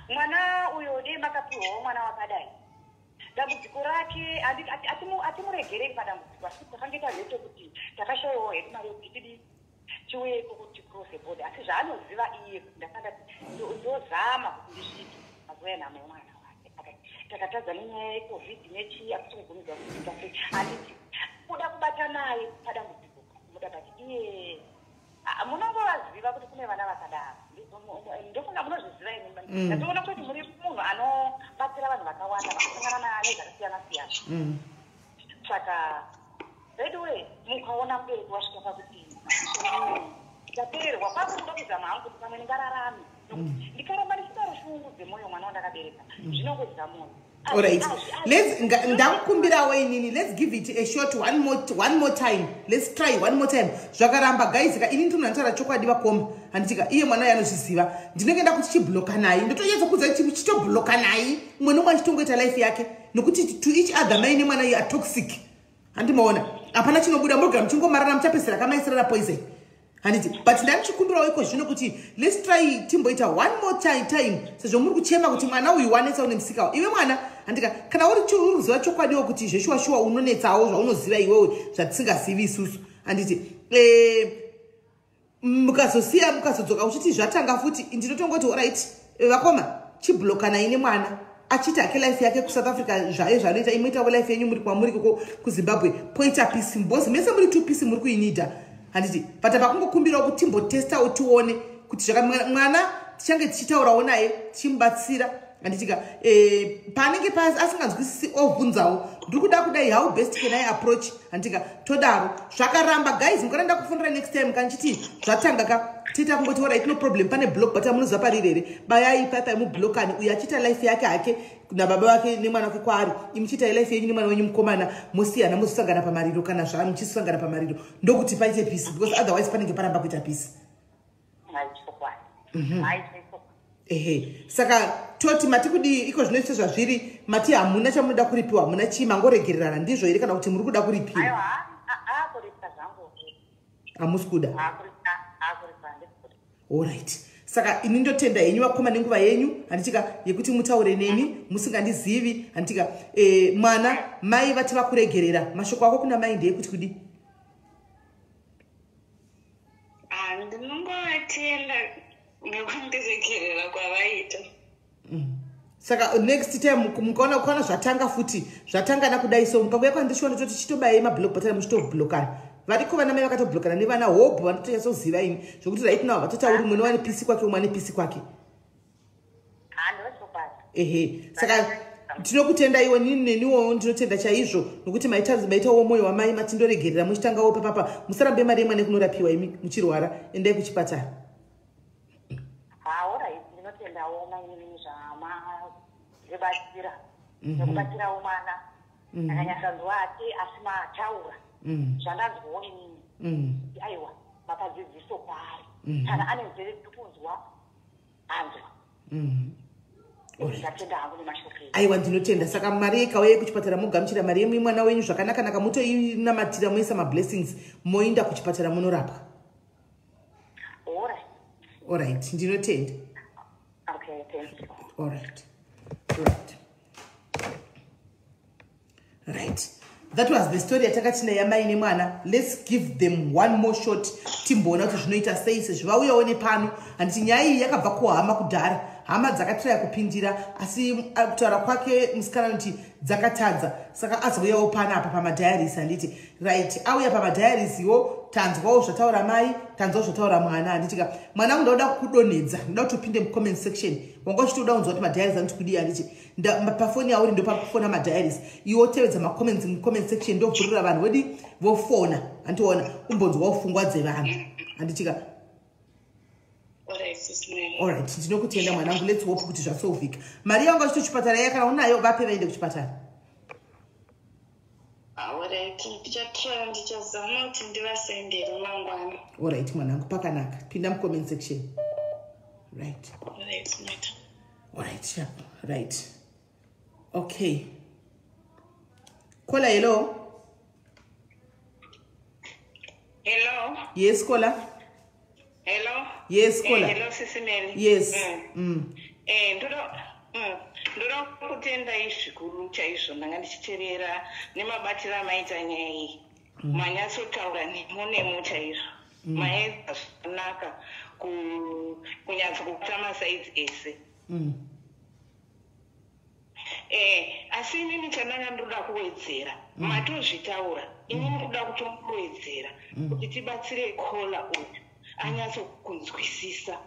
mwana uyo dei makapiwawo mwana wakadai dambudziko rake atimuregerei padambudziko asi takange tazoite kuti takashayiwawo hedu mari yekuti tidi tiuye kuti cross board asi zvaanoziva iye ndakandati ndozama kuti ndisvike mazuva enhamo yemwana wake takatadza nenyaya yecovid nechii akuchingogumidza kuita sei handiti kuda kubata naye padambudziko muda kati iye munongovaziva kuti kune vana vakadaro ndofunga munozviziva ini ndatoona kuti muri munhu anobatsira vanhu vakawanda vakasangana nezvakasiyana-siyana saka redway mukaona mubereki wasvika pakuti ndapererwa kwakuda kuzama hangu kuti pamwe ndingararami nokuti ndikaramba ndichita rushungu dzemwoyo mwana wandakabereka zvinongoziva mwoyo alright ndakukumbirawo inini let's give it a short one more time let's try one more time zvakaramba guys ka ini ndinotaura chokwadi vakomba handitika iye mwana yanozviziva ndinenge nda kuti chibloka naye ndotonyatsa kudza chitobloka naye mwe nomwe achitongoita life yake nokuti to each other mai nemwana iye atoxic handimaona hapana chinobuda murigara muchingomarana muchapesera kamaisirana poison handiti but ndanichikumbirawo iko zvino kuti let's try timboita one more time sezvo muri kuchema kuti mwana uyu wanetsa une musikawo iwe mwana handika kana uri kuziva chokwadiwo kuti zveshuwa unonetsawo zvaunoziva iwewe zvatisingazivi isusu handiti mukazosiya mukazodzoka uchiti zvatanga futi ndinotongoti oright vakoma chibloka naine mwana achiti ake life yake kusouth africa zvaye zvanoita imoitawo life yenyu muri kwamuri kuzimbabwe poita peace mbozi mese muri 2 peace muri kuinida handiti but pakungokumbirawo kuti timbotestawo tione kuti mwana tichange tichitaurawo naye tichimubatsira handitika panenge asinganzwisisi obvunzawo ndiri kuda kudai how best can I approach handika todaro zvakaramba guys mukaranda kufundira next time kanchiti zvatanga ka tita kungotaura iti no problem pane block but amunoziva pariri here bayai papa mublokani uyo achita life yake hake nababa wake nemwana wake kwaari imuchita life yenyu nemwana wenyu mukomana mosiyana muzosangana pamariro kana zvamuchisangana pamariro ndokuti paite peace because otherwise panenge paramba kuita peace saka toti mati kudi iko zvinoita zvazviri mati hamuna chamunoda kuripiwa hamuna chii mangoregererana ndizvo here kana kuti muri kuda kuripiwa hamusi kuda alright saka ini ndotenda henyu vakoma nenguva yenyu handitika yekuti mutaure neni musingandizivi handitika mwana mai vati vakuregerera mashoko ako kuna mai ndeyekuti kudi ndinongovatenda nekundiregerera kwavaita saka next time mukaona zvatanga futi zvatangana kudai so mukakuya kwandishiona toti chitobayai mablok batara muchitoblokana variko vana mai vakatoblokana nevana hope vanotonyasoziva ini zvokuti right now vatotauri umwe nowani pisi kwake umwe ane pisi kwake saka tinokutenda iwe neniwo ndinotenda chaizvo nokuti maitawo mwoyo wamai matindoregerera muchitangawo papapa musarambe mari yemwana kunorapiwa imi muchirwara endai kuchipatara. Ndinotendawo maini zvamazibatsira nekubatsirawo mwana akanyatsanzwa ati asima taura zvandanzwawo inini aiwa mapadzidziso kwaari kana ane nzeve dzokunzwa anzwa ndatenda hangu nemashokeri. Aiwa ndinotenda saka mari ikauya kuchipatara mogamuchira mari yemui mwana wenyu zvakanaka mutoinamatira moisa mablessings moinda kuchipatara munorapwa. Alright, ndinotenda. Okay, thank you. Right. That was the story yatakatina yamai nemwana. Let's give them one more shot. Timbona kuti zvinoita sei sezvivauyawo nepano handiti nyaya iyi yakabva kuhama kudhara. Hama dzakatiraya kupindira asi kutaura kwake musikana kuti dzakatadza saka azouyawo panapa pamadiaries handiti right auya pamadiaries iwo tanzwawo zvataura mai tanzwawo zvataura mwana handitika mwana ndoda kukudonhedza ndoda kuti upinde mucomment section wanga uchitoda kunzwa kuti madiaries anoti kudii handiti pafoni yauri ndo pakufona madiaries iwo tevedza macomments mucomment section ndobvurira vanhu wedi vofona handiona umbonzwawo pfungwa dzevanhu handitika. Alright, ndinokutenda mwanangu, let's hope kuti zvasolvika. Mari yangu achitochipatara yakana unayo vape vaende kuchipatara. Alright, ndichazama kuti ndivasendere mangwana. Alright mwanangu, pakanaka. Pinda mucomment section. Right. Alright, yeah. Right. Okay. Kola, hello. Hello. Yes, Kola. Hello. Yes, Kola. Hello, SIS MELLY. Yes. Ndoda kutenda izvikuru chaizvo ndanga ndichiteerera nemabatiro amaita nyaya iyi. Manyatsotaura nemo chaizvo. Maedza zvakanaka kunyatsa kukuta masaidzi ese. Asi inini chandanga ndoda kuwedzera matozvitaura inini kuda kutomuwedzera kuti tibatsire kola uyu anyatsokunzwisisa.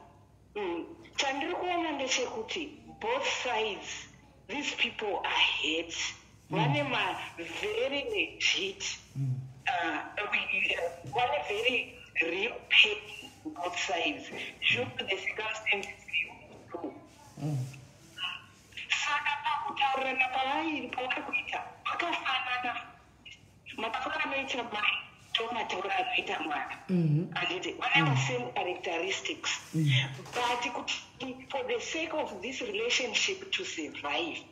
Chandiri kuona ndechekuti both sides these people are hate. Vane very legit one very real pain both sides due to the circumstances through. Saka pakutaurana pavari kuita vakafanana mataura anoita mai tomataura anoita mwana anditi vane the same characteristics but for the sake of this relationship to survive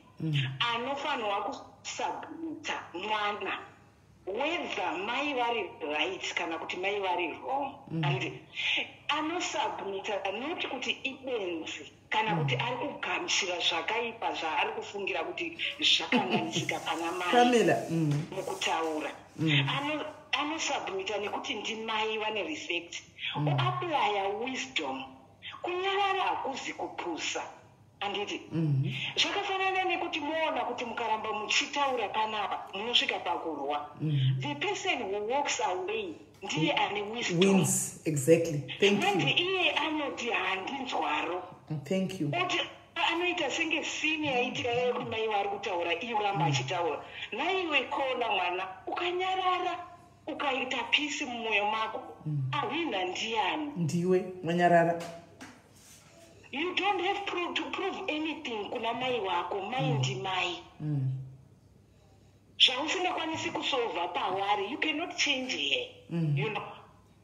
anofanirwa kusubmita mwana whether mai vari right kana kuti mai vari wrong anditi anosubmita not kuti ibenzi kana kuti ari kugamuchira zvakaipa zvaari kufungira kuti zvakanganisika pana mai mukutaura anosubmita nekuti ndimai vane respect uaplya wisdom kunyarara hakuzi kupusa anditi zvakafanana nekuti moona kuti mukaramba muchitaura panapa munosvika pakurwa the person who walks away ndiye ane wisdom exactly. Thank you. Manje iye anoti handinzwaro. Thank you. Oti anoita senge sini yaitika kuti mai vari kutaura iye uramba achitaura naiwe kona mwana ukanyarara ukaita pisi mumwoyo mako ahwina ndiani ndiwe mwanyarara. You don't have to prove anything kuna mai wako mai ndimai zvausingakwanisi kusolva pawari you cannot change her. You know,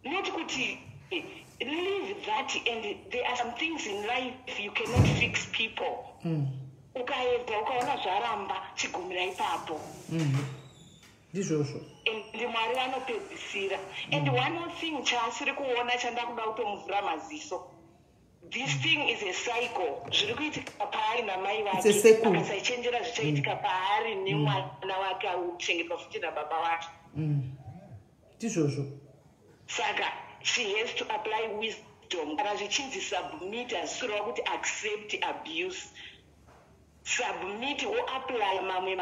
not kuti leave that, and there are some things in life you cannot fix people. Ukaedza ukaona zvaramba chigumira ipapo ndizvozvo ende mwari vanopedzisira. And one more thing chaasiri kuona chandakuda kutomuvhura maziso, this thing is a cycle. Zviri kuitika paari namai vake akasachenjera zvichaitika paari nemwana wake ari kuchengetwa futi nababa vake ndizvozvo. Saka she has to apply wisdom. Kana zvichinzi submit hazisirwa kuti accept abuse. Submit woapply mamwe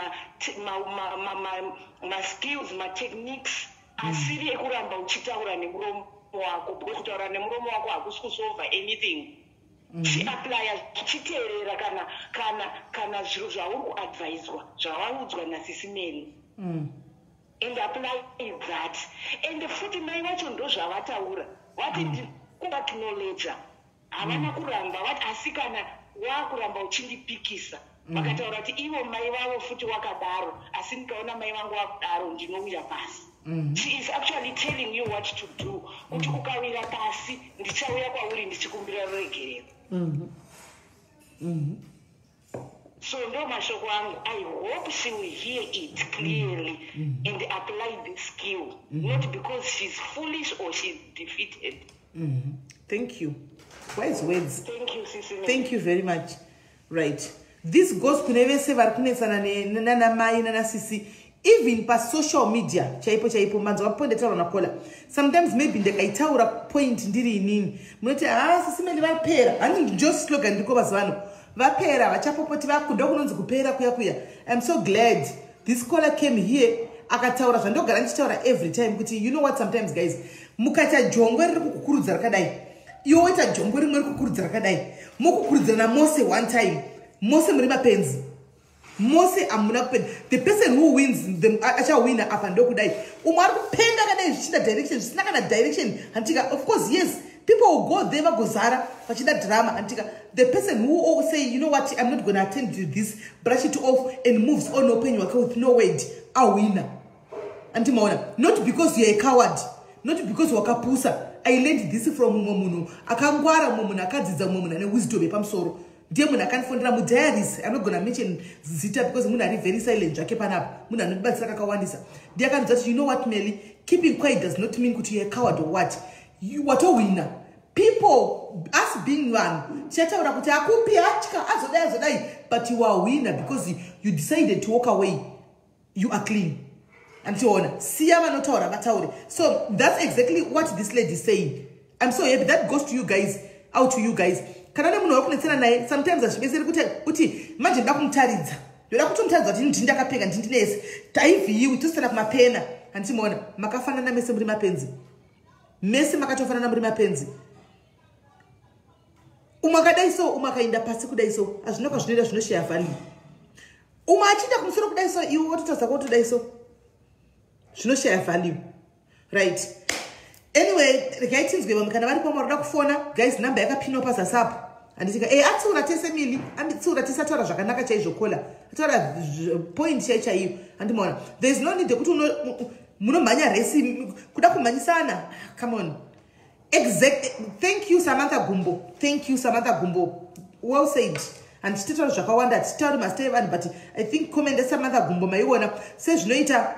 ma-skills, ma-techniques asiri ekuramba uchitaura nemuromo wako, because kutaura nemuromo wako hakusi kusolva anything. chiaplya chichiteerera kana zviro zvauri kuadvaiswa zvawaudzwa naSisi Melly and apply that. And futi mai vacho ndo zvavataura vati kuvakinoleta havana kuramba vati asi kana wakuramba uchindipikisa vakataura kuti ivo mai vavo futi wakadaro asi ndikaona mai vangu wakudaro ndinouya pasi. She is actually telling you what to do. Kuti ukawira pasi ndichauya kwauri ndichikumbira ruregerero. So ndo mashoko angu, I hope she will hear it clearly and apply this skill, not because she's foolish or she's defeated. Thank you. Wise words. Thank you, Sisi Melly. Thank you very much. Right. This goes kune vese vari kunetsana nana mai nana sisi. Even pa social media, chaipo manzo wapondetaura nakola. Sometimes maybe ndakaitaura point ndiri inini. Munoti Sisi Melly vapera. Ani just slogan ndiko bazvano. Vapera vachapopoti vakuda kunonzi kupera kuya. I'm so glad this caller came here akataura zvandogara ndichitaura every time kuti you know what, sometimes guys mukaita jongwe riri kukukurudza rakadai iwo waita jongwe rimwe riri kukukurudza rakadai mukukurudzana mose one time mose muri mapenzi mose amuna kupenda the person who wins them achawina apa ndokudai umwe ari kupenga kadai zvichida direction zvisina kana direction hantika of course yes people will go there vagozara vachida drama hantika the person who will say you know what, I'm not going to attend to this, brush it off and moves on open your with no weight a winner. Antimaona, not because you're a coward, not because wakapusa. I learned this from mumunu akangwara mumuna akadzidza mumuna newisdom yepamusoro ndiye munhu akanifundira mudiaries. I'm not going to mention zita because munhu ari very silent zvake panapa munhu anodibatsira kakawandisa ndiye akanudza kuti you know what Melly, keeping quiet does not mean kuti you're a coward or what. You what a winner. People, us being one, but you are a winner because you decided to walk away. You are clean. And so on. So that's exactly what this lady is saying. I'm so happy. That goes to you guys, out to you guys. Sometimes I say, imagine bakumtaridza. Yoda kutomtaridza kuti ndinda kapega ndindinese. Taivi you to stand up mapena. And Simona, makafana na mese muri mapenzi. Mese makatofana na muri mapenzi. Umakadaiso umakainda pasi kudaiso azvinoka zvinoita zvinoshaya value. Umachida kumusoro kudaiso iwe wototaza kuti daiso zvinoshaya value. Right. Anyway, rekaitinzwe vamukana vari pamwe roda kufona guys number yakapinwa pazasapo. Anditika atsiura tese Melly anditsiura tisataura zvakanaka chaizvo kola. Ataura point chaiyo andimona. There is no need kuti munomhanya race kuda kumhanyisana. Come on. Exactly. Thank you, Samantha Gumbo. Thank you, Samantha Gumbo. Well said. And titaura zvakawanda titaura masteve but I think comment Samantha Gumbo maiona says zvinoita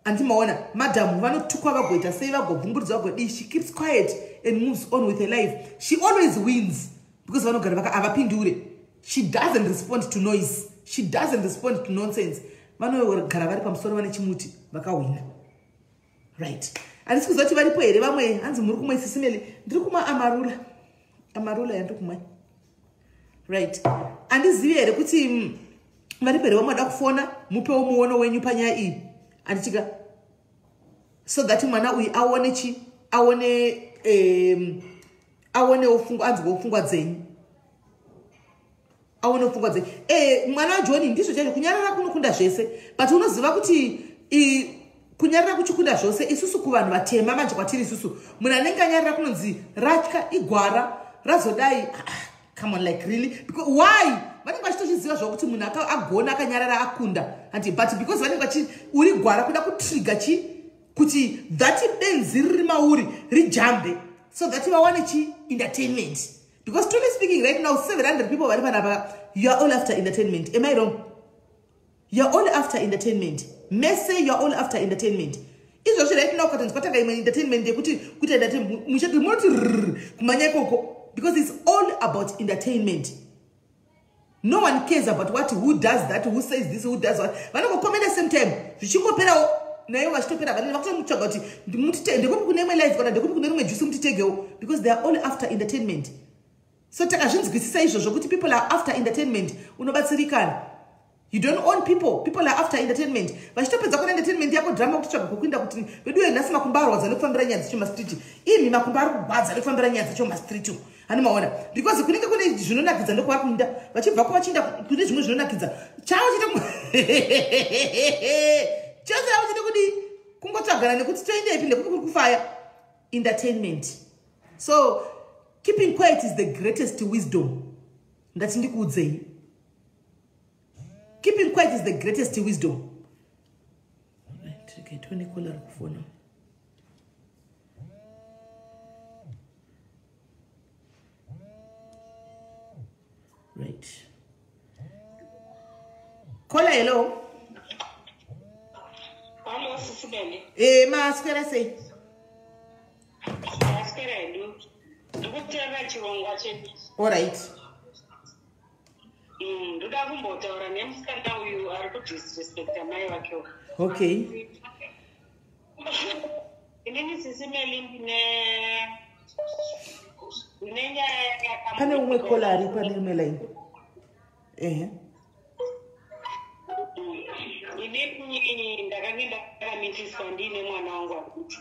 antimaona madam vanotukwa vagoita sei vagobvumburudza vagodi. She keeps quiet and moves on with her life. She always wins because vanogara avapindure. She doesn't respond to noise. She doesn't respond to nonsense. Vanogara vari pamusoro vane chimuti vakawina. Right. And it's because vari po here vamwe hanzi muri kumwe Sisi Melly ndiri kuma amarula yandiri kumwe. Right. Andizivi here kuti vari pere vamwe vada kufona mupewo muono wenyu panyaya iyi. Anditika so that mwana uyu aone chi aone ofungwa anzwa ofungwa dzenyu. Aone ofungwa dzenyu. Mwana John ndizvo chaizvo kunyarara kunokunda zvese but unoziva kuti kunyarara kuchikunda zvose isusu kuvanhu vatema manje kwatiri isusu munhu anenge anyarara kunonzi ratya igwara razodai. Come on, like really? Because why? Vanenge vachitochiziva zvakuti munhu agona akanyarara akunda anti but because vanenge vachi uri gwara kuda kutrigger chi kuti that benzi riri mauri rijambe so that vawane chi entertainment. Because truly speaking right now 700 people vari panapa, you are all after entertainment. Am I wrong? You are all after entertainment. May say you are all after entertainment. Is also right now entertainment because it's all about entertainment. No one cares about what who does that, who says this, who does what. When I comment at the same time, because they are all after entertainment. So people are after entertainment. You don't own people. People are after entertainment. Vachitopedza kuona entertainment yako drama kutsvaga kukwinda kuti vedu nhasi makumba arwadza nekufambira nyaya dzecho mastreet. Imi makumba ari kurwadza nekufambira nyaya dzecho mastreet. hani maona because kunenge kune zvinonakidza ndokwakuinda vachibva kwavachiinda kune zvimwe zvinonakidza chavo chite chose avo chite kudi kungotsvagana nekuti toenda ipi ndekuti kuri kufaya entertainment. So keeping quiet is the greatest wisdom. Ndati ndikuudzei. Keeping quiet is the greatest wisdom. Right, okay, tuone kola kufona. Right. Kola, hello. Hello, SIS MELLY. Ma square say. All right. Okay. Pane umwe kola ari pane imwe line. Ndakagenda ndakamitiswa ndine mwana wangu akuti.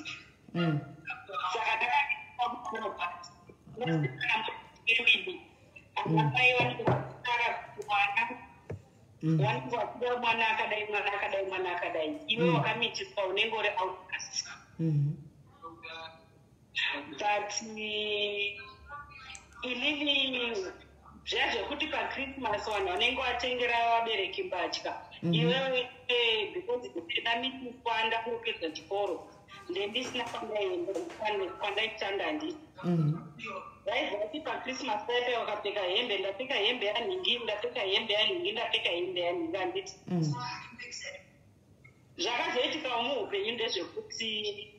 Saka ndakagenda mwana akadai iwe wakamitiswa unenge uri outcast. But inini zvazvekuti paChristmas vanhu vanenge vatengera vabereki mbatya iwewe because ndamitiswa ndakuropedza chikoro ndendisina kwandaitanda handisi vaibva kuti paChristmas paita wakapfeka hembe ndapfeka hembe yanhingi ndapfeka hembe yanhingi ndapfeka hembe yanhingi handiti zvakazoitika muupenyu ndezvekuti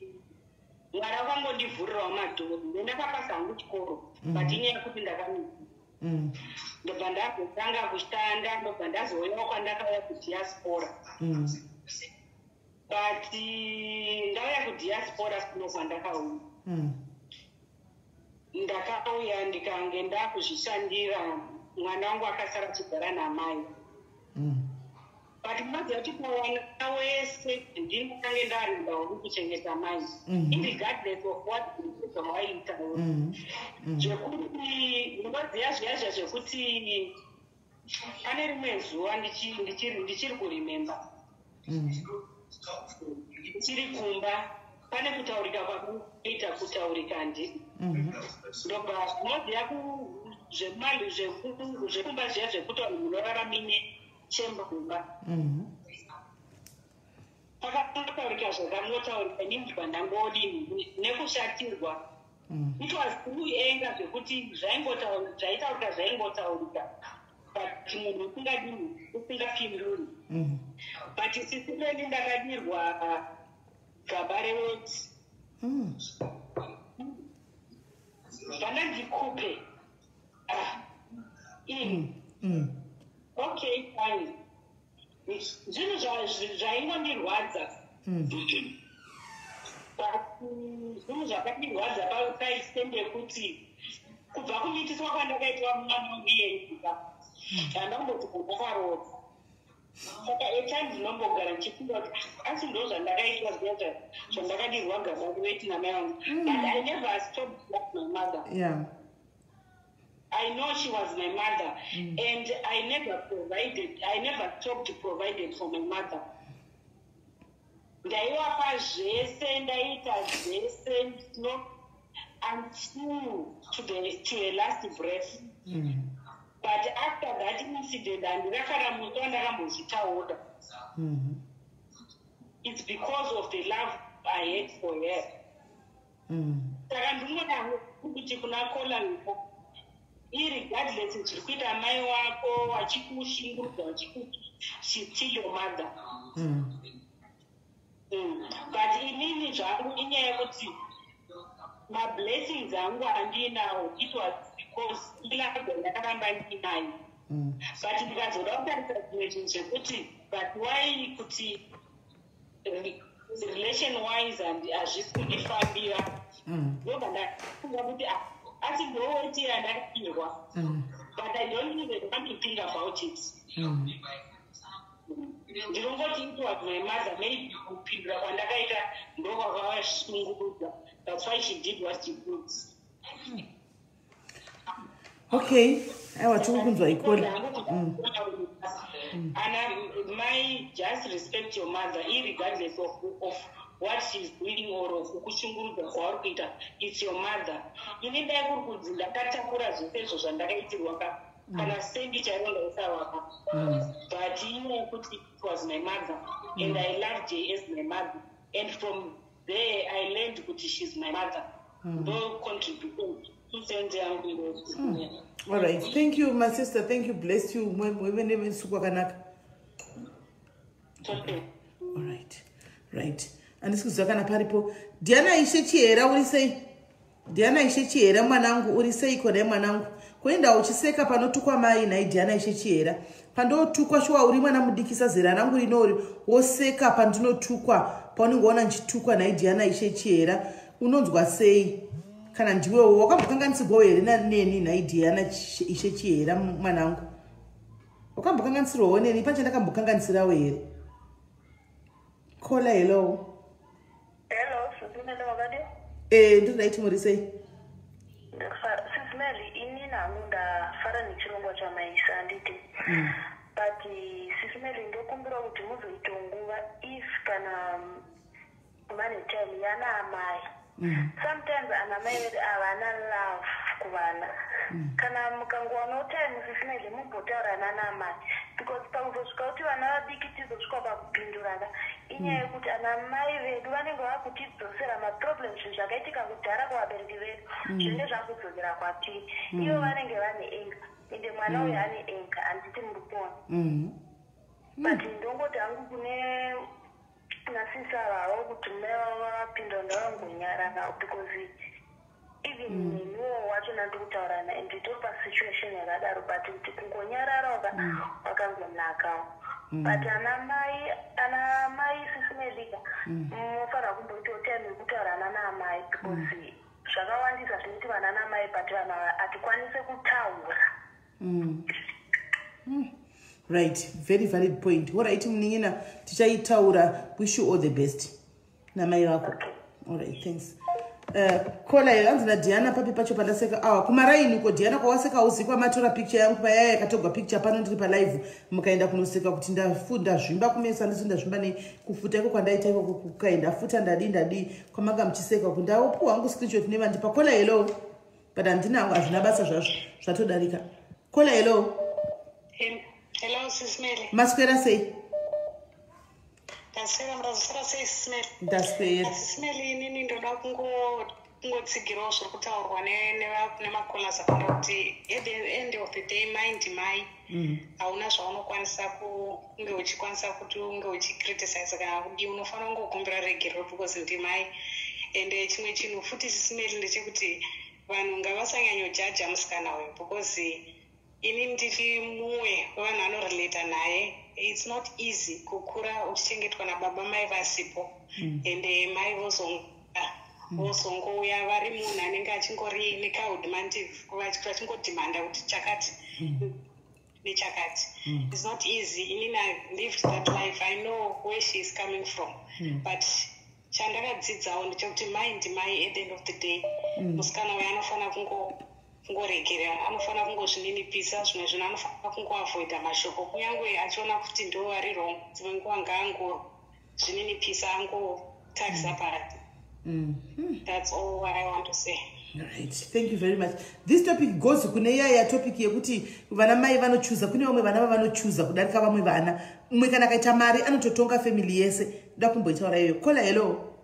mwari vakangondivhurirawo madhoo ndendakapasa hangu chikoro but inyaya yekuti ndakamisa ndobva ndazotanga kushanda ndobva ndazouyawo kwandakauya kudiaspora but ndauya kudiaspora kuno kwandakauya ndakauya ndikange ndakuzvishandira mwana wangu akasara chigara namai but munoziva kuti mwana wese ndingange ndarindawo kuchengeta mai irregardless of what waita zvekuti munoziva zviyazva zvekuti pane rimwe zuva ndichiri kurimemba ndichiri kumba pane kutaurika kwakuita kutaurika ndii ndobva munoziva zvemali zvekumba zviya zvekuti vanhu munoraramine chemba kumba pakataurika zvakamotaurika ndimubva ndangodini nekushatirwa it was through anger zvekuti zvaitaurika zvaingotaurika but munhu usingadini usingapinduri but SIS MELLY ndakadirwa gaba reweti vana ndikupe okay fine zvinhu zvaingondirwadza zvinhu zvakandirwadza paextend yekuti kubva kumitiswa kwandakaitwa mwana wanguyeika handamboti ndakaroza saka etime ndinombogara ndichifunga kuti asi ndo zvandakaitwa zviya zvandakadirwa gaba reweti namai vangu but I never stopped my mother. Yeah. I know she was my mother, and I never stopped provided for my mother. Ndaiwapa zvese, ndaita zvese, until to a last breath. But after that incident, andakara muto andakambozvitaura. It's because of the love I had for her. Saka ndinona kuti kuna kola irregardless zviri kuita mai wako vachikushingurudza vachikuti she's still your mother. But inini zvangu inyaya yekuti mablessings angu andinawo it was because ilavo ndakaramba ndinayo but ndikazoda kutarisa zvimwe zvinhu zvekuti but why kuti relation wise and hazvisi kundifambira ndobva ndafunga kuti asi ndowoti yandakirwa but I don't even want to think about it. Ndinongoti it was my mother, maybe kupindura kwandakaita ndokwakavashungurudza. That's why she did what she did. Okay, aiwa tiri kunzwa ikona. Mai, just respect your mother, irregardless of what she's doing or of kushungurudza kwauri kuita. It's your mother. Ini ndai kuri kunzi ndakatakura zvese izvo zvandakaitirwa kana sendi chairondaisa waka. But kuti it was my mother and I loved her as my mother. And from there I learned kuti she's my mother. No contribution to send her. All right, thank you, my sister. Thank you, bless you. Okay. All right, right. And this is Zakana Paripo. Diana Ishechiera, what is say? Diana Ishechiera, Manangu, what is say? Kode Manangu. Kwenda uchiseka pano tukwa mai na Diana Ishechiera. Pando tukwa shwa urimana mudikisa zera nangu inori. Woseka panduno tukwa. Pano ngona nchitukwa na Diana Ishechiera. Unonzwa say. Kana ndiwe wakambokanganisi goyere neni na Diana Ishechiera mwanangu. Wakambokanganisi roho neni pancha ndakambokanganisira were. Kola hello. Hello, Susmeli wakade? Ndiraiti muri sei? Susmeli, ini namunda fara nichirongwa chamaisa nditi. But Susmeli ndokumbira kuti muzoitonguva if kana mane time yana amai. Sometimes anamai vedu avana love kuvana. Kana mukangowana time Susmeli mumbotaurana namai. Because pakuzosvika kuti vana vadiki tizosvika pakupindurana. Inyaya yekuti anamai vedu vanenge vakutidzosera maproblems zvakaitika kudhara kuvabereki vedu zvinenge zvakudzokera kwatiri. Ivo vanenge vane enga ende mwana uyu ane enga handiti Mupone. But ndongoti hangu kune nasisa vavo kuti mavapinda ndavangonyara navo because even nenuwo wacho nandikutaurana and nditori pasituation yakadaro but kuti kungonyararawo wakangonakawo. But anamai Susmelika munofanira kumboitawo time yekutaurana naamai because zvakawandisa zvinoti vana namai but vanhu hatikwanise kutaura. Right, very valid point. All right, Mningina, tichaitaura. Wish you all the best. Namai wako. All right, thanks. Kola yanzina Diana papi pacho pandaseka kumaraini uko Diana kwawaseka usiku matora picture yangu paya yakatogwa picture pano ndiri pa live mukaenda kunoseka kuti ndafunda zvimba kumesa ndisunda zvimba ne kufuta iko kwandaita iko kukaenda futa ndadi kwamanga mchiseka kuti ndaopuwa wangu screenshot ne vandipa. Kola hello but andina hangu azvina basa zvazvo zvatodarika. Kola hello. Hello Susmeli. Maswera sei? Ndaswera Susmeli inini ndoda kungotsigirawo zviri kutaurwa nemakolasi akanda kuti at the end of the day mind mai hauna zvaunokwanisa kunge uchikwanisa kuti unge uchicriticize kana kudi unofanira kungokumbira regerero because ndimai. And chimwe chinhu futi Susmeli ndechekuti vanhu ngavasanyanyojaja musikana uyu because ini ndiri mumwe wevanhu vanorelata naye. It's not easy kukura uchichengetwa nababa mai vasipo ende mai vozongouya vari munhu anenge achingori nekaudmantive vachingodhimanda kuti chakati nechakati. It's not easy. Inini I lived that life. I know where she is coming from. But chandakadzidzawo ndechekuti mai ndimai at the end of the day. Musikana uyu anofanira kungoregera, anofanira kungozvininipisa, zvimwe zvinhu anofanira kungoavoida mashoko kunyange achiona kuti ndo ari wrong. Dzimwe nguva ngaangozvininipisa angotarisa parati. That's all what I want to say. Right, thank you very much. This topic goes kune yaya topic yekuti vana mai vanochuza kune vamwe vana vanochuza kudarika vamwe vana. Umwe kana kaita mari anototonga family yese. Ndoda kumboitaura iyo. Kola hello.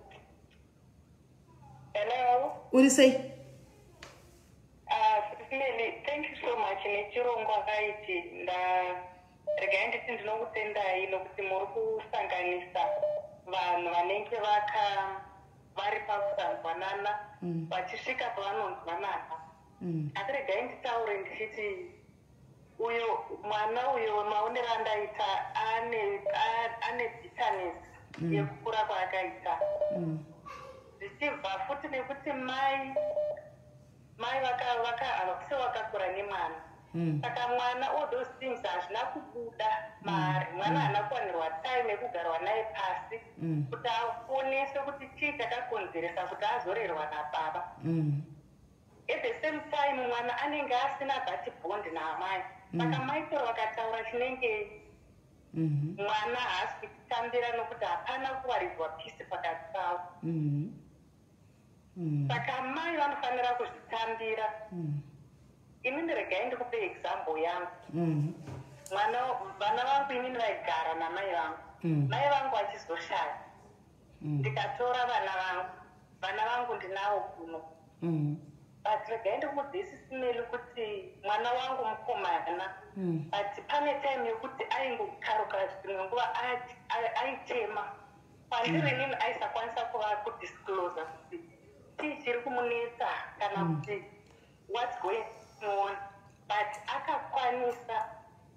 Hello. Uri sei? Thank you so much. Nechirongwa akaiti rega nditi ndinokutendai nokuti muri kusanganisa vanhu vanenge vari pakusanzwanana vachisvika pavanonzwanana. Asi regai nditaure ndichiti uyo mwana uyo maonero andaita ane bitterness yekukura kwaakaita. Zvichibva futi nekuti mai vakakura nemwana. Saka mwana all those things hazvina kubuda maari. Mwana haana kuwanirwa time yekugarwa naye pasi kuti aonese kuti chii chakakonzeresa kuti azorerwa nababa. at the same time mwana anenge asina that bond naamai saka maitoro vakataura chinenge mwana haasi kutambira nokuti hapana kuwaridzwa pisi pakati pavo saka mai vanofanira kuzvitambira inini regai ndikupe example yangu vana vangu inini vaigara namai vangu mai vangu vachizoshaya ndikatora vana vangu ndinavo kuno but regai ndikudhisismeli kuti mwana wangu mukomana but pane time yekuti aingokaruka zvimwe nguva aitema pandiri inini aisakwanisa kudisclose kuti chii chiri kumunetsa kana kuti what's going on, but akakwanisa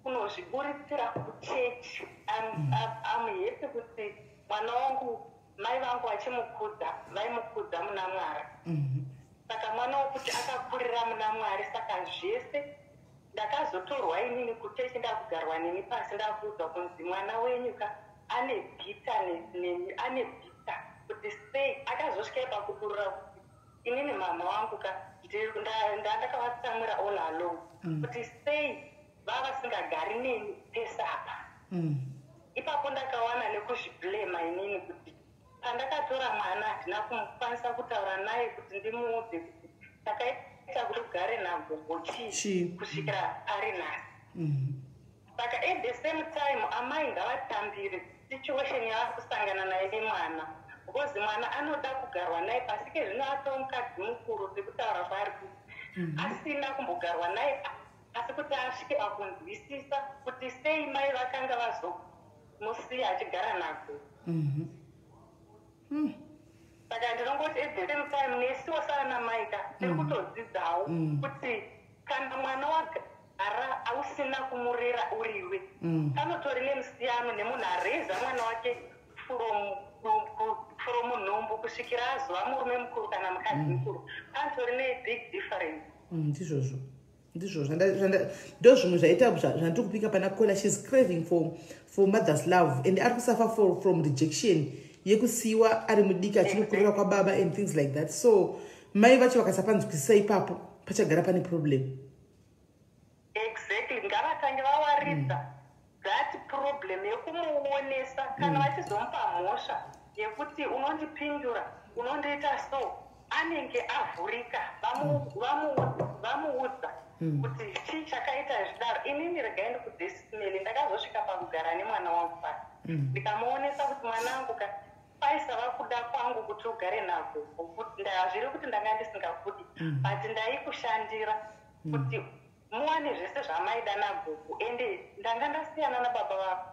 kunozviburitsira kuchechi. I'm happy kuti mwana wangu mai vangu vachimukudza vaimukudza muna Mwari. Saka mwana wokuti akakurira muna Mwari, saka zvese ndakazotorwa inini kuchechi ndakugarwa neni pasi ndakuudzwa kunzi mwana wenyuka ane bhita kuti sei akazosvika pakukurira kuti inini mama wangu ndakavasamira all along kuti sei vavasingagari neni pesapa. Ipapo ndakawana nekuzviblema inini kuti pandakatora mwana handina kumukwanisa kutaura naye kuti ndimuudze kuti takaita kuti ugare nagogo chii kusvikira ari nhasi. Saka at the same time amai ngavatambire situation yavakusangana naye nemwana, because mwana anoda kugarwa naye pasi kezvino atova mukadzi mukuru sekutaura pari kuti asina kumbogarwa naye asi kuti asvike pakunzwisisa kuti sei mai vakanga vazomusiya achigara nago. Saka ndinongoti at the same time nesiwo sana maika tiri kutodzidzawo kuti kana mwana wagara ausina kumurera uriwe anotori nemusiyano nemunhu areza mwana wake from nhumbu kusvikira azova murume mukuru kana mukadzi mukuru, anotori nebig difference. Ndizvozvo ndo zvimwe zvaita zvandiri kupika pana Kola. She's craving for mother's love and ari kusuffer from rejection yekusiyiwa ari mudiki achinokurira kwababa and things like that. So mai vacho vakasapanzwisisa ipapo pachagara pane problem. Exactly, ngavatange vawaridza that problem yekumuonesa kana vachizomupa mhosva yekuti unondipindura unondoita so, anenge avhurika vamuudza kuti chii chakaita zvidaro. Inini regai ndikudhismeli ndakazosvika pakugara nemwana wangu pasi ndikamuonesa kuti mwanangu paisava kuda kwangu kuti ugare nagogo, zviri kuti ndanga ndisingakudi but ndaikushandira kuti muwane zvese zvamaida nagogo ende ndanga ndasiyana nababa vako.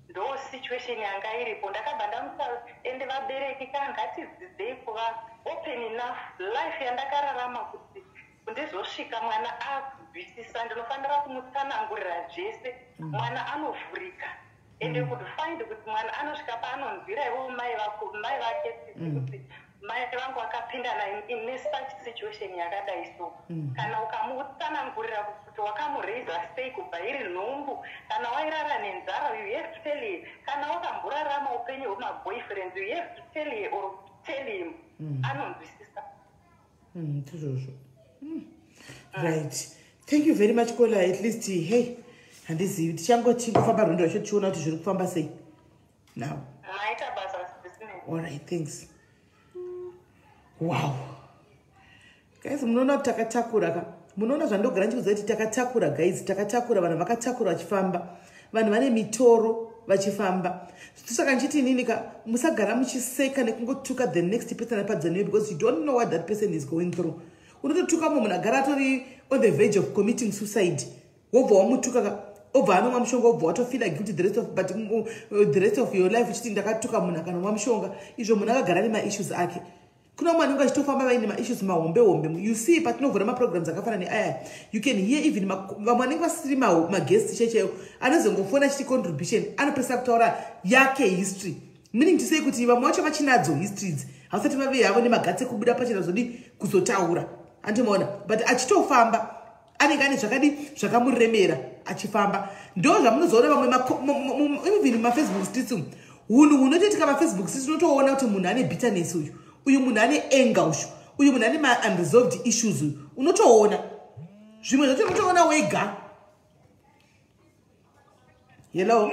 Ndo situation yanga iripo, ndakabva ndamusa ende vabereki kangatidzidzei kuva open enough life yandakararama kuti ndizosvika mwana akubvisisa ndinofanira kumutsanangurira zvese mwana anovhurika ende kufind kuti mwana anosvika paanonzwira ivo mai vake kuti mai vangu vakapindana in such situation yakadai so. Kana ukamutsanangurira kuti wakamuraiza sei kubva iri nhumbu, kana wairara nenzara you have to tell him, kana wakamborarama upenyu hwemaboyfriends you have to tell him or tell him. Anonzwisisa. Ndizvozvo. Right. Thank you very much Kola. At least hey handizivi tichangoti kufamba rwendo rwacho tichiona kuti zviri kufamba sei now. Maita basa business. All right, thanks. Wow guys, munoona kuti takatakura munoona zvandogara ndichikuziva kuti takatakura guys, takatakura vanhu vakatakura vachifamba, vanhu vane mitoro vachifamba. Saka ndichiti inini musagara muchiseka nekungotuka the next person apadza newe because you don't know what that person is going through. Unototuka munhu agara atori on the verge of committing suicide, wobva wamutuka obva anomwa mushonga obva watofila guilty the rest of your life uchiti ndakatuka munhu akanomwa mushonga. Izvo munhu akagara nemaissues ake. Kuna mwana unga chitofamba vaine maissues mahombe. You see patinovhura maprograms akafana neaya you can hear even vamwe vanenge vasiri maguest checheyo anozongofona chiti contribution anopesa kutaura yake history, meaning to say kuti vamwe vacho vachinadzo histories havasati vave havo nemagatsi ekubuda pachena zodi kuzotaura andimaona, but achitofamba anenge ane zvakamuremera achifamba. Ndo zvamunozoona vamwe even mafacebook streets hunhu hunotoitika mafacebook streets unotoona kuti munhu ane bitterness uyu munhu ane anger uyu munhu ane ma-unresolved issues unotoona zvimwe zvacho unotoona wega. Hello.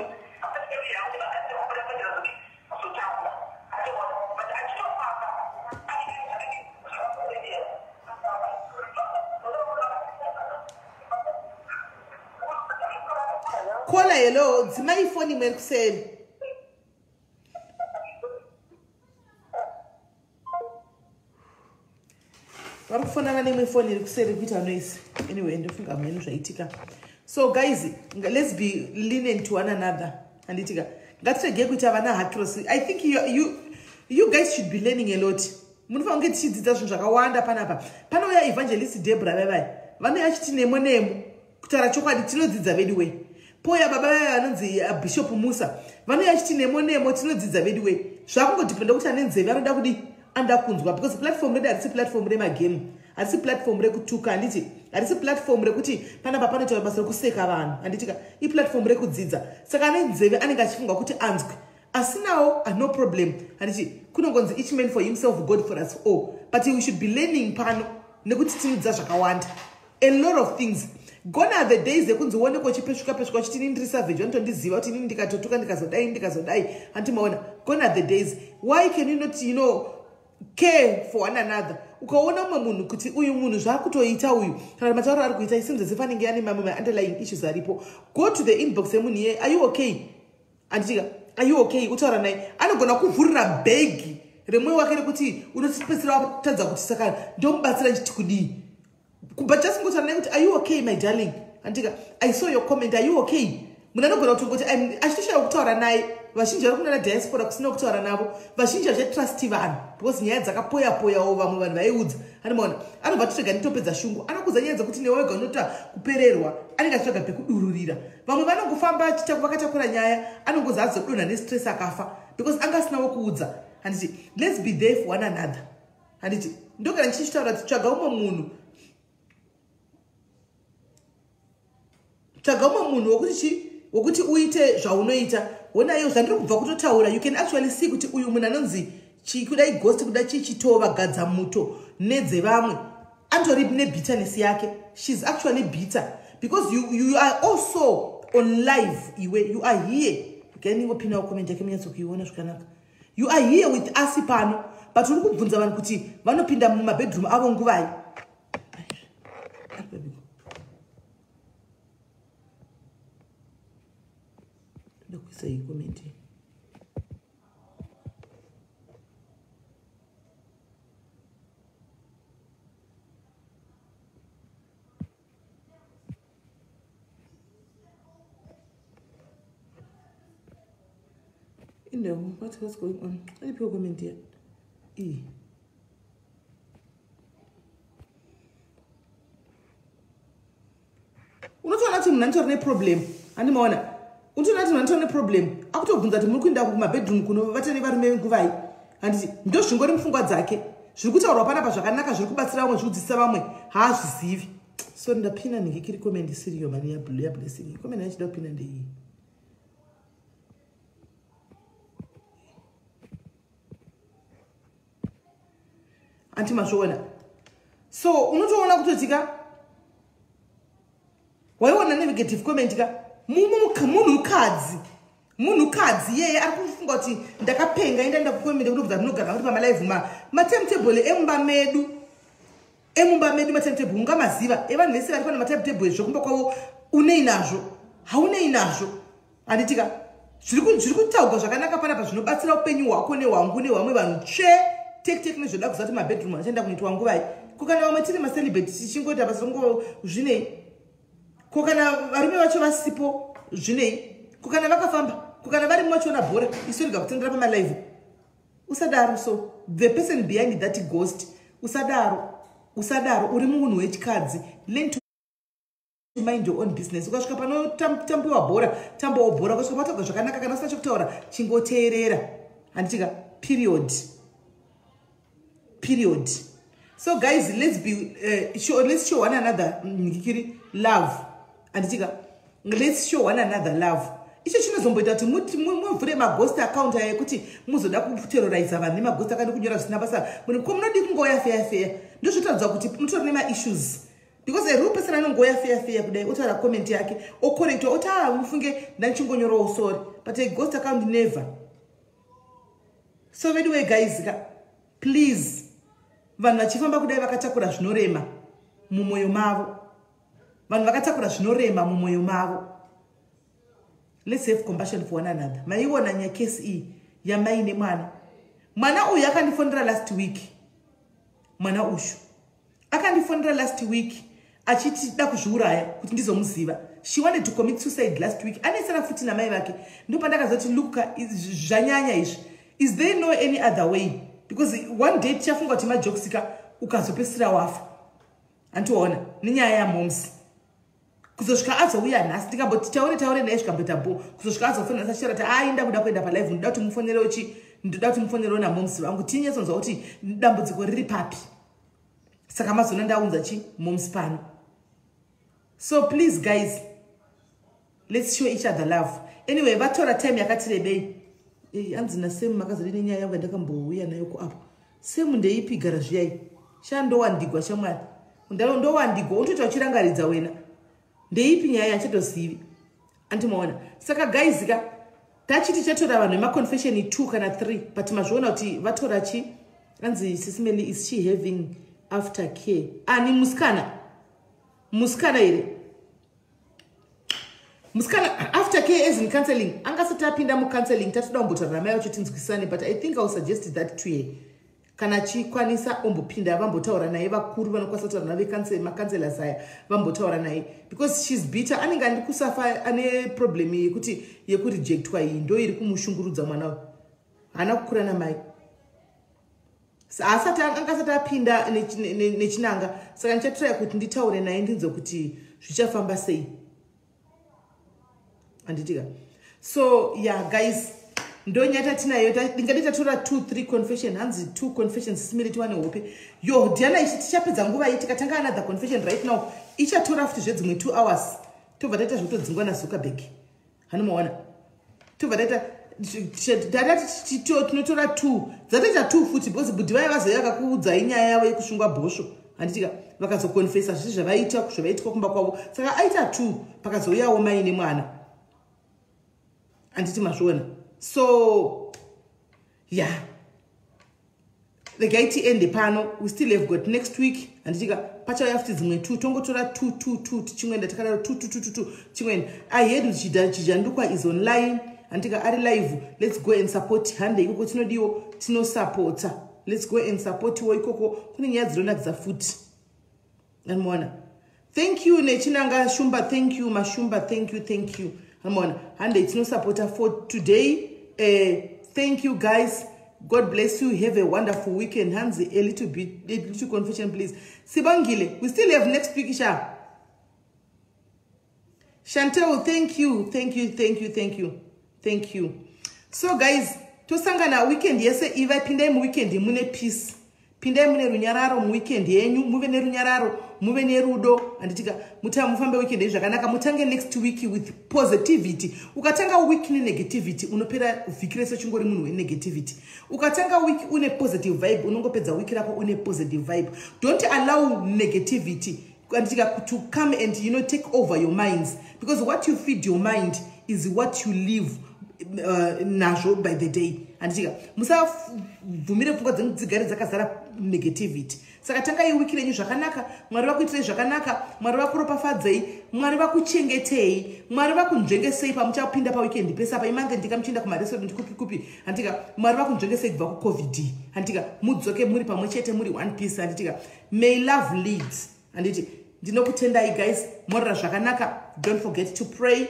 Kola hello, dzimai phone imwe kuseri. Varikufonana nemwe phone iri kuseri kuita noise. Anyway, ndofunga mhenu zvaitika. So guys, let's be lenient to one another. Anditika. Ngatirege kuita vana hackers. I think you guys should be learning a lot. Munofa unge tichidzidza zvinhu zvakawanda panapa. Panouya evangelist Deborah vai. Vanoya achiti nemo kutaura chokwadi tinodzidza vedu we. Poya baba vanonzi Bishop Musa. Vanoya achiti nemo tinodzidza vedu we. Zvakungodependa kuti ane nzeve anoda kudi andakunzwa because platform redu harisi platform remagame. Harisi platform rekutuka handiti. Harisi platform rekuti panapa panoitaura basa rekuseka vanhu. Handitika platform rekudzidza. Saka ane nzeve anenge achifunga kuti anzwe. Asinawo no problem. Handiti kunongonzi each man for himself, God for us all. But we should be learning pano nekuti tinodzidza zvakawanda. A lot of things. Gone are the days ekunzione kochipeshuka chitini ndiri savage vanotondiziva kuti inini ndikatotuka ndikazodai handimaona. Gone are the days. Why can you not care for one another? Ukaona umwe munhu kuti uyu munhu zvakutoita uyu kana matauro ari kuita seems as if anenge ane mamwe underlying issues aripo. Go to the inbox yemunhu iye, are you okay? Anditika, are you okay? Utaura naye anogona kuvhurira bhegi remwoyo wake rekuti unotipedzisira watadza kuti saka ndomubatsira chiti kudii. But just ngotaura naye kuti are you okay my darling? Anditika, I saw your comment, are you okay? Munhu anogona kutongoti achitoshaya kutaura naye. Vazhinji vari kunana diaspora kusina kutaura navo. Vazhinji vachitrasti vanhu because nyaya dzakapoya-poyawo vamwe vanhu vaiudza. Anomaona anobva totega nditopedza shungu. Anokuudza nyaya dzekuti newe wega unoita kupererwa. Anenge achitsvaga pekudururira. Vamwe vanongofamba vakatakura nyaya. Anongozi azodonha nestress akafa because anga asinawo kuudza. Handiti let's be there for one another. Handiti ndogara ndichitaura kuti tsvaga umwe munhu. Tsvaga umwe munhu wokuti uite zvaunoita. When I use and you can actually see kuti uyu munhu anonzi kudai ghost kuda chichitova gadza muto nedze vamwe antori bitterness yake. She's actually bitter because you are also on live. You are here. Can you open our comment yake munyatso kuiona zvakanaka. You are here with us pano but uri kubvunza vanhu kuti vanopinda mumabedroom avo nguvai. Say comment. What's going on? Let me put a comment here. Unotoona kuti munhu anitori neproblem handimaona. Untonati vanotone problem akutobvunza kuti muri kuenda kumabedroom kuno vatene varume nguvai. Handiti ndo zvingori mupfungwa dzake zviri kutaurwa panapa zvakanaka zviri kubatsira vamwe zviri kudzidzisa vamwe haazvizivi. So ndapinda ndingekiri comment siriyo mari ya blessing. Comment yachida kupinda ndeiyi. Anti mazvoona. So unotoona kutotika waiona negative comment ka munhukadzi yeye ari kufunga kuti ndakapenga enda kukomenda kuti ndinogara kuti pamalive matimetable emumba medu matimetable ungamaziva evanhu vese vari pana matimetable zvokumba kwavo unei nazvo haunei nazvo. Handitika zviri kutaurwa zvakanaka panapa zvinobatsira upenyu hwako nehwangu nehwamwe vanhu tek nezvoda kuziva kuti mabedroom achaenda kunoitwa nguvai. Kukana vamwe tiri macelebrate tichingoita basa rongo zvinei. Kukana varume vacho vasipo zvinei. Kukana vakafamba. Kukana vari mwacho bhora isorega kutendera pamalive. Usadaro. So the person behind that ghost usadaro uri munhu wechikadzi. Learn to mind your own business. Ukasvika pano tambiwa bhora tambawo bhora ukasvika pataurwa zvakanaka kana usina chokutaura chingoteerera. Handitika period. So guys, let's show one another love. Anditika, let's show one another love. icho chinozomboita kuti muvhure maghost account yekuti muzoda kuterrorize vanhu nemaghost akandi kunyora zvisina basa munodi kungoya feya ndozvotadza kuti mutori nemaissues because a real person anongoya feya kudai otaura comment yake ocorrectwa oti ufunge ndandichingonyorawo sorry but a ghost account never. So anyway guys, please vanhu vachifamba kudai vakatakura zvinorema mumwoyo mavo, vanhu vakatakura zvinorema mumwoyo mavo, let's have compassion for one another. Maiona nyakesi iyi yamai nemwana uyu akandifonera last week, mwana ushu akandifonera last week achiti da kuzviuraya kuti ndizomuziva. She wanted to commit suicide last week. Anesana futi namai vake ndopandakazoti luka zvanyanya izvi. Is there no any other way? Because one day tichafunga kuti majokisika ukazopesira wafa. Antiona nenyaya yaMoms. Kuzosvika azouya nhasi ndikamboti taure naye zvikamboita bo. Kuzosvika azofonera sachira kuti inda kuda kuenda palive ndoda kuti mufonere uchi ndoda kuti mufonere naMoms vangu tinyesonza kuti dambudziko riri papi. Saka mazona ndaunza chi Moms pano. So please guys, let's show each other love. Anyway, vatora time yakati rebei. Anzina semu makazari nenyaya yangu ndakambouya nayo kuapo. Semu ndeipi garage yai. Shandowandigwa shamwari. Ndowandigwa untoti wachirangaridza wena. Ndeipi nyaya yachatozivi. Antimaona. Saka guys tachiti chatora vanhu vemaconfession 2 kana 3 but mazviona kuti vatora chi anzi SIS MELLY is she having aftercare. Ni muskana ere. Muskana aftercare as in counseling. Angasati apinda mu counseling tatoda umbotaura naye uchitinzwisane but I think I will suggest that to ye. Kana chikwanisa umbopinda vambotaura naye vakuru vanokwanisa kutaura nave macounselors aya vambotaura naye because she's bitter. Anenge andikusafa ane problem yekurejectwa iyi ndo iri kumushungurudza mwana uyu. Hana kukura namai. Asati angasati apinda nechinanga saka ndichatraya kuti nditaure naye ndinzo kuti zvichafamba sei. Anditika. So yeah guys, ndonyata tinayo ndingaditatora 2-3 confession hanzi 2 confessions SIS MELLY tiwane hope. Yo Diana ichi tichapedza nguva iyi tikatanga another confession right now. Ichatora futi zvedzimwe 2 hours. Tobva taita zvotodzingwa naZuckerberg. Hanomaona. Tobva taita tinotora 2 dzataita 2 futi because budhi vaya vazoya vakakuudza inyaya yavo yekushungwa bhosvo. Handitika vakazokonfesa zvisi zvavaiitwa kumba kwavo. Saka aita 2 pakazouyawo mai nemwana. Anditi mazviona. So yeah, the guy end pano we still have got next week anditika pachauya futi dzimwe 2 tongotora 2 tichimwenda takadaro 2 chimwenda. I heard chijandukwa is online anditika ari live. Let's go and support hande ikoko tinodiwo tinosupporta. Let's go and support wo ikoko kune nyaya dzinonakidza futi. Anmona. Thank you nechinanga Shumba, thank you Mashumba, thank you. Amona, and it's no supporter for today. Thank you guys. God bless you. Have a wonderful weekend. Hands a little confession, please. Sibangile, we still have next week, Isha. Chantel, thank you. So guys, to sangana weekend, yes, if I pindem weekend, mune peace. Pindem mune runyararo mu weekend yenyu, muve ne runyararo, muve ne rudo, anditika mufambe weekend zvakanaka mutange next week with positivity. Ukatanga week ne negativity, unopera ufikire sechingori munhu we negativity. Ukatanga week une positive vibe, unongopedza week rako une positive vibe. Don't allow negativity to come and take over your minds, because what you feed your mind is what you live nazvo by the day. Anditika musavhumire pfungwa dzenyu dzigare dzakazara negativity. Saka tangai wiki renyu zvakanaka, Mwari vakuitirei zvakanaka, Mwari vakuropafadzei, Mwari vakuchengetei, Mwari vakunzvengesei pamuchapinda paweekend pesa paimange ndikamuchinda kumarestaurant kupi. Anditika Mwari vakunzvengesei kubva kuCovid. Anditika mudzoke muri pamwe chete muri one piece. Anditika may love lead. Anditi ndinokutendai guys, morera zvakanaka. Don't forget to pray.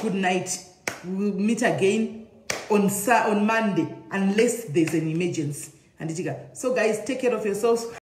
Good night. We'll meet again on Monday unless there's an emergency. So guys, take care of yourselves.